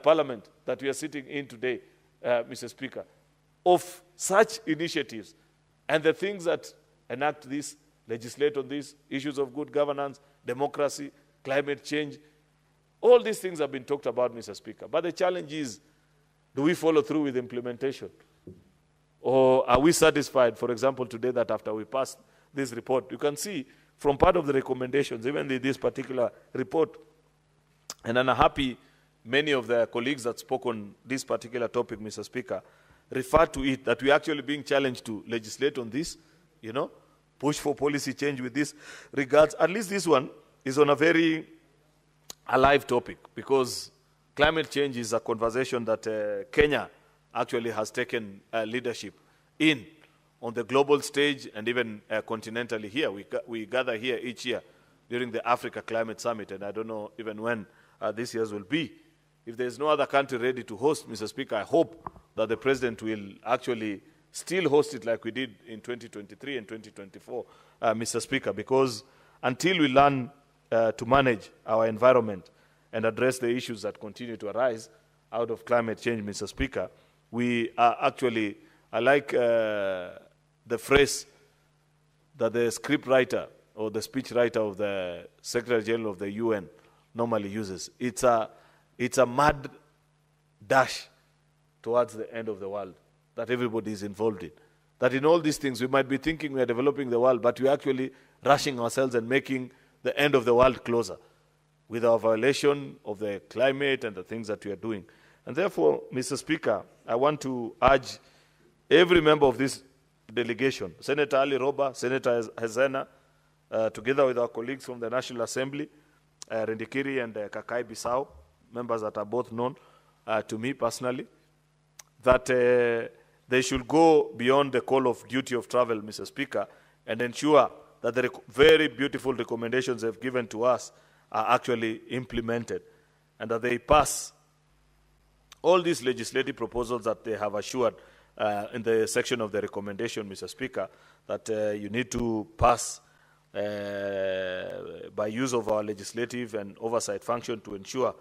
Speaker 6: parliament that we are sitting in today, Mr. Speaker, of such initiatives and the things that enact this, legislate on these issues of good governance, democracy, climate change. All these things have been talked about, Mr. Speaker. But the challenge is, do we follow through with implementation? Or are we satisfied, for example, today that after we pass this report, you can see from part of the recommendations, even this particular report, and I'm happy many of the colleagues that spoke on this particular topic, Mr. Speaker, refer to it, that we're actually being challenged to legislate on this, push for policy change with this regards. At least this one is on a very alive topic, because climate change is a conversation that Kenya actually has taken leadership in on the global stage and even continentally here. We gather here each year during the Africa Climate Summit, and I don't know even when this year's will be. If there's no other country ready to host, Mr. Speaker, I hope that the President will actually still host it like we did in 2023 and 2024, Mr. Speaker, because until we learn to manage our environment and address the issues that continue to arise out of climate change, Mr. Speaker, we are actually, I like the phrase that the script writer or the speech writer of the Secretary General of the UN normally uses. It's a mad dash towards the end of the world that everybody is involved in. That in all these things, we might be thinking we are developing the world, but we're actually rushing ourselves and making the end of the world closer with our violation of the climate and the things that we are doing. And therefore, Mr. Speaker, I want to urge every member of this delegation, Senator Ali Roba, Senator Hezena, together with our colleagues from the National Assembly, Rendikiri and Kakai Bissau, members that are both known to me personally, that they should go beyond the call of duty of travel, Mr. Speaker, and ensure that the very beautiful recommendations they've given to us are actually implemented, and that they pass all these legislative proposals that they have assured in the section of the recommendation, Mr. Speaker, that you need to pass by use of our legislative and oversight function to ensure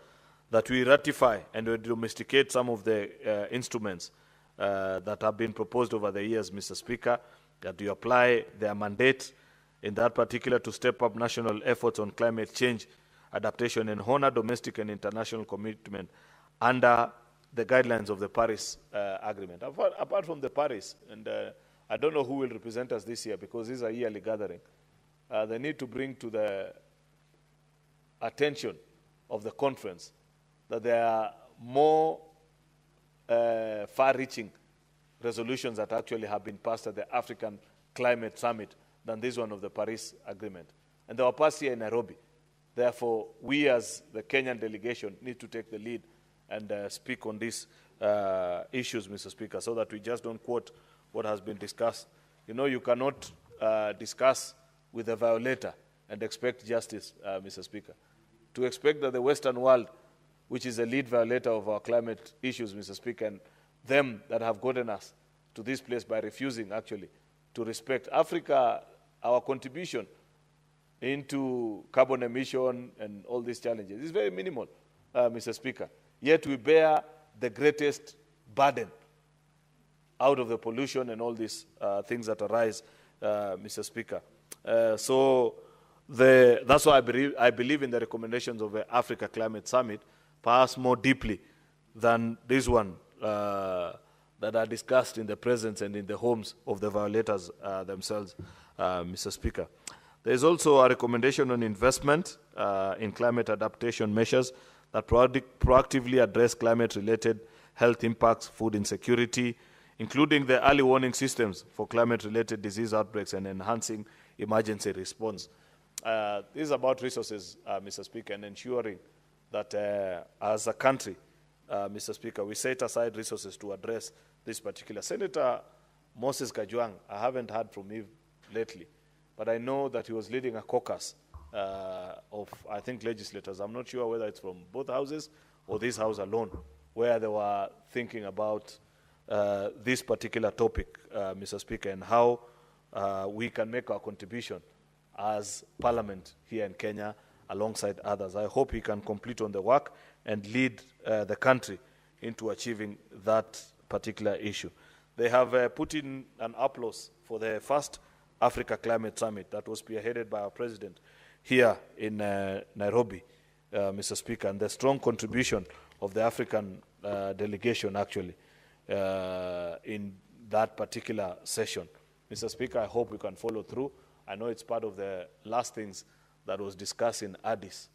Speaker 6: that we ratify and we domesticate some of the instruments that have been proposed over the years, Mr. Speaker, that we apply their mandate in that particular to step up national efforts on climate change, adaptation, and honor domestic and international commitment under the guidelines of the Paris Agreement. Apart from the Paris, and I don't know who will represent us this year because this is a yearly gathering, they need to bring to the attention of the conference that there are more far-reaching resolutions that actually have been passed at the African Climate Summit than this one of the Paris Agreement. And they were passed here in Nairobi. Therefore, we as the Kenyan delegation need to take the lead and speak on these issues, Mr. Speaker, so that we just don't quote what has been discussed. You know, you cannot discuss with a violator and expect justice, Mr. Speaker. To expect that the Western world, which is a lead violator of our climate issues, Mr. Speaker, and them that have gotten us to this place by refusing, actually, to respect Africa, our contribution into carbon emission and all these challenges is very minimal, Mr. Speaker. Yet we bear the greatest burden out of the pollution and all these things that arise, Mr. Speaker. So that's why I believe in the recommendations of the Africa Climate Summit, perhaps more deeply than this one that are discussed in the presence and in the homes of the violators themselves, Mr. Speaker. There is also a recommendation on investment in climate adaptation measures that proactively address climate-related health impacts, food insecurity, including the early warning systems for climate-related disease outbreaks and enhancing emergency response. This is about resources, Mr. Speaker, and ensuring that as a country, Mr. Speaker, we set aside resources to address this particular. Senator Moses Kajwang, I haven't heard from him lately, but I know that he was leading a caucus of, I think, legislators. I'm not sure whether it's from both houses or this house alone, where they were thinking about this particular topic, Mr. Speaker, and how we can make our contribution as Parliament here in Kenya alongside others. I hope he can complete on the work and lead the country into achieving that particular issue. They have put in an applause for the first Africa Climate Summit that was spearheaded by our president here in Nairobi, Mr. Speaker, and the strong contribution of the African delegation actually in that particular session. Mr. Speaker, I hope we can follow through. I know it's part of the last things that was discussed in Addis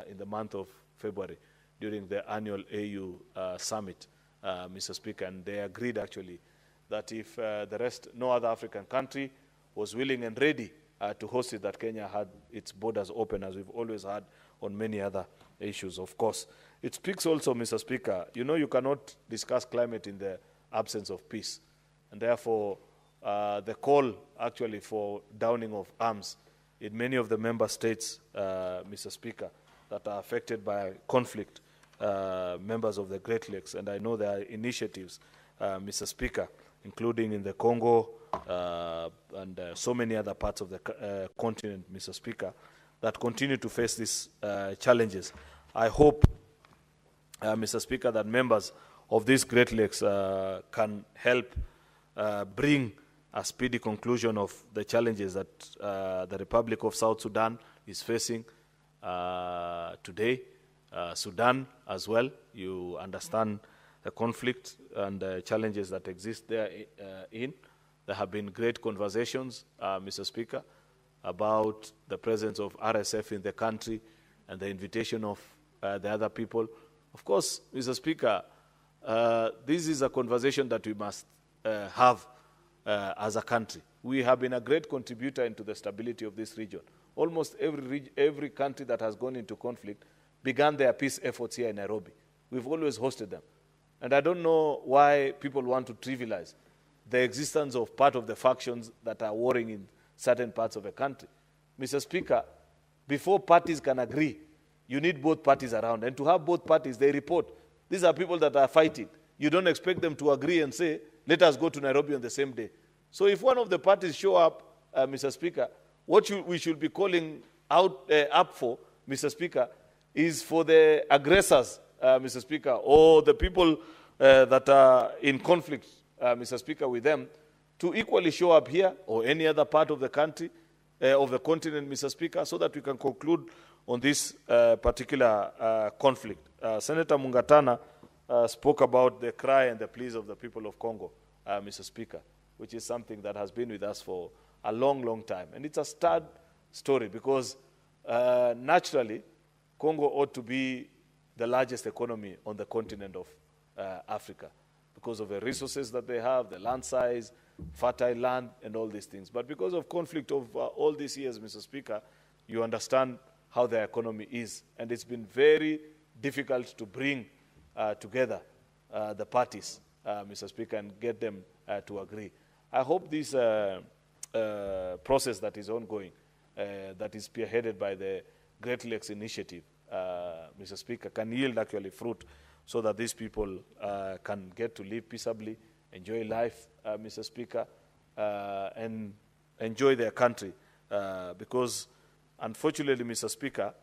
Speaker 6: in the month of February during the annual AU summit, Mr. Speaker, and they agreed actually that if no other African country was willing and ready to host it, that Kenya had its borders open, as we've always had on many other issues, of course. It speaks also, Mr. Speaker, you know you cannot discuss climate in the absence of peace. And therefore, the call actually for downing of arms in many of the member states, Mr. Speaker, that are affected by conflict, members of the Great Lakes, and I know there are initiatives, Mr. Speaker, including in the Congo and so many other parts of the continent, Mr. Speaker, that continue to face these challenges. I hope, Mr. Speaker, that members of these Great Lakes can help bring a speedy conclusion of the challenges that the Republic of South Sudan is facing today. Sudan as well, you understand the conflict and the challenges that exist there in. There have been great conversations, Mr. Speaker, about the presence of RSF in the country and the invitation of the other people. Of course, Mr. Speaker, this is a conversation that we must have as a country. We have been a great contributor into the stability of this region. Almost every country that has gone into conflict began their peace efforts here in Nairobi. We've always hosted them. And I don't know why people want to trivialize the existence of part of the factions that are warring in certain parts of the country. Mr. Speaker, before parties can agree, you need both parties around. And to have both parties, they report. These are people that are fighting. You don't expect them to agree and say, let us go to Nairobi on the same day. So if one of the parties show up, Mr. Speaker, what we should be calling up for, Mr. Speaker, is for the aggressors, Mr. Speaker, or the people that are in conflict, Mr. Speaker, with them, to equally show up here or any other part of the country, of the continent, Mr. Speaker, so that we can conclude on this particular conflict. Senator Mungatana spoke about the cry and the pleas of the people of Congo, Mr. Speaker, which is something that has been with us for a long, long time. And it's a sad story because naturally,
Speaker 8: Congo ought to be the largest economy on the continent of Africa because of the resources that they have, the land size, fertile land, and all these things. But because of conflict of all these years, Mr. Speaker, you understand how the economy is. And it's been very difficult to bring together the parties, Mr. Speaker, and get them to agree. I hope this process that is ongoing, that is spearheaded by the Great Lakes Initiative, Mr. Speaker, can yield actually fruit so that these people can get to live peaceably, enjoy life, Mr. Speaker, and enjoy their country. Because unfortunately, Mr. Speaker,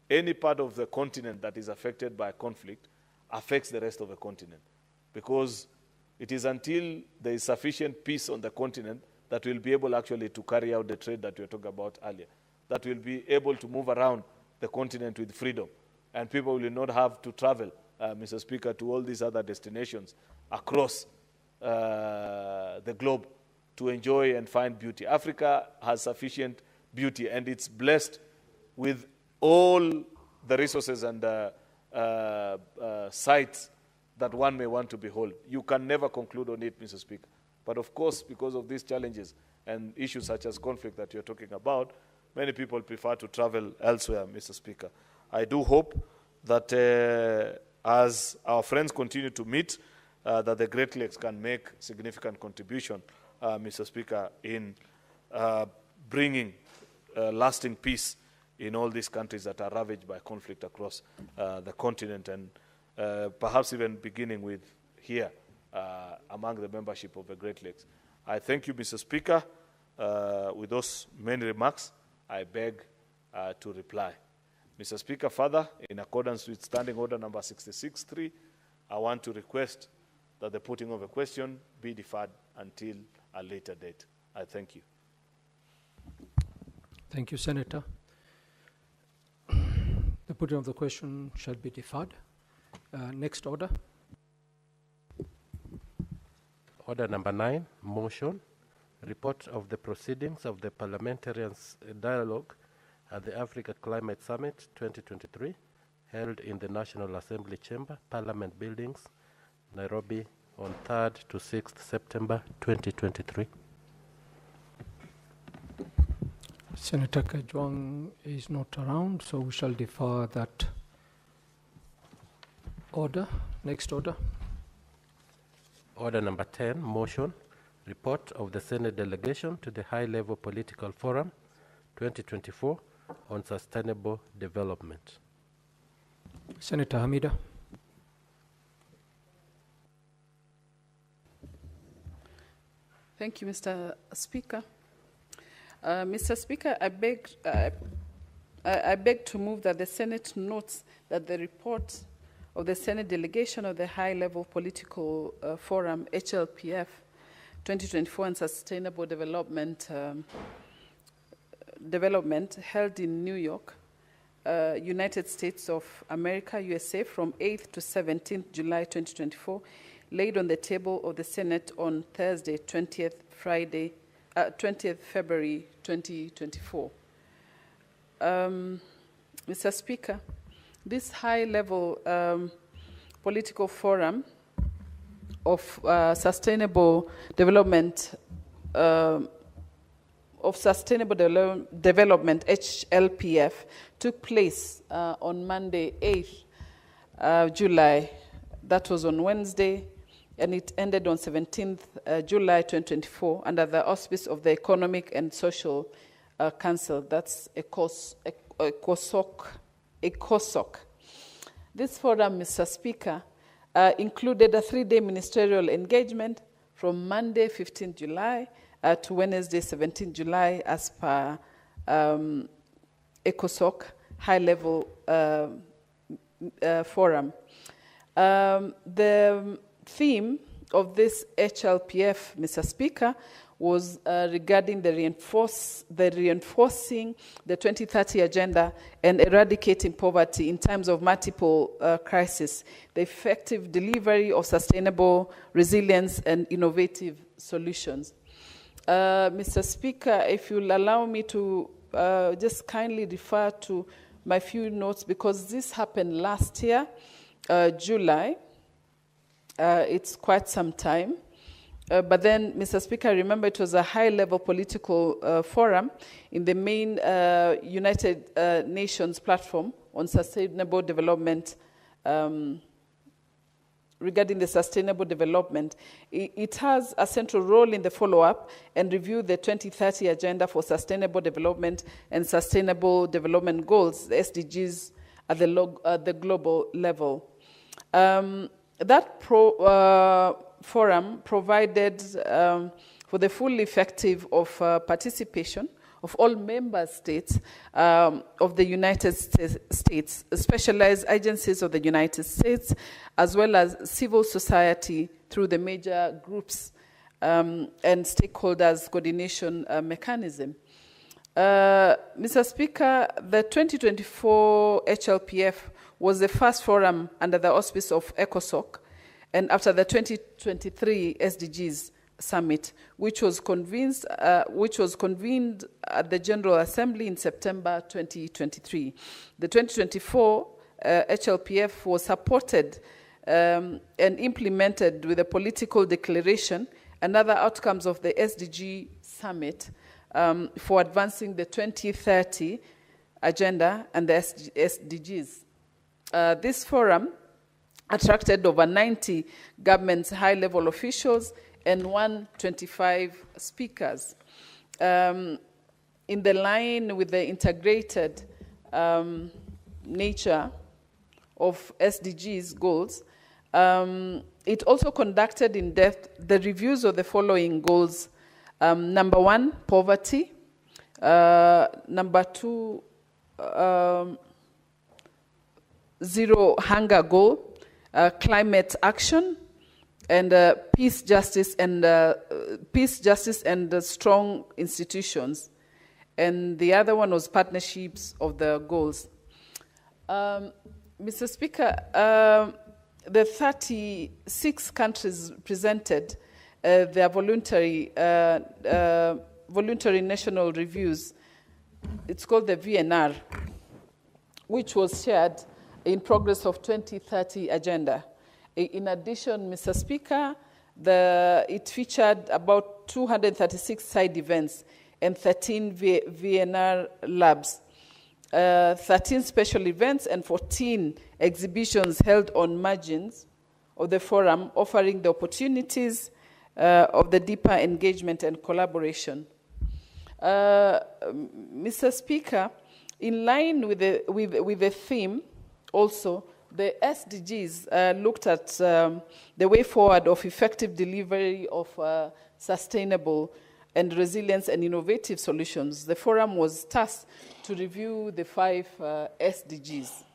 Speaker 8: any part of the continent that is affected by conflict affects the rest of the continent. Because it is until there is sufficient peace on the continent that we'll be able actually to carry out the trade that we were talking about earlier, that we'll be able to move around the continent with freedom. And people will not have to travel, Mr. Speaker, to all these other destinations across the globe to enjoy and find beauty. Africa has sufficient beauty, and it's blessed with all the resources and sites that one may want to behold. You can never conclude on it, Mr. Speaker. But of course, because of these challenges and issues such as conflict that you're talking about, many people prefer to travel elsewhere, Mr. Speaker. I do hope that as our friends continue to meet, that the Great Lakes can make significant contribution, Mr. Speaker, in bringing lasting peace in all these countries that are ravaged by conflict across the continent, and perhaps even beginning with here among the membership of the Great Lakes. I thank you, Mr. Speaker. With those many remarks, I beg to reply. Mr. Speaker, further, in accordance with Standing Order number 66.3, I want to request that the putting of a question be deferred until a later date. I thank you.
Speaker 21: Thank you, Senator. The putting of the question shall be deferred. Next order.
Speaker 1: Order number 9, motion. Report of the proceedings of the Parliamentarians' Dialogue at the Africa Climate Summit 2023, held in the National Assembly Chamber, Parliament Buildings, Nairobi, on 3rd to 6th September 2023.
Speaker 21: Senator Kajwang is not around, so we shall defer that order. Next order.
Speaker 1: Order number 10, motion. Report of the Senate delegation to the High-Level Political Forum 2024 on Sustainable Development.
Speaker 21: Senator Hamida.
Speaker 22: Thank you, Mr. Speaker. Mr. Speaker, I beg to move that the Senate notes that the report of the Senate delegation of the High-Level Political Forum, HLPF, 2024 on Sustainable Development, held in New York, United States of America, USA, from 8th to 17th July 2024, laid on the table of the Senate on Thursday, 20th February 2024. Mr. Speaker, this high-level political forum of sustainable development, HLPF, took place on Monday, 8th July. That was on Wednesday, and it ended on 17th July 2024 under the auspice of the Economic and Social Council. That's ECOSOC. This forum, Mr. Speaker, included a 3-day ministerial engagement from Monday, 15th July to Wednesday, 17th July, as per ECOSOC high-level forum. The theme of this HLPF, Mr. Speaker, was regarding the reinforcing the 2030 agenda and eradicating poverty in times of multiple crises, the effective delivery of sustainable resilience and innovative solutions. Mr. Speaker, if you'll allow me to just kindly refer to my few notes because this happened last year, July. It's quite some time. But then, Mr. Speaker, remember it was a high-level political forum in the main United Nations platform on sustainable development, regarding the sustainable development. It has a central role in the follow-up and review the 2030 Agenda for Sustainable Development and Sustainable Development Goals, the SDGs, at the global level. That forum provided for the full effective of participation of all member states of the United States, specialized agencies of the United States, as well as civil society through the major groups and stakeholders coordination mechanism. Mr. Speaker, the 2024 HLPF was the first forum under the auspice of ECOSOC, and after the 2023 SDGs Summit, which was convened at the General Assembly in September 2023. The 2024 HLPF was supported and implemented with a political declaration and other outcomes of the SDG Summit for advancing the 2030 Agenda and the SDGs. This forum attracted over 90 government high-level officials and 125 speakers. In the line with the integrated nature of SDGs goals, it also conducted in depth the reviews of the following goals. Number 1, poverty. Number 2, zero hunger goal, climate action, and peace, justice, and strong institutions. And the other one was partnerships of the goals. Mr. Speaker, the 36 countries presented their voluntary national reviews. It's called the VNR, which was shared in progress of 2030 agenda. In addition, Mr. Speaker, it featured about 236 side events and 13 VNR labs, 13 special events and 14 exhibitions held on margins of the forum, offering the opportunities of the deeper engagement and collaboration. Mr. Speaker, in line with the theme, also, the SDGs looked at the way forward of effective delivery of sustainable and resilient and innovative solutions. The forum was tasked to review the 5 SDGs.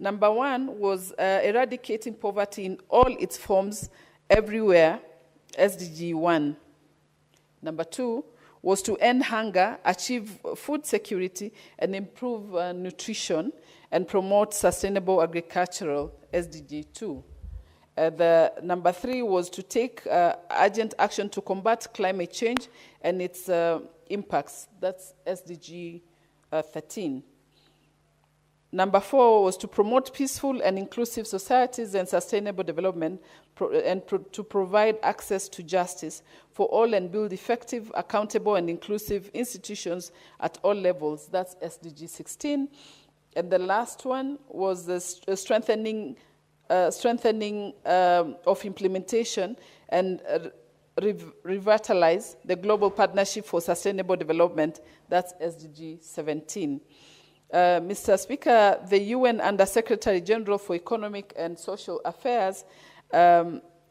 Speaker 22: Number 1 was eradicating poverty in all its forms everywhere, SDG 1. Number 2 was to end hunger, achieve food security, and improve nutrition, and promote sustainable agricultural, SDG 2. The number 3 was to take urgent action to combat climate change and its impacts. That's SDG 13. Number 4 was to promote peaceful and inclusive societies and sustainable development to provide access to justice for all and build effective, accountable, and inclusive institutions at all levels. That's SDG 16. And the last one was the strengthening of implementation and revitalize the Global Partnership for Sustainable Development. That's SDG 17. Mr. Speaker, the UN Under-Secretary General for Economic and Social Affairs,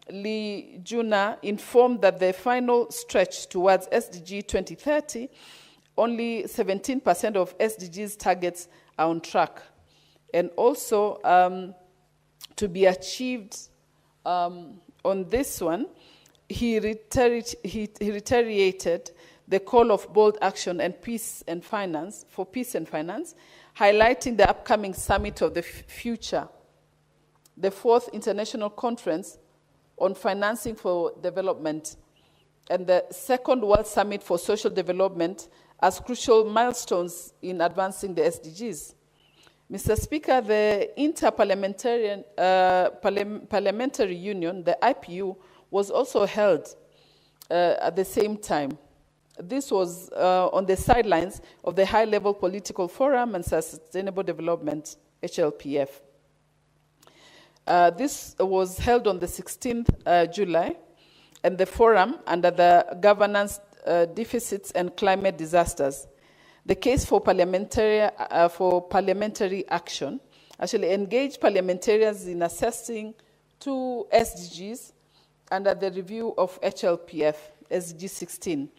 Speaker 22: Lee Juna, informed that the final stretch towards SDG 2030, only 17% of SDGs targets are on track. And also, to be achieved on this one, he reiterated the call of bold action and peace and finance, for peace and finance, highlighting the upcoming Summit of the Future, the 4th International Conference on Financing for Development, and the 2nd World Summit for Social Development as crucial milestones in advancing the SDGs. Mr. Speaker, the Parliamentary Union, the IPU, was also held at the same time. This was on the sidelines of the High-Level Political Forum and Sustainable Development, HLPF. This was held on the 16th July, and the forum under the Governance, Deficits and Climate Disasters. The case for parliamentary action actually engaged parliamentarians in assessing 2 SDGs under the review of HLPF, SDG 16,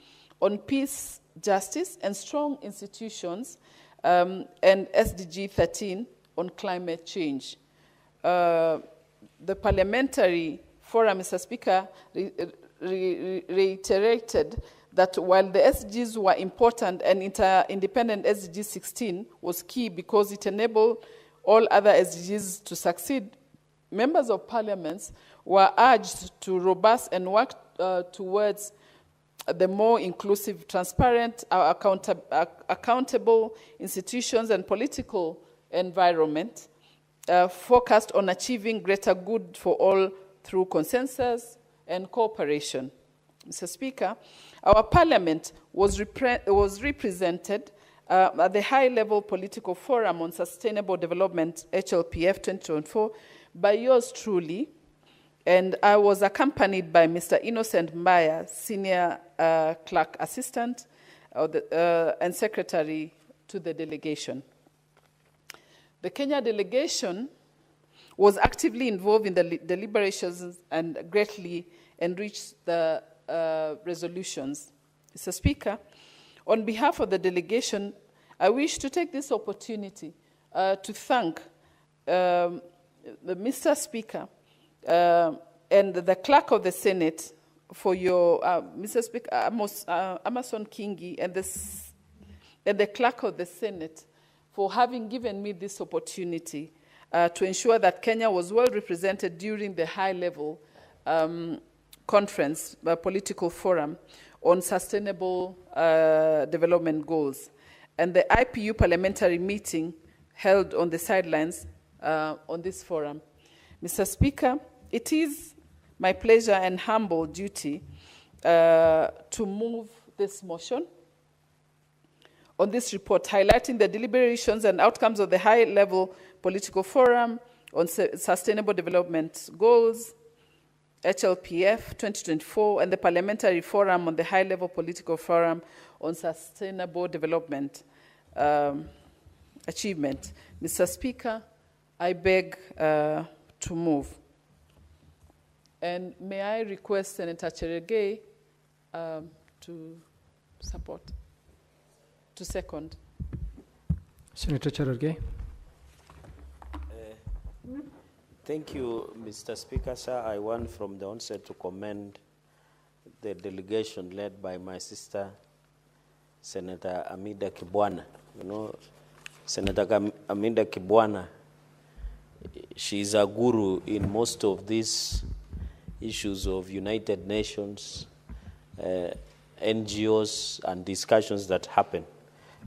Speaker 22: on peace, justice, and strong institutions, and SDG 13 on climate change. The Parliamentary Forum, Mr. Speaker, reiterated that while the SDGs were important and independent SDG 16 was key because it enabled all other SDGs to succeed, members of parliaments were urged to robust and work towards the more inclusive, transparent, accountable institutions and political environment focused on achieving greater good for all through consensus and cooperation. Mr. Speaker, our parliament was represented at the High-Level Political Forum on Sustainable Development, HLPF 2024, by yours truly, and I was accompanied by Mr. Innocent Mbaya, Senior Clerk Assistant and Secretary to the delegation. The Kenya delegation was actively involved in the deliberations and greatly enriched the resolutions. Mr. Speaker, on behalf of the delegation, I wish to take this opportunity to thank Mr. Speaker and the Clerk of the Senate for your, Mr. Speaker, Amason Kingi, and the Clerk of the Senate for having given me this opportunity to ensure that Kenya was well represented during the high-level conference, political forum on sustainable development goals, and the IPU parliamentary meeting held on the sidelines on this forum. Mr. Speaker, it is my pleasure and humble duty to move this motion on this report, highlighting the deliberations and outcomes of the high-level political forum on sustainable development goals, HLPF 2024, and the Parliamentary Forum on the High-Level Political Forum on Sustainable Development Achievement. Mr. Speaker, I beg to move. And may I request Senator Cherargei to support, to second.
Speaker 21: Senator Cherargei.
Speaker 19: Thank you, Mr. Speaker, sir. I want from the onset to commend the delegation led by my sister, Senator Amida Kibwana. You know, Senator Amida Kibwana, she is a guru in most of these issues of United Nations, NGOs, and discussions that happen.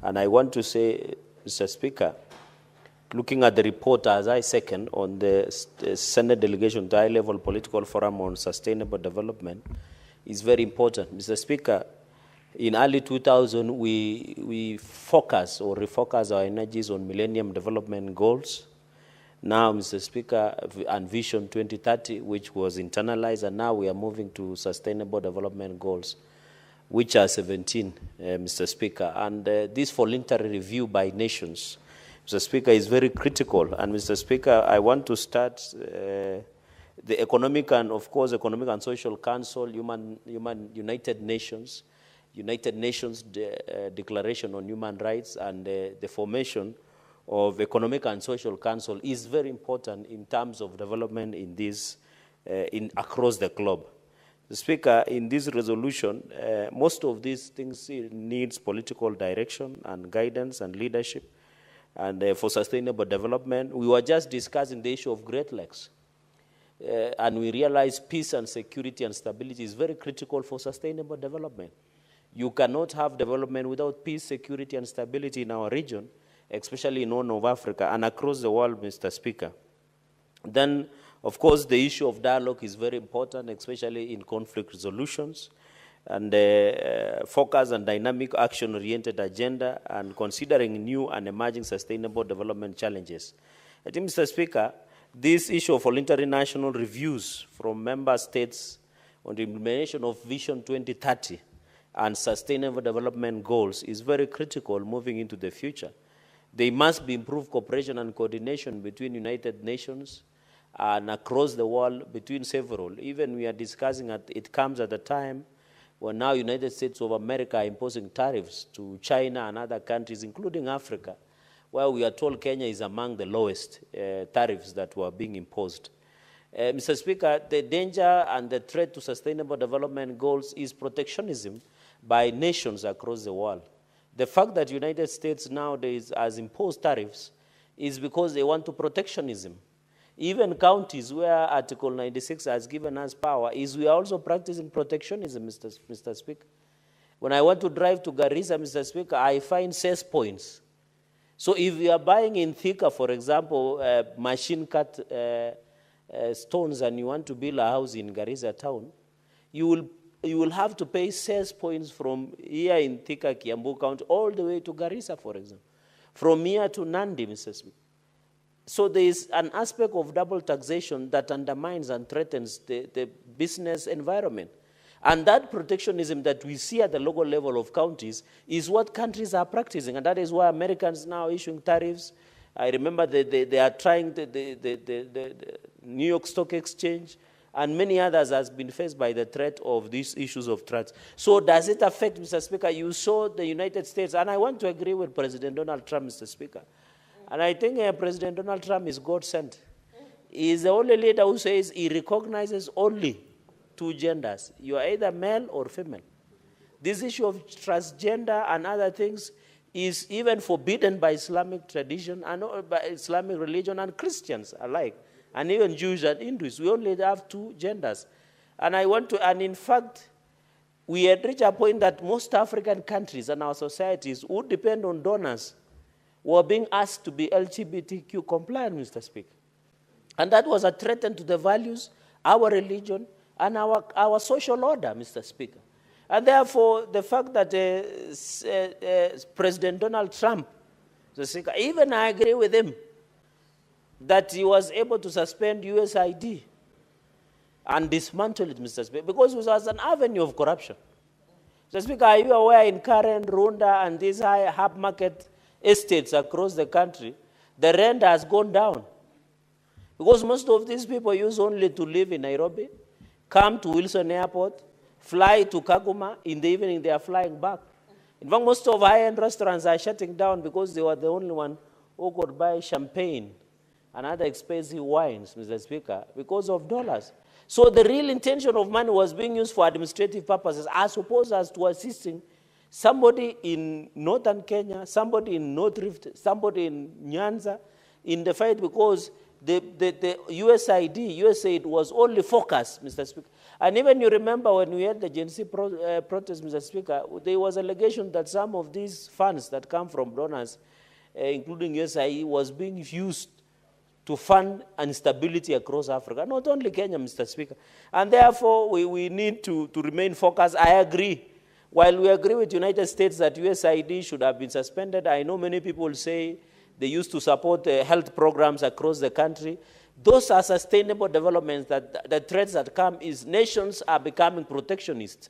Speaker 19: And I want to say, Mr. Speaker, looking at the report as I second on the Senate delegation to high-level political forum on sustainable development is very important. Mr. Speaker, in early 2000, we focus or refocus our energies on Millennium Development Goals. Now, Mr. Speaker, and Vision 2030, which was internalized, and now we are moving to Sustainable Development Goals, which are 17, Mr. Speaker. And this voluntary review by nations, Mr. Speaker, is very critical. And Mr. Speaker, I want to start the Economic and, of course, Economic and Social Council, United Nations Declaration on Human Rights, and the formation of Economic and Social Council is very important in terms of development in this, across the globe. The Speaker, in this resolution, most of these things needs political direction and guidance and leadership. And for sustainable development, we were just discussing the issue of Great Lakes. And we realized peace and security and stability is very critical for sustainable development. You cannot have development without peace, security, and stability in our region. especially in Horn of Africa and across the world, Mr. Speaker. Then, of course, the issue of dialogue is very important, especially in conflict resolutions, and focus on dynamic action-oriented agenda and considering new and emerging sustainable development challenges. I think, Mr. Speaker, this issue of voluntary national reviews from member states on the implementation of Vision 2030 and sustainable development goals is very critical moving into the future. There must be improved cooperation and coordination between United Nations and across the world between several. Even we are discussing it comes at a time when now United States of America are imposing tariffs to China and other countries, including Africa, where we are told Kenya is among the lowest tariffs that were being imposed. Mr. Speaker, the danger and the threat to sustainable development goals is protectionism by nations across the world. The fact that United States nowadays has imposed tariffs is because they want to protectionism. Even counties where Article 96 has given us power is we are also practicing protectionism, Mr. Speaker. When I want to drive to Garissa, Mr. Speaker, I find cess points. So if you are buying in Thika, for example, machine-cut stones and you want to build a house in Garissa town, you will have to pay cess points from here in Thika, Kiambu County, all the way to Garissa, for example. From here to Nandi, Mr. Speaker. So there is an aspect of double taxation that undermines and threatens the business environment. And that protectionism that we see at the local level of counties is what countries are practicing. And that is why Americans now issuing tariffs. I remember they are trying the New York Stock Exchange, and many others has been faced by the threat of these issues of threats. So does it affect, Mr. Speaker? You saw the United States, and I want to agree with President Donald Trump, Mr. Speaker. And I think President Donald Trump is God-sent. He is the only leader who says he recognizes only two genders. You are either male or female. This issue of transgender and other things is even forbidden by Islamic tradition and by Islamic religion and Christians alike, and even Jews and Hindus. We only have two genders. And in fact, we had reached a point that most African countries and our societies would depend on donors were being asked to be LGBTQ compliant, Mr. Speaker. And that was a threat to the values, our religion, and our social order, Mr. Speaker. And therefore, the fact that President Donald Trump, Mr. Speaker, even I agree with him, that he was able to suspend USID and dismantle it, Mr. Speaker, because it was an avenue of corruption. Mr. Speaker, are you aware in Karen, Runda, and these high market estates across the country, the rent has gone down? Because most of these people used only to live in Nairobi, come to Wilson Airport, fly to Kaguma, in the evening they are flying back. In fact, most of high-end restaurants are shutting down because they were the only one who could buy champagne and other expensive wines, Mr. Speaker, because of dollars. So the real intention of money was being used for administrative purposes, as opposed as to assisting somebody in northern Kenya, somebody in North Rift, somebody in Nyanza, in the fight, because the USAID was only focused, Mr. Speaker. And even you remember when we had the Gen Z protest, Mr. Speaker, there was allegation that some of these funds that come from donors, including USAID, was being used to fund instability across Africa, not only Kenya, Mr. Speaker. And therefore, we need to remain focused. I agree. While we agree with the United States that USAID should have been suspended, I know many people say they used to support health programs across the country. Those are sustainable developments. That the threats that come is nations are becoming protectionist.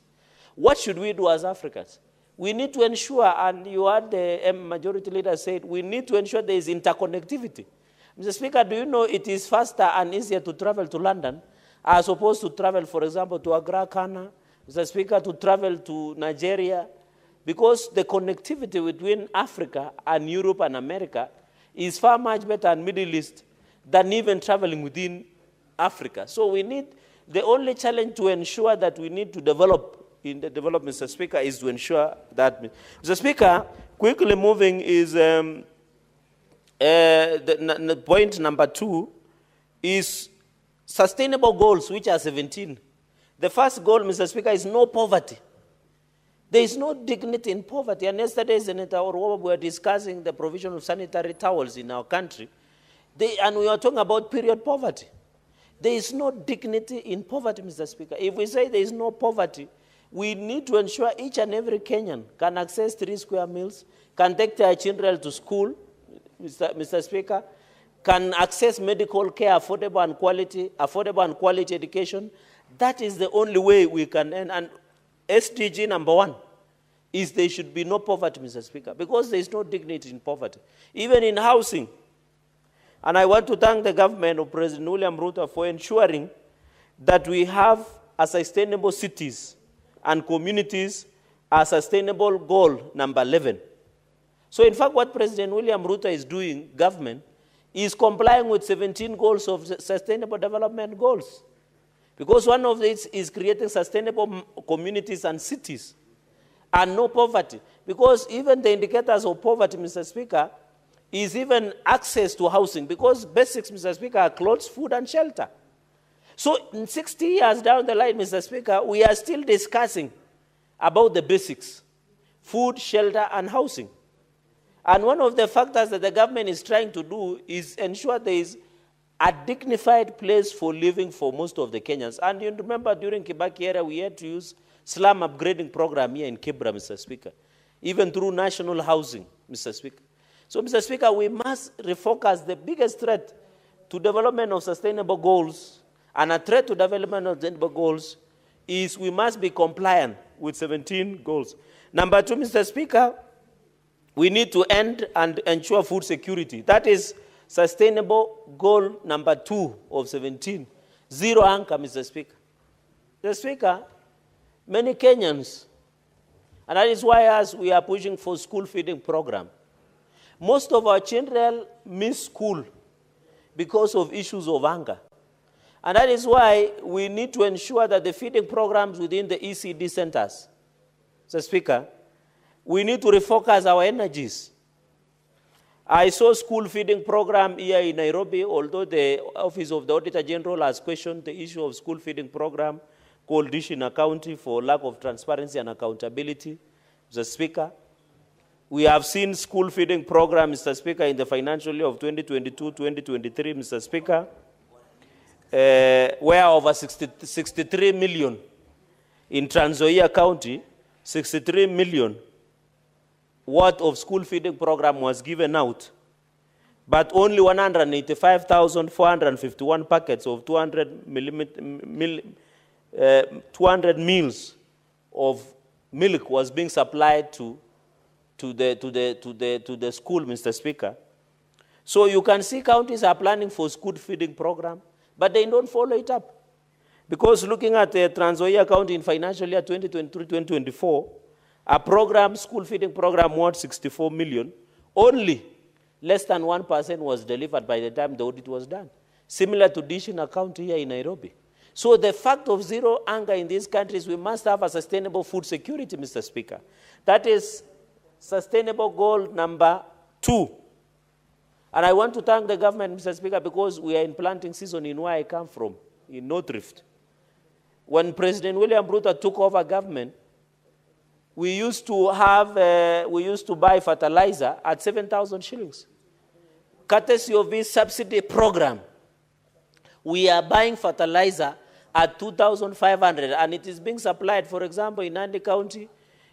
Speaker 19: What should we do as Africans? We need to ensure, and you heard the majority leader said, we need to ensure there is interconnectivity. Mr. Speaker, do you know it is faster and easier to travel to London as opposed to travel, for example, to Accra, Ghana, Mr. Speaker, to travel to Nigeria? Because the connectivity between Africa and Europe and America is far much better in Middle East than even traveling within Africa. So we need, the only challenge to ensure that we need to develop in the development, Mr. Speaker, is to ensure that. Mr. Speaker, quickly moving is the point number 2 is sustainable goals, which are 17. The first goal, Mr. Speaker, is no poverty. There is no dignity in poverty. And yesterday, Senator Orwobo, we were discussing the provision of sanitary towels in our country. And we were talking about period poverty. There is no dignity in poverty, Mr. Speaker. If we say there is no poverty, we need to ensure each and every Kenyan can access 3 square meals, can take their children to school, Mr. Speaker, can access medical care, affordable and quality education. That is the only way we can end. And SDG number 1 is there should be no poverty, Mr. Speaker, because there is no dignity in poverty. Even in housing. And I want to thank the government of President William Ruto for ensuring that we have a sustainable cities and communities, a sustainable goal number 11. So in fact, what President William Ruto is doing, government, is complying with 17 goals of sustainable development goals. Because one of these is creating sustainable communities and cities and no poverty. Because even the indicators of poverty, Mr. Speaker, is even access to housing. Because basics, Mr. Speaker, are clothes, food, and shelter. So in 60 years down the line, Mr. Speaker, we are still discussing about the basics, food, shelter, and housing. And one of the factors that the government is trying to do is ensure there is a dignified place for living for most of the Kenyans. And you remember during Kibaki era, we had to use slum upgrading program here in Kibra, Mr. Speaker, even through national housing, Mr. Speaker. So, Mr. Speaker, we must refocus the biggest threat to development of sustainable goals, and a threat to development of sustainable goals is we must be compliant with 17 goals. Number 2, Mr. Speaker, we need to end and ensure food security. That is sustainable goal number 2 of 17. Zero hunger, Mr. Speaker. Mr. Speaker, many Kenyans, and that is why as we are pushing for school feeding program, most of our children miss school because of issues of hunger. And that is why we need to ensure that the feeding programs within the ECD centers, Mr. Speaker, we need to refocus our energies. I saw school feeding program here in Nairobi, although the Office of the Auditor General has questioned the issue of school feeding program called Dish in a County for lack of transparency and accountability. Mr. Speaker, we have seen school feeding program, Mr. Speaker, in the financial year of 2022-2023, Mr. Speaker, where over 63 million in Trans Nzoia County, 63 million worth of school feeding program was given out, but only 185,451 packets of 200 meals of milk was being supplied to the school, Mr. Speaker. So you can see counties are planning for school feeding program, but they don't follow it up. Because looking at the Trans Nzoia County in financial year 2023-2024, a program, school feeding program worth 64 million, only less than 1% was delivered by the time the audit was done. Similar to Dish in a County here in Nairobi. So the fact of zero hunger in these countries, we must have a sustainable food security, Mr. Speaker. That is sustainable goal number 2. And I want to thank the government, Mr. Speaker, because we are in planting season in where I come from, in North Rift. When President William Ruto took over government, we used to buy fertilizer at 7,000 shillings. Courtesy of this subsidy program, we are buying fertilizer at 2,500, and it is being supplied, for example, in Nandi County.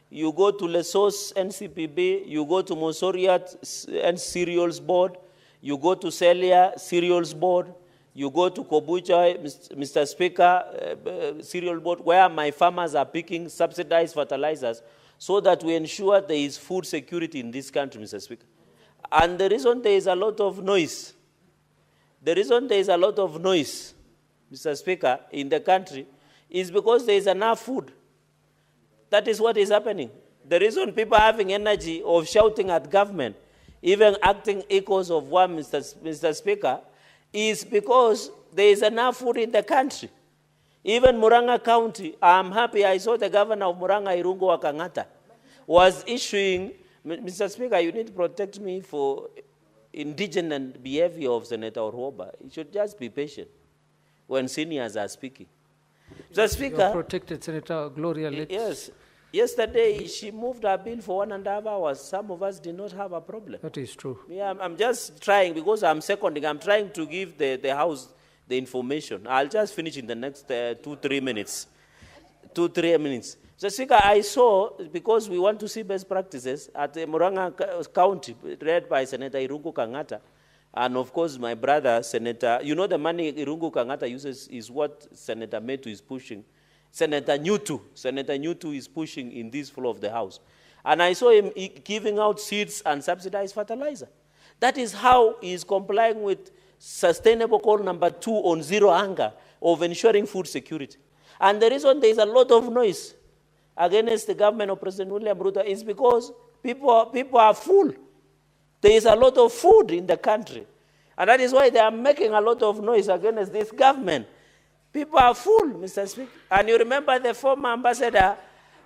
Speaker 19: You go to Lesos NCPB, you go to Mosoriat and Cereals Board, you go to Celia Cereals Board, you go to Kobucha, Mr. Speaker, Cereal Board, where my farmers are picking subsidized fertilizers so that we ensure there is food security in this country, Mr. Speaker. And the reason there is a lot of noise, Mr. Speaker, in the country is because there is enough food. That is what is happening. The reason people are having energy of shouting at government, even acting echoes of one, Mr. Speaker, is because there is enough food in the country. Even Murang'a County, I'm happy I saw the governor of Murang'a, Irungu Wakangata, was issuing, Mr. Speaker, you need to protect me for indigenous behavior of Senator Orwobo. You should just be patient when seniors are speaking. Mr. Speaker.
Speaker 21: You are protected, Senator Gloria.
Speaker 19: Yes.
Speaker 4: Yesterday, she moved her bill for 1.5 hours. Some of us did not have a problem.
Speaker 21: That is true.
Speaker 4: Yeah, I'm just trying, because I'm seconding, I'm trying to give the House the information. I'll just finish in the next 2-3 minutes. 2-3 minutes. So, Speaker, I saw, because we want to see best practices, at Muranga County, led by Senator Irungu Kangata, and of course my brother, Senator, you know the money Irungu Kangata uses is what Senator Metu is pushing. Senator Nyutu is pushing in this floor of the House. And I saw him giving out seeds and subsidized fertilizer. That is how he is complying with sustainable call number 2 on zero hunger of ensuring food security. And the reason there is a lot of noise against the government of President William Ruto is because people are full. There is a lot of food in the country. And that is why they are making a lot of noise against this government. People are full, Mr. Speaker. And you remember the former ambassador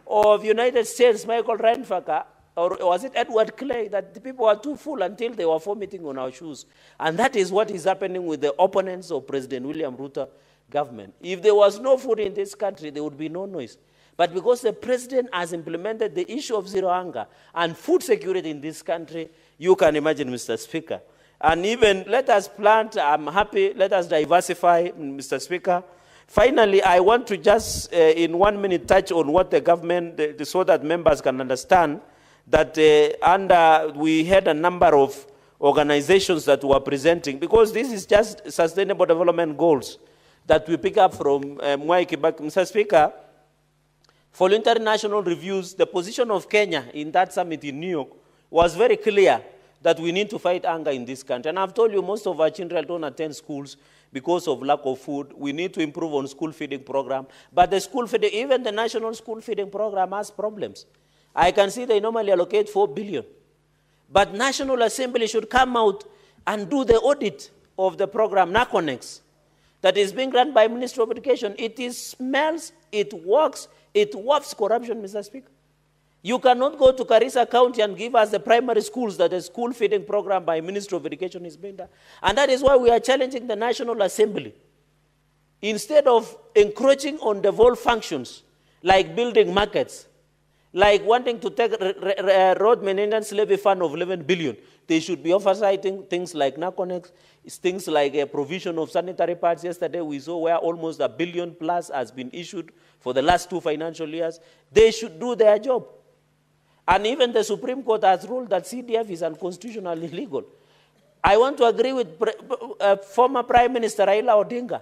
Speaker 4: of United States, Michael Reinfacker, or was it Edward Clay, that the people were too full until they were vomiting on our shoes. And that is what is happening with the opponents of President William Ruto government. If there was no food in this country, there would be no noise. But because the president has implemented the issue of zero hunger and food security in this country, you can imagine, Mr. Speaker. And even let us plant, I'm happy, let us diversify, Mr. Speaker. Finally, I want to just, in 1 minute, touch on what the government, so that members can understand that we had a number of organizations that were presenting, because this is just sustainable development goals that we pick up from Mwai Kibaki. Mr. Speaker, for international reviews, the position of Kenya in that summit in New York was very clear that we need to fight hunger in this country. And I've told you, most of our children don't attend schools because of lack of food. We need to improve on school feeding program. But the school feeding, even the national school feeding program has problems. I can see they normally allocate 4 billion. But National Assembly should come out and do the audit of the program, NACONEX, that is being run by Ministry of Education. It smells, it works, it wafts corruption, Mr. Speaker. You cannot go to Garissa County and give us the primary schools that the school feeding program by Ministry of Education is being done. And that is why we are challenging the National Assembly. Instead of encroaching on the whole functions, like building markets, like wanting to take road maintenance levy fund of 11 billion, they should be oversighting things like NACONEX, things like a provision of sanitary pads. Yesterday we saw where almost $1 billion plus has been issued for the last 2 financial years. They should do their job. And even the Supreme Court has ruled that CDF is unconstitutionally illegal. I want to agree with former Prime Minister Raila Odinga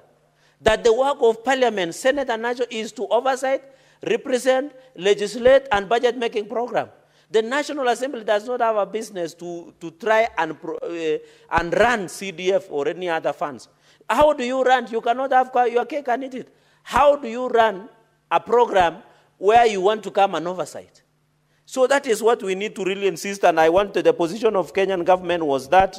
Speaker 4: that the work of Parliament, Senate and National is to oversight, represent, legislate, and budget-making program. The National Assembly does not have a business to try and run CDF or any other funds. How do you run? You cannot have your cake and eat it. How do you run a program where you want to come and oversight? So that is what we need to really insist, and I wanted the position of Kenyan government was that,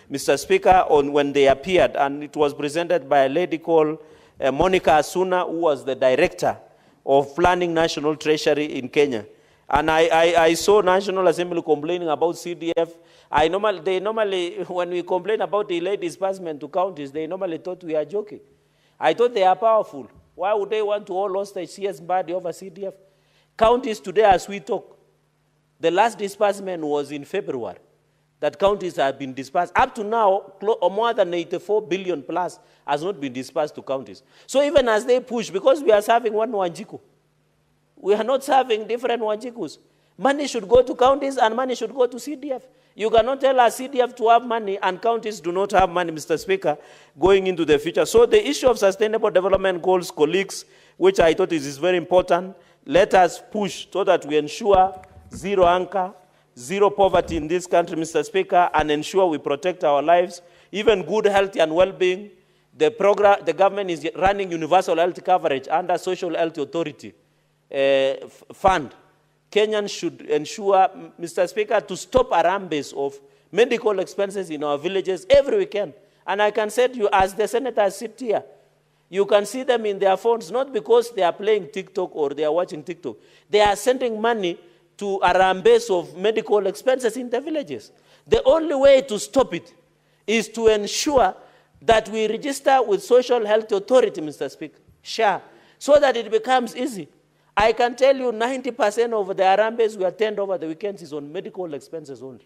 Speaker 4: Mr. Speaker, on when they appeared, and it was presented by a lady called Monica Asuna, who was the director of Planning National Treasury in Kenya. And I saw National Assembly complaining about CDF. They normally, when we complain about delayed disbursement to counties, they normally thought we are joking. I thought they are powerful. Why would they want to hold hostage CS body over CDF? Counties today, as we talk, the last disbursement was in February, that counties have been disbursed. Up to now, more than 84 billion plus has not been disbursed to counties. So even as they push, because we are serving one Wanjiku, we are not serving different Wanjikus. Money should go to counties and money should go to CDF. You cannot tell us CDF to have money and counties do not have money, Mr. Speaker, going into the future. So the issue of sustainable development goals, colleagues, which I thought is very important, let us push so that we ensure zero hunger, zero poverty in this country, Mr. Speaker, and ensure we protect our lives, even good health and well-being. The government is running universal health coverage under Social Health Authority fund. Kenyans should ensure, Mr. Speaker, to stop a rampage of medical expenses in our villages every weekend. And I can say to you, as the senators sit here, you can see them in their phones, not because they are playing TikTok or they are watching TikTok. They are sending money to a rampage of medical expenses in the villages. The only way to stop it is to ensure that we register with Social Health Authority, Mr. Speaker, SHA, so that it becomes easy. I can tell you 90% of the Arambes we attend over the weekends is on medical expenses only.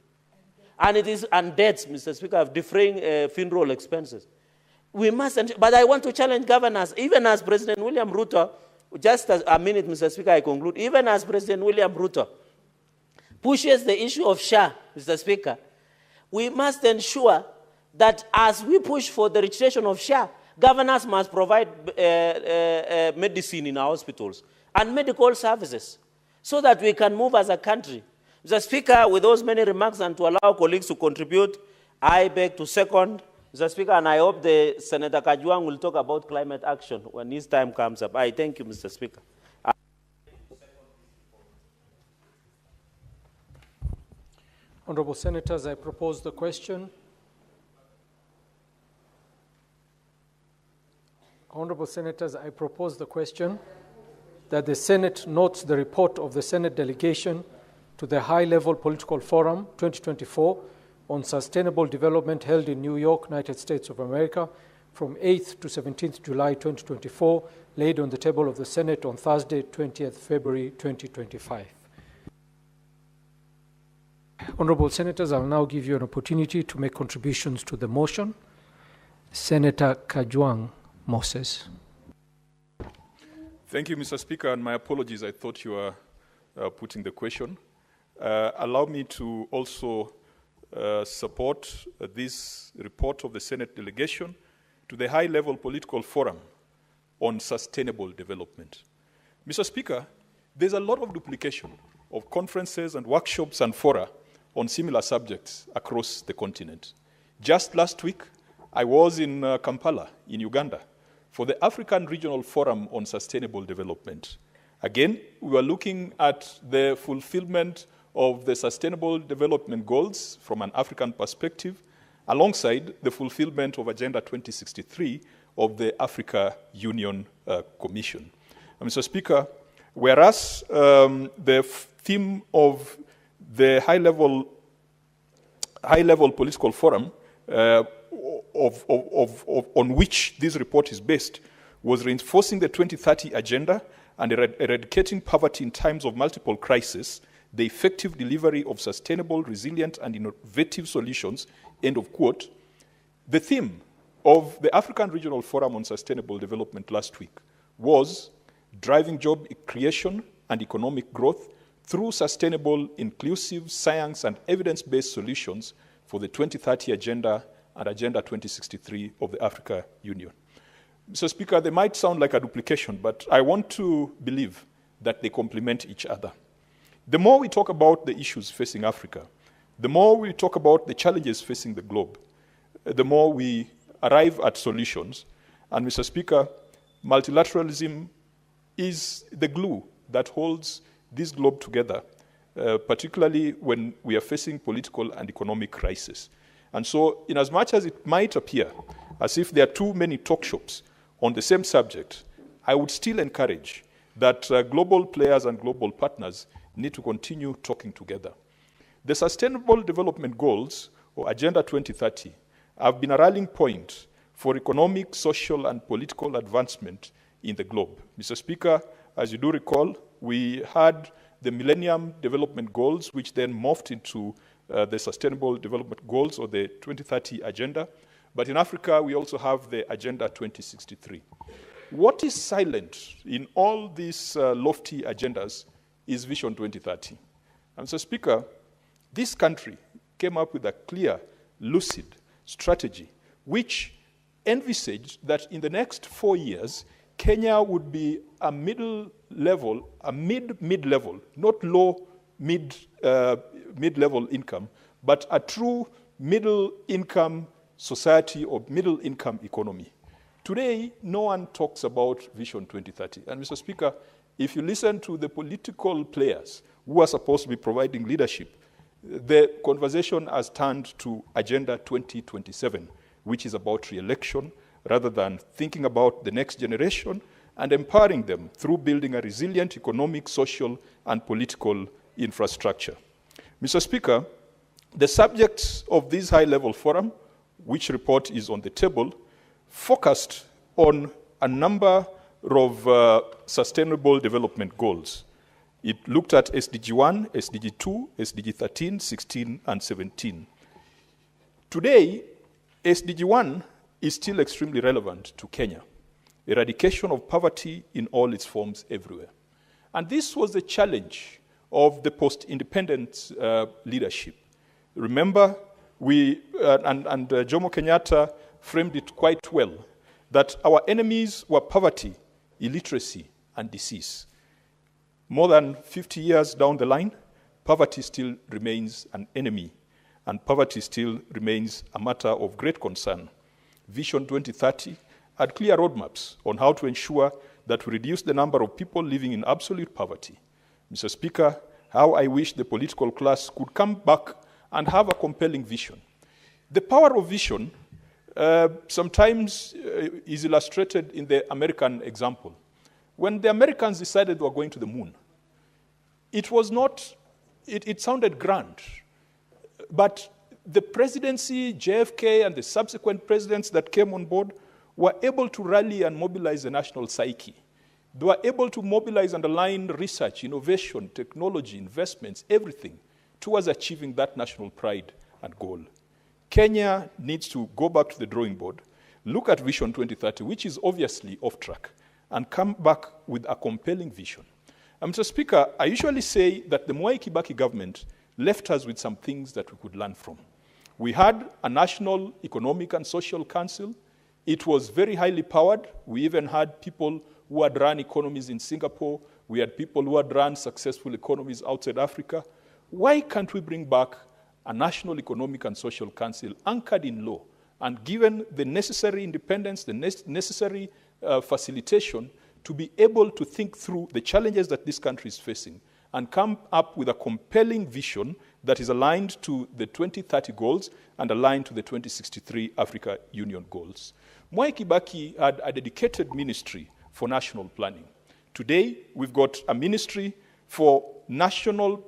Speaker 4: And it is on debts, Mr. Speaker, of deferring funeral expenses. We mustn't, but I want to challenge governors, even as President William Ruto, just as a minute, Mr. Speaker, I conclude, even as President William Ruto pushes the issue of SHA, Mr. Speaker, we must ensure that as we push for the registration of SHA, governors must provide medicine in our hospitals and medical services so that we can move as a country. Mr. Speaker, with those many remarks and to allow colleagues to contribute, I beg to second, Mr. Speaker, and I hope the Senator Kajwang will talk about climate action when his time comes up. I thank you, Mr. Speaker.
Speaker 21: Honorable Senators, I propose the question. Honorable Senators, I propose the question that the Senate notes the report of the Senate delegation to the High-Level Political Forum 2024 on Sustainable Development held in New York, United States of America, from 8th to 17th July 2024, laid on the table of the Senate on Thursday, 20th February 2025. Honorable Senators, I'll now give you an opportunity to make contributions to the motion. Senator Kajwang Moses.
Speaker 7: Thank you, Mr. Speaker, and my apologies. I thought you were putting the question. Allow me to also support this report of the Senate delegation to the High-Level Political Forum on Sustainable Development. Mr. Speaker, there's a lot of duplication of conferences and workshops and fora on similar subjects across the continent. Just last week, I was in Kampala, in Uganda, for the African Regional Forum on Sustainable Development. Again, we were looking at the fulfillment of the Sustainable Development Goals from an African perspective, alongside the fulfillment of Agenda 2063 of the Africa Union Commission. Mr. Speaker, whereas the theme of the high-level political forum on which this report is based was reinforcing the 2030 agenda and eradicating poverty in times of multiple crises, the effective delivery of sustainable, resilient, and innovative solutions, end of quote. The theme of the African Regional Forum on Sustainable Development last week was driving job creation and economic growth through sustainable, inclusive, science, and evidence-based solutions for the 2030 Agenda and Agenda 2063 of the Africa Union. Mr. Speaker, they might sound like a duplication, but I want to believe that they complement each other. The more we talk about the issues facing Africa, the more we talk about the challenges facing the globe, the more we arrive at solutions. And Mr. Speaker, multilateralism is the glue that holds this globe together, particularly when we are facing political and economic crisis. And so, in as much as it might appear as if there are too many talk shops on the same subject, I would still encourage that global players and global partners need to continue talking together. The Sustainable Development Goals, or Agenda 2030, have been a rallying point for economic, social, and political advancement in the globe. Mr. Speaker, as you do recall, we had the Millennium Development Goals, which then morphed into the Sustainable Development Goals, or the 2030 Agenda. But in Africa, we also have the Agenda 2063. What is silent in all these lofty agendas is Vision 2030. And Mr. Speaker, this country came up with a clear, lucid strategy, which envisaged that in the next 4 years, Kenya would be a middle-level, a mid-level, not low mid-level income, but a true middle-income society or middle-income economy. Today, no one talks about Vision 2030. And Mr. Speaker, if you listen to the political players who are supposed to be providing leadership, the conversation has turned to Agenda 2027, which is about re-election, rather than thinking about the next generation and empowering them through building a resilient economic, social, and political infrastructure. Mr. Speaker, the subjects of this high-level forum, which report is on the table, focused on a number of Sustainable Development Goals. It looked at SDG 1, SDG 2, SDG 13, 16, and 17. Today, SDG 1 is still extremely relevant to Kenya. Eradication of poverty in all its forms everywhere. And this was the challenge of the post-independence leadership. Remember, Jomo Kenyatta framed it quite well, that our enemies were poverty, illiteracy, and disease. More than 50 years down the line, poverty still remains an enemy, and poverty still remains a matter of great concern. Vision 2030 had clear roadmaps on how to ensure that we reduce the number of people living in absolute poverty. Mr. Speaker, how I wish the political class could come back and have a compelling vision. The power of vision sometimes is illustrated in the American example. When the Americans decided they were going to the moon, it was not, it sounded grand, but the presidency, JFK, and the subsequent presidents that came on board were able to rally and mobilize the national psyche. They were able to mobilize and align research, innovation, technology, investments, everything towards achieving that national pride and goal. Kenya needs to go back to the drawing board, look at Vision 2030, which is obviously off track, and come back with a compelling vision. Mr. Speaker, I usually say that the Mwai Kibaki government left us with some things that we could learn from. We had a National Economic and Social Council. It was very highly powered. We even had people who had run economies in Singapore. We had people who had run successful economies outside Africa. Why can't we bring back a National Economic and Social Council anchored in law and given the necessary independence, the necessary facilitation to be able to think through the challenges that this country is facing and come up with a compelling vision that is aligned to the 2030 goals and aligned to the 2063 Africa Union goals. Mwai Kibaki had a dedicated ministry for national planning. Today, we've got a ministry for national,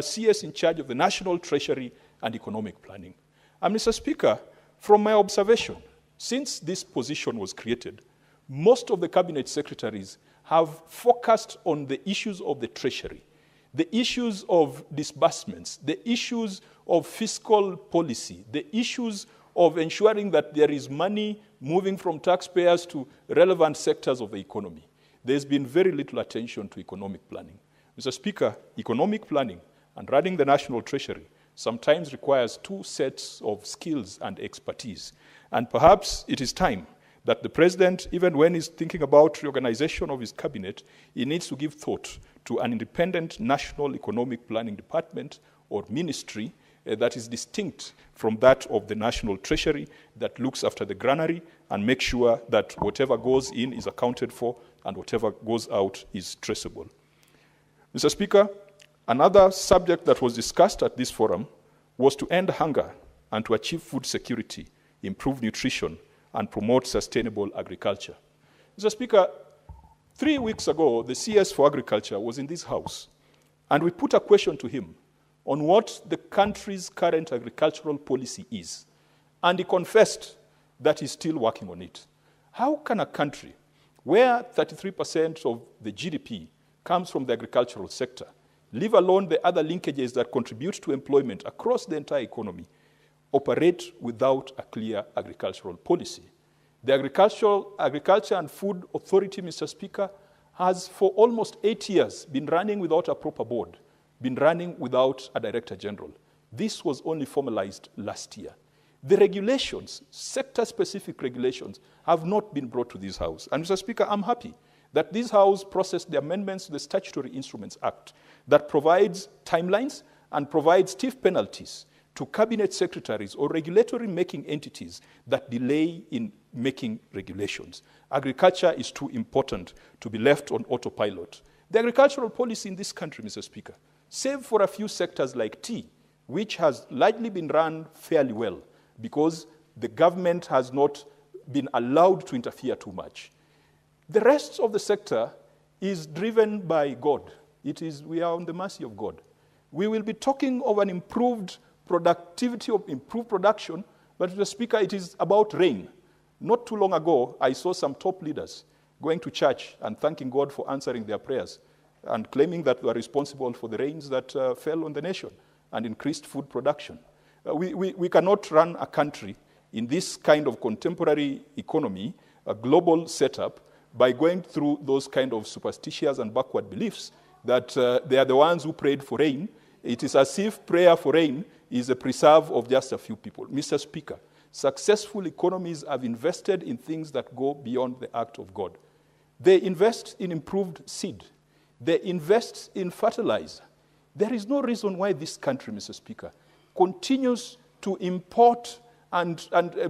Speaker 7: CS in charge of the national treasury and economic planning. And Mr. Speaker, from my observation, since this position was created, most of the cabinet secretaries have focused on the issues of the treasury, the issues of disbursements, the issues of fiscal policy, the issues of ensuring that there is money moving from taxpayers to relevant sectors of the economy. There's been very little attention to economic planning. Mr. Speaker, economic planning and running the national treasury sometimes requires two sets of skills and expertise. And perhaps it is time that the president, even when he's thinking about reorganization of his cabinet, he needs to give thought to an independent national economic planning department or ministry that is distinct from that of the national treasury, that looks after the granary and makes sure that whatever goes in is accounted for and whatever goes out is traceable. Mr. Speaker, another subject that was discussed at this forum was to end hunger and to achieve food security, improve nutrition, and promote sustainable agriculture. Mr. Speaker, 3 weeks ago, the CS for Agriculture was in this house, and we put a question to him on what the country's current agricultural policy is, and he confessed that he's still working on it. How can a country where 33% of the GDP comes from the agricultural sector, leave alone the other linkages that contribute to employment across the entire economy, operate without a clear agricultural policy? The Agriculture and Food Authority, Mr. Speaker, has for almost 8 years been running without a proper board, been running without a director general. This was only formalized last year. The regulations, sector-specific regulations, have not been brought to this House. And Mr. Speaker, I'm happy that this House processed the amendments to the Statutory Instruments Act that provides timelines and provides stiff penalties to cabinet secretaries or regulatory making entities that delay in making regulations. Agriculture is too important to be left on autopilot. The agricultural policy in this country, Mr. Speaker, save for a few sectors like tea, which has largely been run fairly well because the government has not been allowed to interfere too much. The rest of the sector is driven by God. We are on the mercy of God. We will be talking of an improved productivity, of improved production, but Mr. Speaker, it is about rain. Not too long ago, I saw some top leaders going to church and thanking God for answering their prayers and claiming that they are responsible for the rains that fell on the nation and increased food production. We cannot run a country in this kind of contemporary economy, a global setup, by going through those kind of superstitious and backward beliefs that they are the ones who prayed for rain. It is as if prayer for rain is a preserve of just a few people. Mr. Speaker, successful economies have invested in things that go beyond the act of God. They invest in improved seed. They invest in fertilizer. There is no reason why this country, Mr. Speaker, continues to import and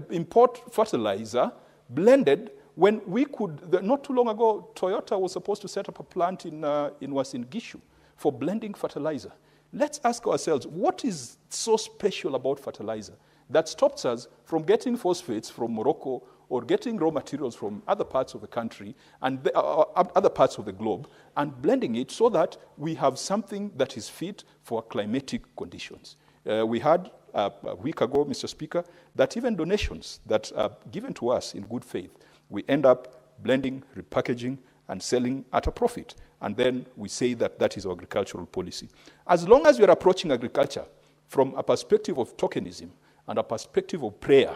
Speaker 7: import fertilizer blended when we could. Not too long ago, Toyota was supposed to set up a plant in Uasin Gishu for blending fertilizer. Let's ask ourselves, what is so special about fertilizer that stops us from getting phosphates from Morocco or getting raw materials from other parts of the country and other parts of the globe and blending it so that we have something that is fit for climatic conditions? We had a week ago, Mr. Speaker, that even donations that are given to us in good faith, we end up blending, repackaging, and selling at a profit. And then we say that that is our agricultural policy. As long as we are approaching agriculture from a perspective of tokenism and a perspective of prayer,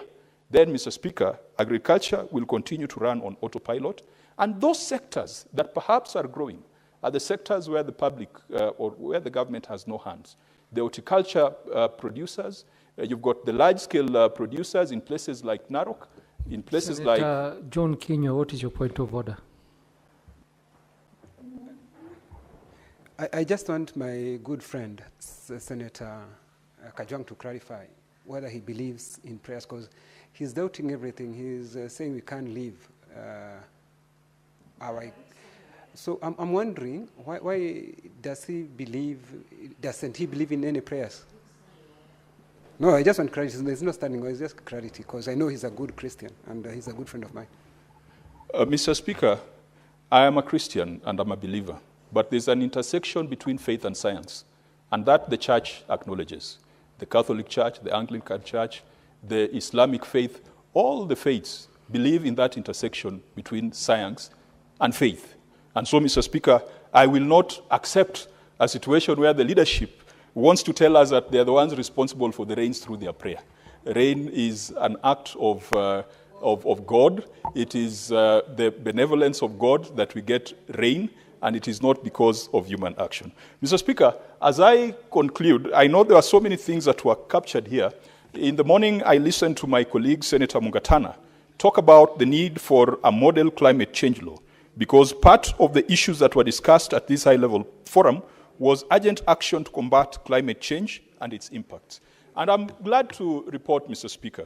Speaker 7: then, Mr. Speaker, agriculture will continue to run on autopilot. And those sectors that perhaps are growing are the sectors where the public or where the government has no hands. The horticulture producers, you've got the large-scale producers in places like Narok, in places
Speaker 21: Senator John Kinyo, what is your point of order?
Speaker 9: I just want my good friend, Senator Kajwang, to clarify whether he believes in prayers, because he's doubting everything. He's saying we can't leave our... So I'm wondering, why doesn't he believe in any prayers? No, I just want clarity. There's no standing, it's just clarity, because I know he's a good Christian, and he's a good friend of mine.
Speaker 7: Mr. Speaker, I am a Christian and I'm a believer, but there's an intersection between faith and science, and that the church acknowledges. The Catholic Church, the Anglican Church, the Islamic faith, all the faiths believe in that intersection between science and faith. And so, Mr. Speaker, I will not accept a situation where the leadership wants to tell us that they're the ones responsible for the rains through their prayer. Rain is an act of God. It is the benevolence of God that we get rain, and it is not because of human action. Mr. Speaker, as I conclude, I know there are so many things that were captured here. In the morning, I listened to my colleague, Senator Mungatana, talk about the need for a model climate change law, because part of the issues that were discussed at this high-level forum was urgent action to combat climate change and its impacts. And I'm glad to report, Mr. Speaker,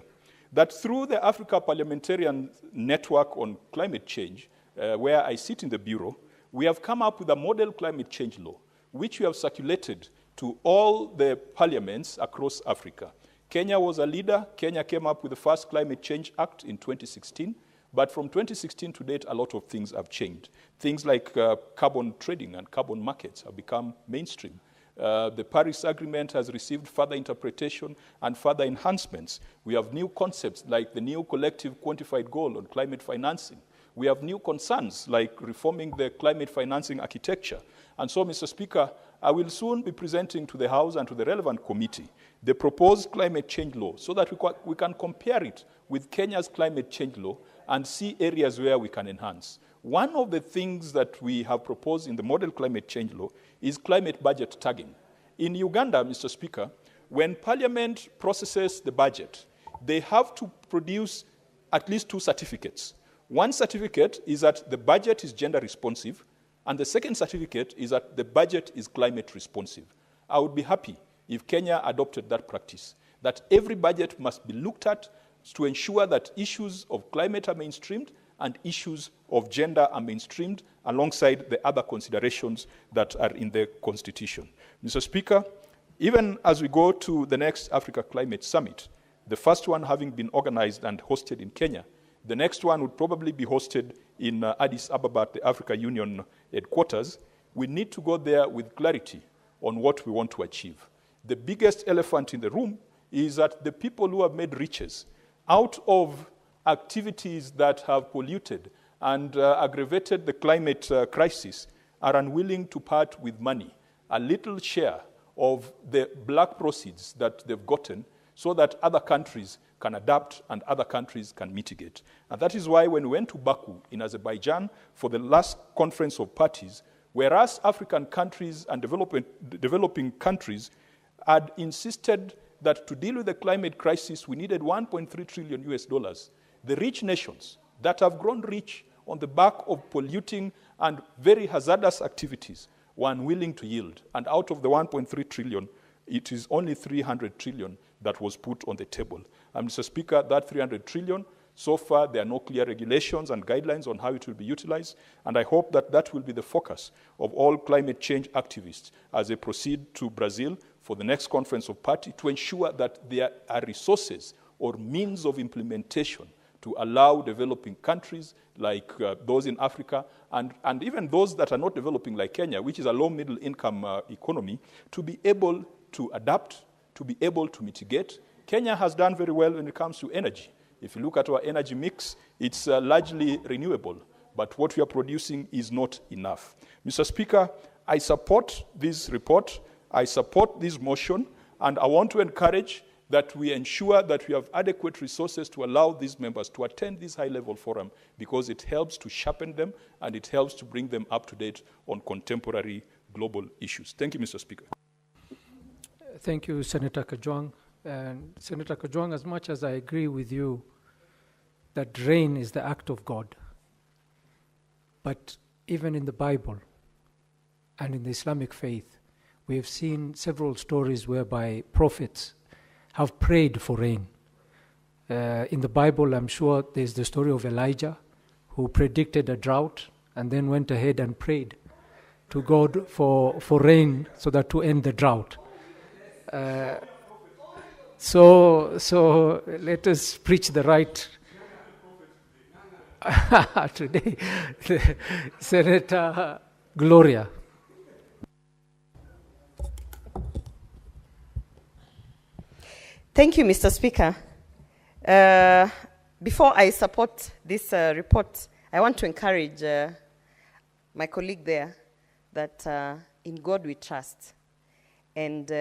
Speaker 7: that through the Africa Parliamentarian Network on Climate Change, where I sit in the Bureau, we have come up with a model climate change law, which we have circulated to all the parliaments across Africa. Kenya was a leader. Kenya came up with the first Climate Change Act in 2016. But from 2016 to date, a lot of things have changed. Things like carbon trading and carbon markets have become mainstream. The Paris Agreement has received further interpretation and further enhancements. We have new concepts like the new collective quantified goal on climate financing. We have new concerns like reforming the climate financing architecture. And so, Mr. Speaker, I will soon be presenting to the House and to the relevant committee the proposed climate change law so that we can compare it with Kenya's climate change law and see areas where we can enhance. One of the things that we have proposed in the model climate change law is climate budget tagging. In Uganda, Mr. Speaker, when Parliament processes the budget, they have to produce at least 2 certificates. One certificate is that the budget is gender responsive, and the second certificate is that the budget is climate responsive. I would be happy if Kenya adopted that practice, that every budget must be looked at to ensure that issues of climate are mainstreamed and issues of gender are mainstreamed alongside the other considerations that are in the Constitution. Mr. Speaker, even as we go to the next Africa Climate Summit, the first one having been organized and hosted in Kenya, the next one would probably be hosted in Addis Ababa at the Africa Union headquarters. We need to go there with clarity on what we want to achieve. The biggest elephant in the room is that the people who have made riches out of activities that have polluted and aggravated the climate crisis are unwilling to part with money, a little share of the black proceeds that they've gotten, so that other countries can adapt and other countries can mitigate. And that is why when we went to Baku in Azerbaijan for the last conference of parties, whereas African countries and developing countries had insisted that to deal with the climate crisis, we needed 1.3 trillion US dollars. The rich nations that have grown rich on the back of polluting and very hazardous activities were unwilling to yield. And out of the 1.3 trillion, it is only 300 trillion that was put on the table. And Mr. Speaker, that 300 trillion, so far there are no clear regulations and guidelines on how it will be utilized, and I hope that that will be the focus of all climate change activists as they proceed to Brazil for the next conference of party, to ensure that there are resources or means of implementation to allow developing countries like those in Africa and even those that are not developing like Kenya, which is a low middle income economy, to be able to adapt, to be able to mitigate. Kenya has done very well when it comes to energy. If you look at our energy mix, it's largely renewable, but what we are producing is not enough. Mr. Speaker, I support this report, I support this motion, and I want to encourage that we ensure that we have adequate resources to allow these members to attend this high-level forum, because it helps to sharpen them and it helps to bring them up to date on contemporary global issues. Thank you, Mr. Speaker.
Speaker 21: Thank you, Senator Kajwang. And Senator Kajwang, as much as I agree with you that rain is the act of God, but even in the Bible and in the Islamic faith, we have seen several stories whereby prophets have prayed for rain. In the Bible, I'm sure there's the story of Elijah, who predicted a drought and then went ahead and prayed to God for rain so that to end the drought. So let us preach the right today. Senator Gloria.
Speaker 10: Thank you, Mr. Speaker. Before I support this report, I want to encourage my colleague there that in God we trust. And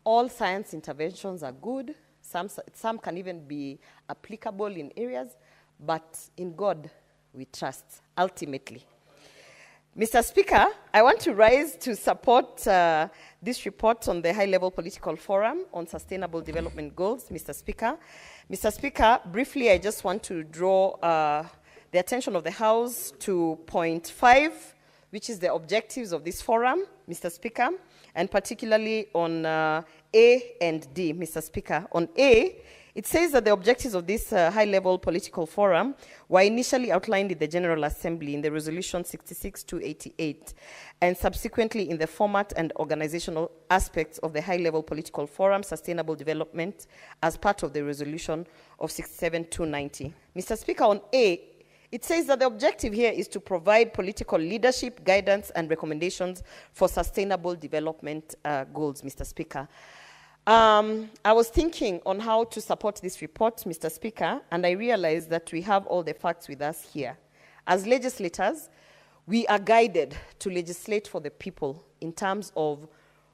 Speaker 10: all science interventions are good. Some can even be applicable in areas, but in God we trust, ultimately. Mr. Speaker, I want to rise to support this report on the High-Level Political Forum on Sustainable Development Goals, Mr. Speaker. Mr. Speaker, briefly, I just want to draw the attention of the House to point 5, which is the objectives of this forum, Mr. Speaker, and particularly on A and D, Mr. Speaker. On A, it says that the objectives of this high-level political forum were initially outlined in the General Assembly in the Resolution 66-288, and subsequently in the format and organizational aspects of the high-level political forum, sustainable development, as part of the Resolution of 67-290. Mr. Speaker, on A, it says that the objective here is to provide political leadership, guidance, and recommendations for sustainable development goals, Mr. Speaker. I was thinking on how to support this report, Mr. Speaker, and I realized that we have all the facts with us here. As legislators, we are guided to legislate for the people in terms of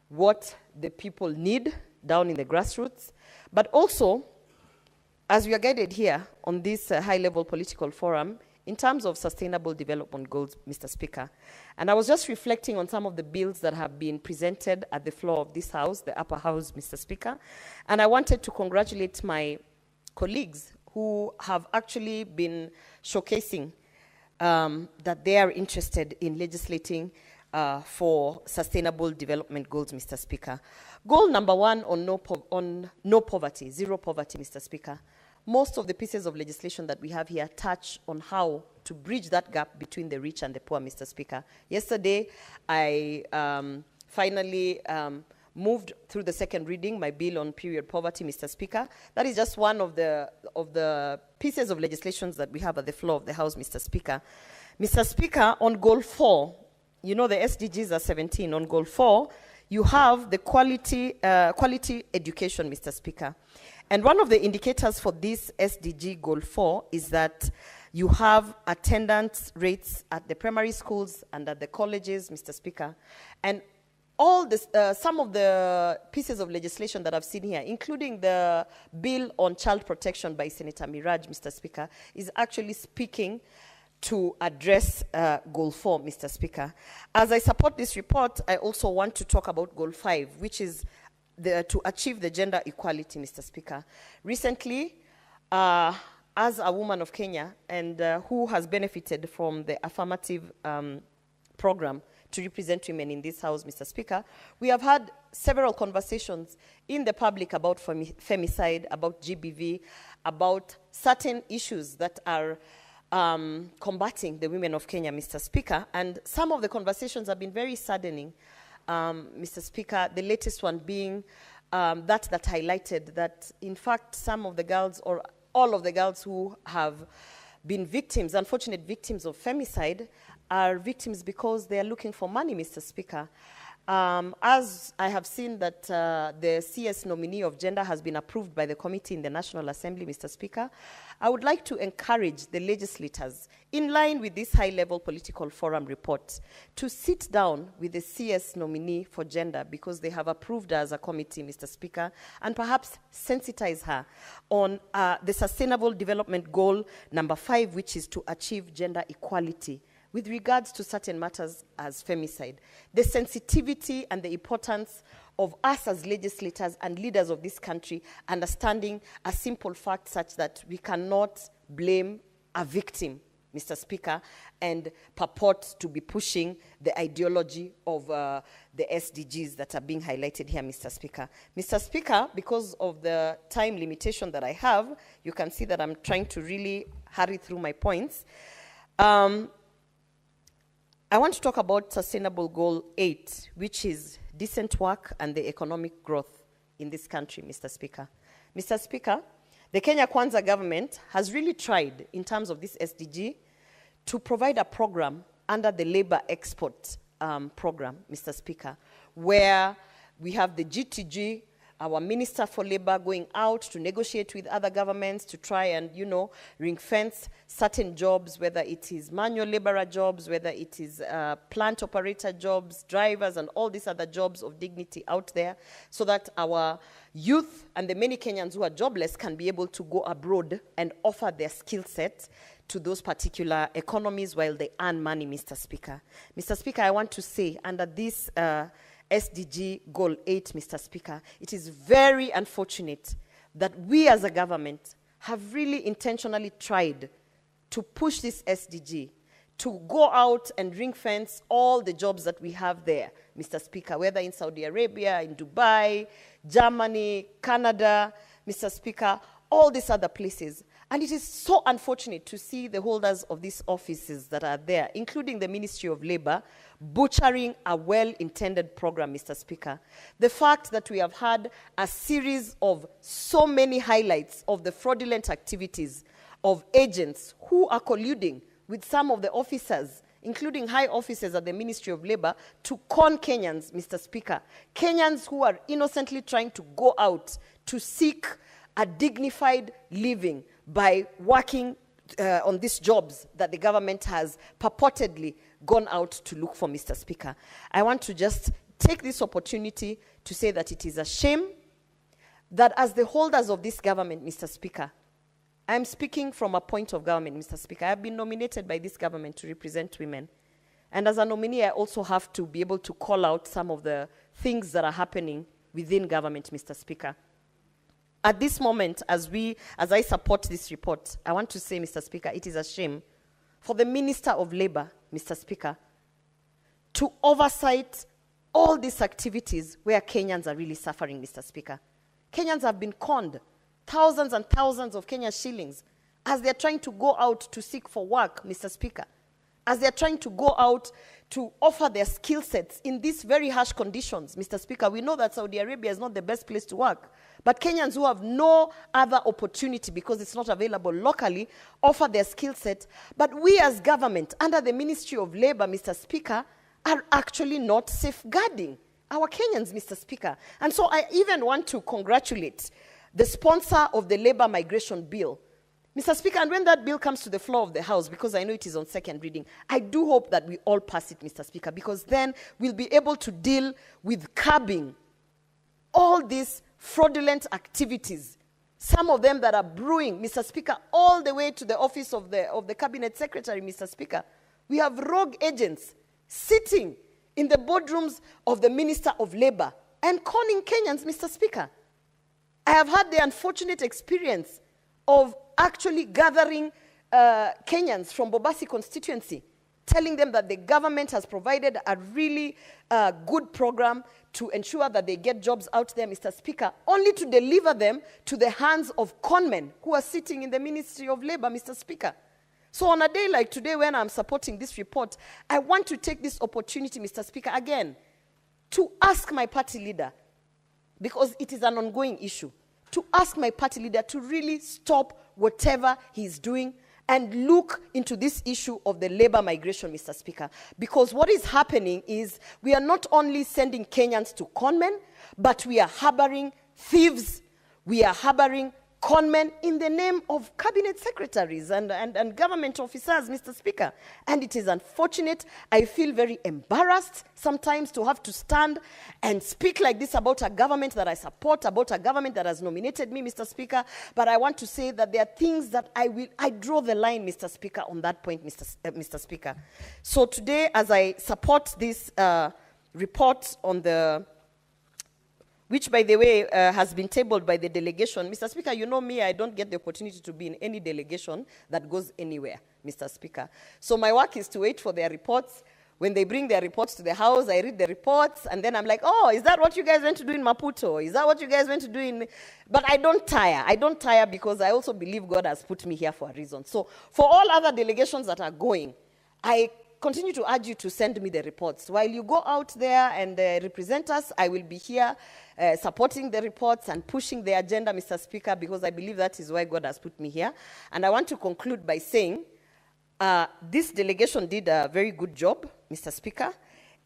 Speaker 10: what the people need down in the grassroots, but also, as we are guided here on this high-level political forum, in terms of sustainable development goals, Mr. Speaker. And I was just reflecting on some of the bills that have been presented at the floor of this House, the upper house, Mr. Speaker. And I wanted to congratulate my colleagues who have actually been showcasing that they are interested in legislating for sustainable development goals, Mr. Speaker. Goal number 1 on no poverty, zero poverty, Mr. Speaker. Most of the pieces of legislation that we have here touch on how to bridge that gap between the rich and the poor, Mr. Speaker. Yesterday, I finally moved through the second reading my bill on period poverty, Mr. Speaker. That is just one of the pieces of legislation that we have at the floor of the House, Mr. Speaker. Mr. Speaker, on Goal 4, you know the SDGs are 17. On Goal 4, you have the quality education, Mr. Speaker. And one of the indicators for this SDG Goal 4 is that You have attendance rates at the primary schools and at the colleges, Mr. Speaker. And all this, some of the pieces of legislation that I've seen here, including the bill on child protection by Senator Miraj, Mr. Speaker, is actually speaking to address Goal 4, Mr. Speaker. As I support this report, I also want to talk about Goal 5, which is to achieve the gender equality, Mr. Speaker. Recently, as a woman of Kenya and who has benefited from the affirmative program to represent women in this House, Mr. Speaker, we have had several conversations in the public about femicide, about GBV, about certain issues that are combating the women of Kenya, Mr. Speaker. And some of the conversations have been very saddening, Mr. Speaker, the latest one being that highlighted that, in fact, some of the girls or all of the girls who have been victims, unfortunate victims of femicide, are victims because they are looking for money, Mr. Speaker. As I have seen that the CS nominee of gender has been approved by the committee in the National Assembly, Mr. Speaker, I would like to encourage the legislators, in line with this high-level political forum report, to sit down with the CS nominee for gender, because they have approved her as a committee, Mr. Speaker, and perhaps sensitize her on the Sustainable Development Goal number 5, which is to achieve gender equality with regards to certain matters as femicide. The sensitivity and the importance of us as legislators and leaders of this country understanding a simple fact such that we cannot blame a victim, Mr. Speaker, and purport to be pushing the ideology of the SDGs that are being highlighted here, Mr. Speaker. Mr. Speaker, because of the time limitation that I have, you can see that I'm trying to really hurry through my points. I want to talk about Sustainable Goal 8, which is decent work and the economic growth in this country, Mr. Speaker. Mr. Speaker, the Kenya Kwanza government has really tried, in terms of this SDG, to provide a program under the labor export program, Mr. Speaker, where we have the GTG, our Minister for Labor, going out to negotiate with other governments to try and, ring-fence certain jobs, whether it is manual laborer jobs, whether it is plant operator jobs, drivers, and all these other jobs of dignity out there, so that our youth and the many Kenyans who are jobless can be able to go abroad and offer their skill set to those particular economies while they earn money, Mr. Speaker. Mr. Speaker, I want to say, under this SDG Goal 8, Mr. Speaker, it is very unfortunate that we as a government have really intentionally tried to push this SDG to go out and ring-fence all the jobs that we have there, Mr. Speaker, whether in Saudi Arabia, in Dubai, Germany, Canada, Mr. Speaker, all these other places. And it is so unfortunate to see the holders of these offices that are there, including the Ministry of Labor, butchering a well-intended program, Mr. Speaker. The fact that we have had a series of so many highlights of the fraudulent activities of agents who are colluding with some of the officers, including high officers at the Ministry of Labor, to con Kenyans, Mr. Speaker. Kenyans who are innocently trying to go out to seek a dignified living by working on these jobs that the government has purportedly gone out to look for, Mr. Speaker. I want to just take this opportunity to say that it is a shame that as the holders of this government, Mr. Speaker, I'm speaking from a point of government, Mr. Speaker. I've been nominated by this government to represent women. And as a nominee, I also have to be able to call out some of the things that are happening within government, Mr. Speaker. At this moment, as I support this report, I want to say, Mr. Speaker, it is a shame for the Minister of Labor, Mr. Speaker, to oversight all these activities where Kenyans are really suffering, Mr. Speaker. Kenyans have been conned, thousands and thousands of Kenyan shillings, as they're trying to go out to seek for work, Mr. Speaker, as they're trying to go out to offer their skill sets in these very harsh conditions, Mr. Speaker. We know that Saudi Arabia is not the best place to work, but Kenyans who have no other opportunity because it's not available locally offer their skill set. But we as government, under the Ministry of Labor, Mr. Speaker, are actually not safeguarding our Kenyans, Mr. Speaker. And so I even want to congratulate the sponsor of the Labor Migration Bill, Mr. Speaker, and when that bill comes to the floor of the House, because I know it is on second reading, I do hope that we all pass it, Mr. Speaker, because then we'll be able to deal with curbing all these fraudulent activities, some of them that are brewing, Mr. Speaker, all the way to the office of the Cabinet Secretary, Mr. Speaker. We have rogue agents sitting in the boardrooms of the Minister of Labor and conning Kenyans, Mr. Speaker. I have had the unfortunate experience of actually gathering Kenyans from Bobasi constituency, telling them that the government has provided a really good program to ensure that they get jobs out there, Mr. Speaker, only to deliver them to the hands of conmen who are sitting in the Ministry of Labor, Mr. Speaker. So on a day like today when I'm supporting this report, I want to take this opportunity, Mr. Speaker, again, to ask my party leader, because it is an ongoing issue, to ask my party leader to really stop whatever he's doing and look into this issue of the labor migration, Mr. Speaker. Because what is happening is we are not only sending Kenyans to conmen, but we are harboring thieves, we are harboring conmen in the name of cabinet secretaries and government officers, Mr. Speaker. And it is unfortunate. I feel very embarrassed sometimes to have to stand and speak like this about a government that I support, about a government that has nominated me, Mr. Speaker. But I want to say that there are things that I draw the line, Mr. Speaker, on that point, Mr. Speaker. So today, as I support this report on the which, by the way, has been tabled by the delegation. Mr. Speaker, you know me, I don't get the opportunity to be in any delegation that goes anywhere, Mr. Speaker. So my work is to wait for their reports. When they bring their reports to the House, I read the reports, and then I'm like, oh, is that what you guys went to do in Maputo? Is that what you guys went to do in... But I don't tire. I don't tire because I also believe God has put me here for a reason. So for all other delegations that are going, I continue to urge you to send me the reports. While you go out there and represent us, I will be here supporting the reports and pushing the agenda, Mr. Speaker, because I believe that is why God has put me here. And I want to conclude by saying this delegation did a very good job, Mr. Speaker,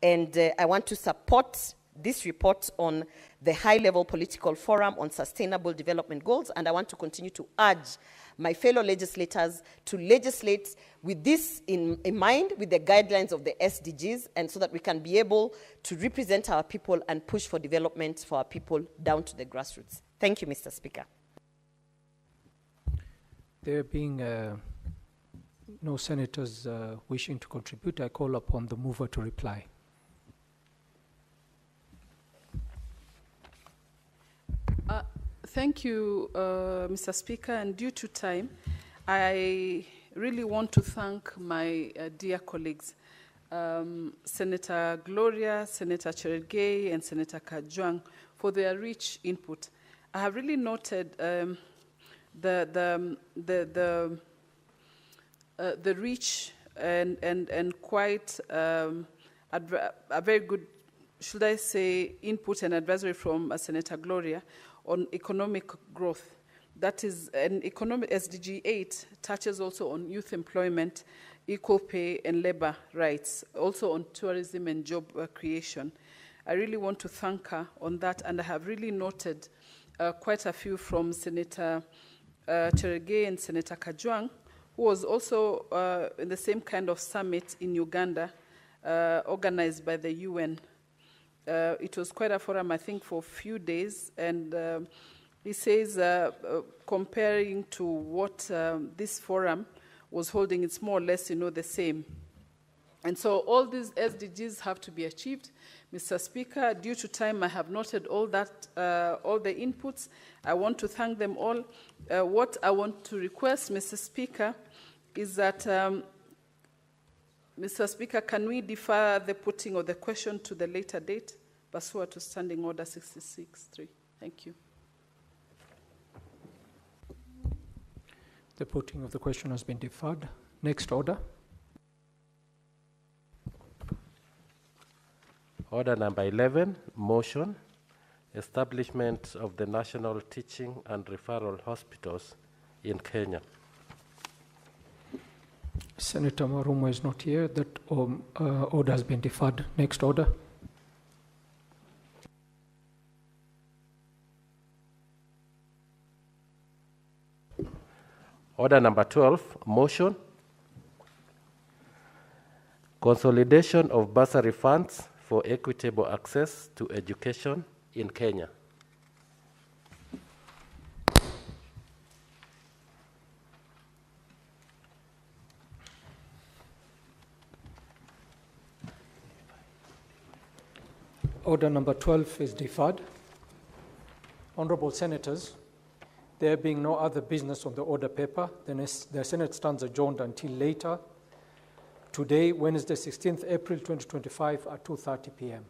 Speaker 10: and I want to support this report on the high-level political forum on sustainable development goals, and I want to continue to urge my fellow legislators to legislate with this in mind, with the guidelines of the SDGs, and so that we can be able to represent our people and push for development for our people down to the grassroots. Thank you, Mr. Speaker.
Speaker 21: There being no senators wishing to contribute, I call upon the mover to reply.
Speaker 22: Thank you, Mr. Speaker, and due to time, I really want to thank my dear colleagues, Senator Gloria, Senator Cherargei, and Senator Kajwang, for their rich input. I have really noted the rich and quite a very good, should I say, input and advisory from Senator Gloria on economic growth. That is, an economic SDG 8 touches also on youth employment, equal pay, and labor rights, also on tourism and job creation. I really want to thank her on that, and I have really noted quite a few from Senator Cherargei and Senator Kajwang, who was also in the same kind of summit in Uganda, organized by the UN. It was quite a forum, I think, for a few days, and he says, comparing to what this forum was holding, it's more or less, the same. And so all these SDGs have to be achieved. Mr. Speaker, due to time, I have noted all that, all the inputs. I want to thank them all. What I want to request, Mr. Speaker, is that Mr. Speaker, can we defer the putting of the question to the later date, pursuant to Standing Order 66.3? Thank you.
Speaker 21: The putting of the question has been deferred. Next order.
Speaker 1: Order number 11, motion, establishment of the National Teaching and Referral Hospitals in Kenya.
Speaker 21: Senator Marumo is not here. That order has been deferred. Next order.
Speaker 1: Order number 12, motion. Consolidation of bursary funds for equitable access to education in Kenya.
Speaker 21: Order number 12 is deferred. Honorable Senators, there being no other business on the order paper, the Senate stands adjourned until later, today, Wednesday, 16th April 2025 at 2:30 p.m.